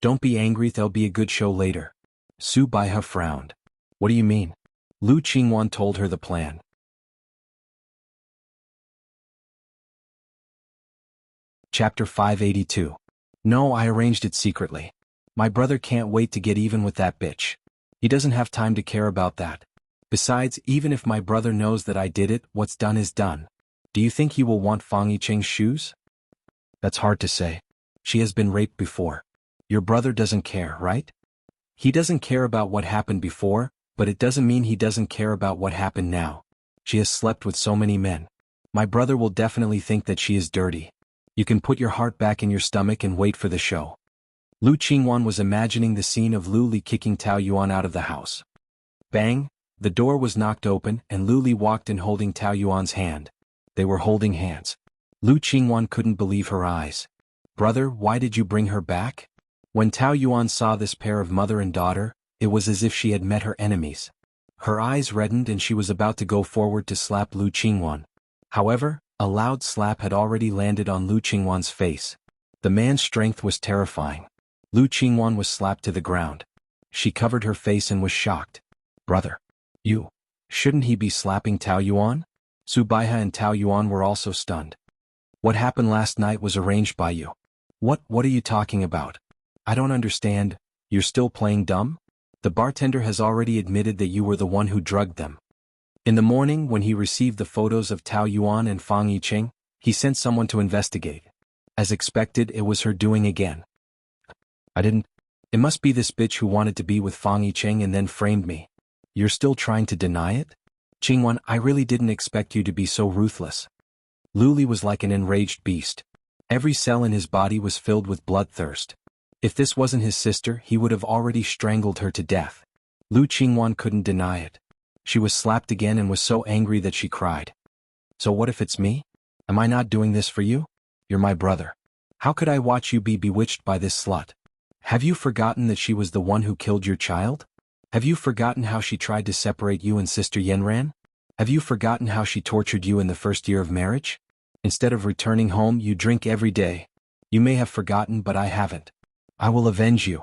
Don't be angry, there'll be a good show later. Su Baiha frowned. What do you mean? Lu Qingwan told her the plan. Chapter 582. No, I arranged it secretly. My brother can't wait to get even with that bitch. He doesn't have time to care about that. Besides, even if my brother knows that I did it, what's done is done. Do you think he will want Fang Yicheng's shoes? That's hard to say. She has been raped before. Your brother doesn't care, right? He doesn't care about what happened before, but it doesn't mean he doesn't care about what happened now. She has slept with so many men. My brother will definitely think that she is dirty. You can put your heart back in your stomach and wait for the show. Lu Qingwan was imagining the scene of Lu Li kicking Tao Yuan out of the house. Bang! The door was knocked open and Lu Li walked in holding Tao Yuan's hand. They were holding hands. Lu Qingwan couldn't believe her eyes. Brother, why did you bring her back? When Tao Yuan saw this pair of mother and daughter, it was as if she had met her enemies. Her eyes reddened and she was about to go forward to slap Lu Qingwan. However, a loud slap had already landed on Lu Qingwan's face. The man's strength was terrifying. Lu Qingwan was slapped to the ground. She covered her face and was shocked. Brother. Shouldn't he be slapping Tao Yuan? Su Baihe and Tao Yuan were also stunned. What happened last night was arranged by you. What are you talking about? I don't understand, you're still playing dumb? The bartender has already admitted that you were the one who drugged them. In the morning when he received the photos of Tao Yuan and Fang Yiqing, he sent someone to investigate. As expected, it was her doing again. It must be this bitch who wanted to be with Fang Yiqing and then framed me. You're still trying to deny it? Qingwan, I really didn't expect you to be so ruthless. Lu Li was like an enraged beast. Every cell in his body was filled with bloodthirst. If this wasn't his sister, he would have already strangled her to death. Lu Qingwan couldn't deny it. She was slapped again and was so angry that she cried. So what if it's me? Am I not doing this for you? You're my brother. How could I watch you be bewitched by this slut? Have you forgotten that she was the one who killed your child? Have you forgotten how she tried to separate you and Sister Yanran? Have you forgotten how she tortured you in the first year of marriage? Instead of returning home, you drink every day. You may have forgotten, but I haven't. I will avenge you.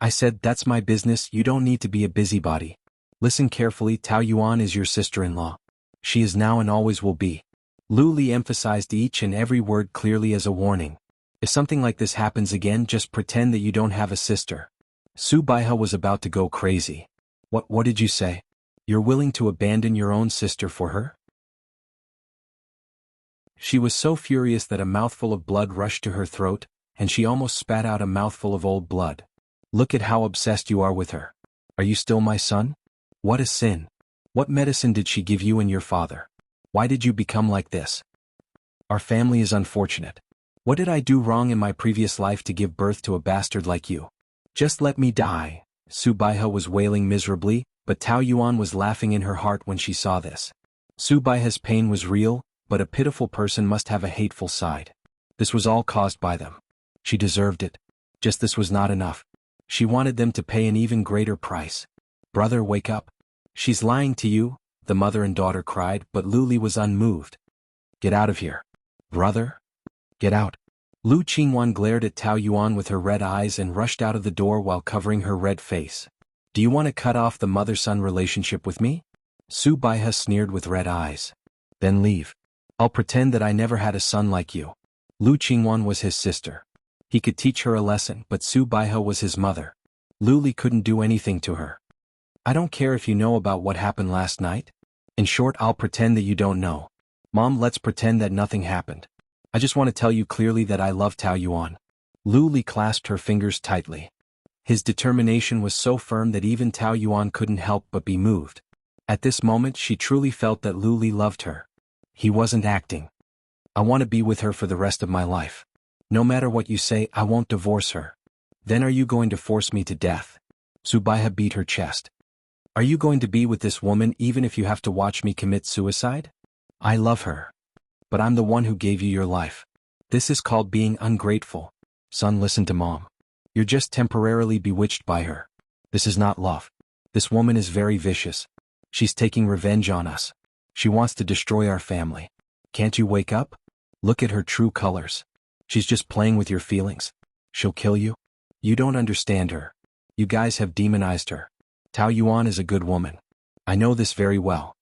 I said, that's my business, you don't need to be a busybody. Listen carefully, Tao Yuan is your sister-in-law. She is now and always will be. Lu Li emphasized each and every word clearly as a warning. If something like this happens again, just pretend that you don't have a sister. Su Baihe was about to go crazy. What did you say? You're willing to abandon your own sister for her? She was so furious that a mouthful of blood rushed to her throat, and she almost spat out a mouthful of old blood. Look at how obsessed you are with her. Are you still my son? What a sin. What medicine did she give you and your father? Why did you become like this? Our family is unfortunate. What did I do wrong in my previous life to give birth to a bastard like you? Just let me die. Su Baihe was wailing miserably, but Tao Yuan was laughing in her heart when she saw this. Su Baihe's pain was real, but a pitiful person must have a hateful side. This was all caused by them. She deserved it. Just this was not enough. She wanted them to pay an even greater price. Brother, wake up. She's lying to you, the mother and daughter cried, but Lu Li was unmoved. Get out of here. Brother? Get out. Lu Qingwan glared at Tao Yuan with her red eyes and rushed out of the door while covering her red face. Do you want to cut off the mother-son relationship with me? Su Baihe sneered with red eyes. Then leave. I'll pretend that I never had a son like you. Lu Qingwan was his sister. He could teach her a lesson, but Su Baihe was his mother. Lu Li couldn't do anything to her. I don't care if you know about what happened last night. In short, I'll pretend that you don't know. Mom, let's pretend that nothing happened. I just want to tell you clearly that I love Tao Yuan. Lu Li clasped her fingers tightly. His determination was so firm that even Tao Yuan couldn't help but be moved. At this moment she truly felt that Lu Li loved her. He wasn't acting. I want to be with her for the rest of my life. No matter what you say, I won't divorce her. Then are you going to force me to death? Su Baihe beat her chest. Are you going to be with this woman even if you have to watch me commit suicide? I love her. But I'm the one who gave you your life. This is called being ungrateful. Son, listen to Mom. You're just temporarily bewitched by her. This is not love. This woman is very vicious. She's taking revenge on us. She wants to destroy our family. Can't you wake up? Look at her true colors. She's just playing with your feelings. She'll kill you. You don't understand her. You guys have demonized her. Tao Yuan is a good woman. I know this very well.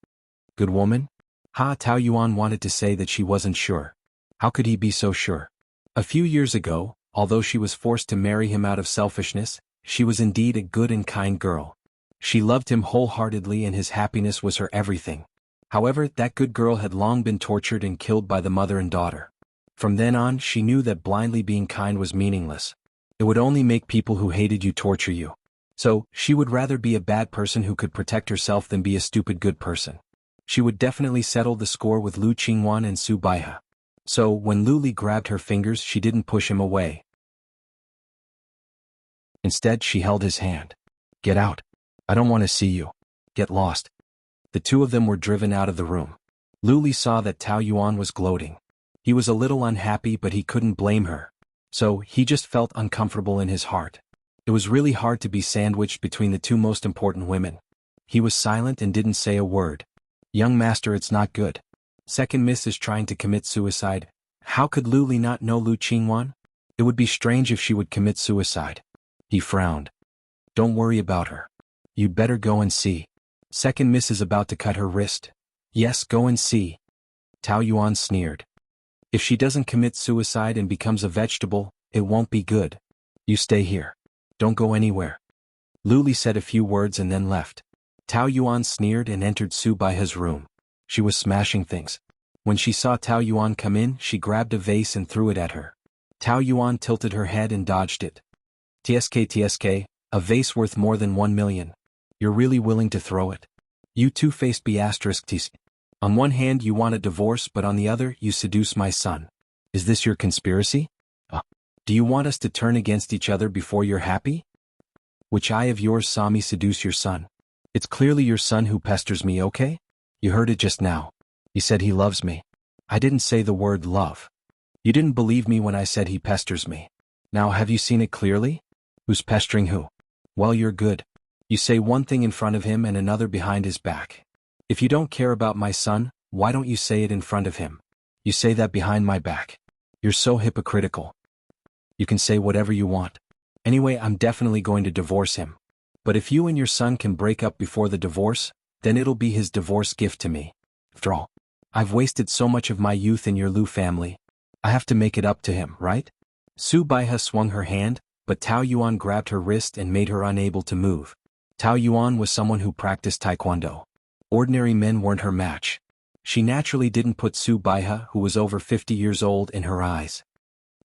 Good woman? Tao Yuan wanted to say that she wasn't sure. How could he be so sure? A few years ago, although she was forced to marry him out of selfishness, she was indeed a good and kind girl. She loved him wholeheartedly and his happiness was her everything. However, that good girl had long been tortured and killed by the mother and daughter. From then on, she knew that blindly being kind was meaningless. It would only make people who hated you torture you. So, she would rather be a bad person who could protect herself than be a stupid good person. She would definitely settle the score with Lu Qingwan and Su Baihe. So, when Lu Li grabbed her fingers, she didn't push him away. Instead, she held his hand. Get out. I don't want to see you. Get lost. The two of them were driven out of the room. Lu Li saw that Tao Yuan was gloating. He was a little unhappy, but he couldn't blame her. So, he just felt uncomfortable in his heart. It was really hard to be sandwiched between the two most important women. He was silent and didn't say a word. Young master, it's not good. Second Miss is trying to commit suicide. How could Lu Li not know Lu Qingwan? It would be strange if she would commit suicide. He frowned. Don't worry about her. You'd better go and see. Second Miss is about to cut her wrist. Yes, go and see. Tao Yuan sneered. If she doesn't commit suicide and becomes a vegetable, it won't be good. You stay here. Don't go anywhere. Lu Li said a few words and then left. Tao Yuan sneered and entered Su Baihe's room. She was smashing things. When she saw Tao Yuan come in, she grabbed a vase and threw it at her. Tao Yuan tilted her head and dodged it. TSK, a vase worth more than 1 million. You're really willing to throw it? You two-faced B*****. On one hand you want a divorce, but on the other you seduce my son. Is this your conspiracy? Do you want us to turn against each other before you're happy? Which eye of yours saw me seduce your son? It's clearly your son who pesters me, okay? You heard it just now. He said he loves me. I didn't say the word love. You didn't believe me when I said he pesters me. Now have you seen it clearly? Who's pestering who? Well, you're good. You say one thing in front of him and another behind his back. If you don't care about my son, why don't you say it in front of him? You say that behind my back. You're so hypocritical. You can say whatever you want. Anyway, I'm definitely going to divorce him. But if you and your son can break up before the divorce, then it'll be his divorce gift to me. After all, I've wasted so much of my youth in your Lu family. I have to make it up to him, right? Su Baihe swung her hand, but Tao Yuan grabbed her wrist and made her unable to move. Tao Yuan was someone who practiced taekwondo. Ordinary men weren't her match. She naturally didn't put Su Baihe, who was over 50 years old, in her eyes.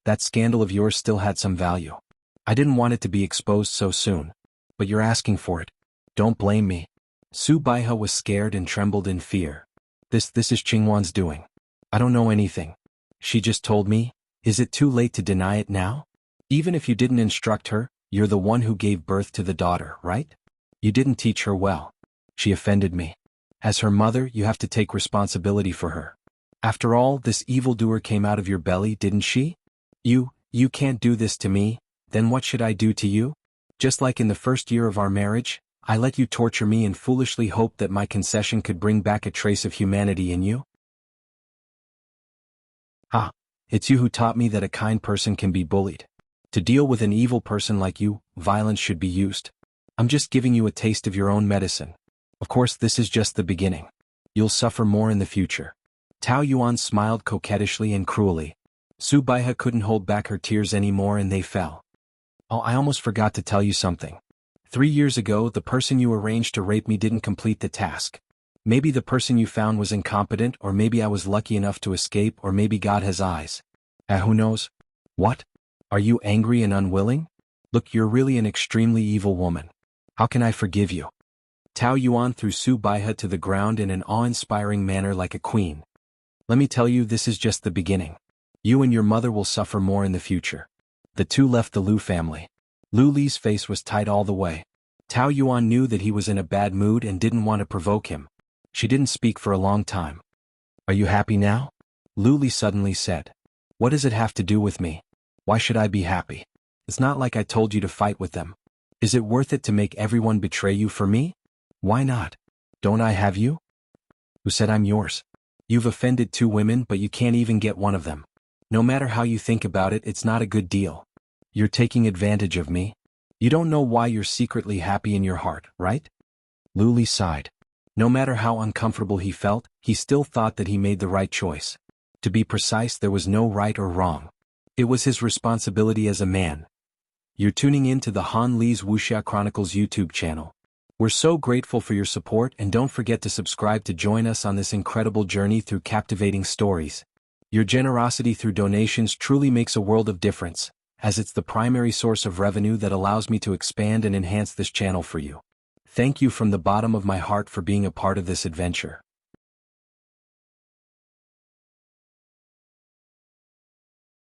That scandal of yours still had some value. I didn't want it to be exposed so soon. But you're asking for it. Don't blame me. Su Baihe was scared and trembled in fear. This is Qingwan's doing. I don't know anything. She just told me. Is it too late to deny it now? Even if you didn't instruct her, you're the one who gave birth to the daughter, right? You didn't teach her well. She offended me. As her mother, you have to take responsibility for her. After all, this evildoer came out of your belly, didn't she? You can't do this to me, then what should I do to you? Just like in the first year of our marriage, I let you torture me and foolishly hoped that my concession could bring back a trace of humanity in you? It's you who taught me that a kind person can be bullied. To deal with an evil person like you, violence should be used. I'm just giving you a taste of your own medicine. Of course, this is just the beginning. You'll suffer more in the future. Tao Yuan smiled coquettishly and cruelly. Su Baihe couldn't hold back her tears anymore and they fell. Oh, I almost forgot to tell you something. 3 years ago, the person you arranged to rape me didn't complete the task. Maybe the person you found was incompetent, or maybe I was lucky enough to escape, or maybe God has eyes. Who knows? What? Are you angry and unwilling? Look, you're really an extremely evil woman. How can I forgive you? Tao Yuan threw Su Baihe to the ground in an awe-inspiring manner like a queen. Let me tell you, this is just the beginning. You and your mother will suffer more in the future. The two left the Lu family. Lu Li's face was tight all the way. Tao Yuan knew that he was in a bad mood and didn't want to provoke him. She didn't speak for a long time. Are you happy now? Lu Li suddenly said. What does it have to do with me? Why should I be happy? It's not like I told you to fight with them. Is it worth it to make everyone betray you for me? Why not? Don't I have you? Who said I'm yours? You've offended 2 women, but you can't even get one of them. No matter how you think about it, it's not a good deal. You're taking advantage of me. You don't know why you're secretly happy in your heart, right? Lu Li sighed. No matter how uncomfortable he felt, he still thought that he made the right choice. To be precise, there was no right or wrong. It was his responsibility as a man. You're tuning in to the Han Li's Wuxia Chronicles YouTube channel. We're so grateful for your support, and don't forget to subscribe to join us on this incredible journey through captivating stories. Your generosity through donations truly makes a world of difference. as it's the primary source of revenue that allows me to expand and enhance this channel for you. Thank you from the bottom of my heart for being a part of this adventure.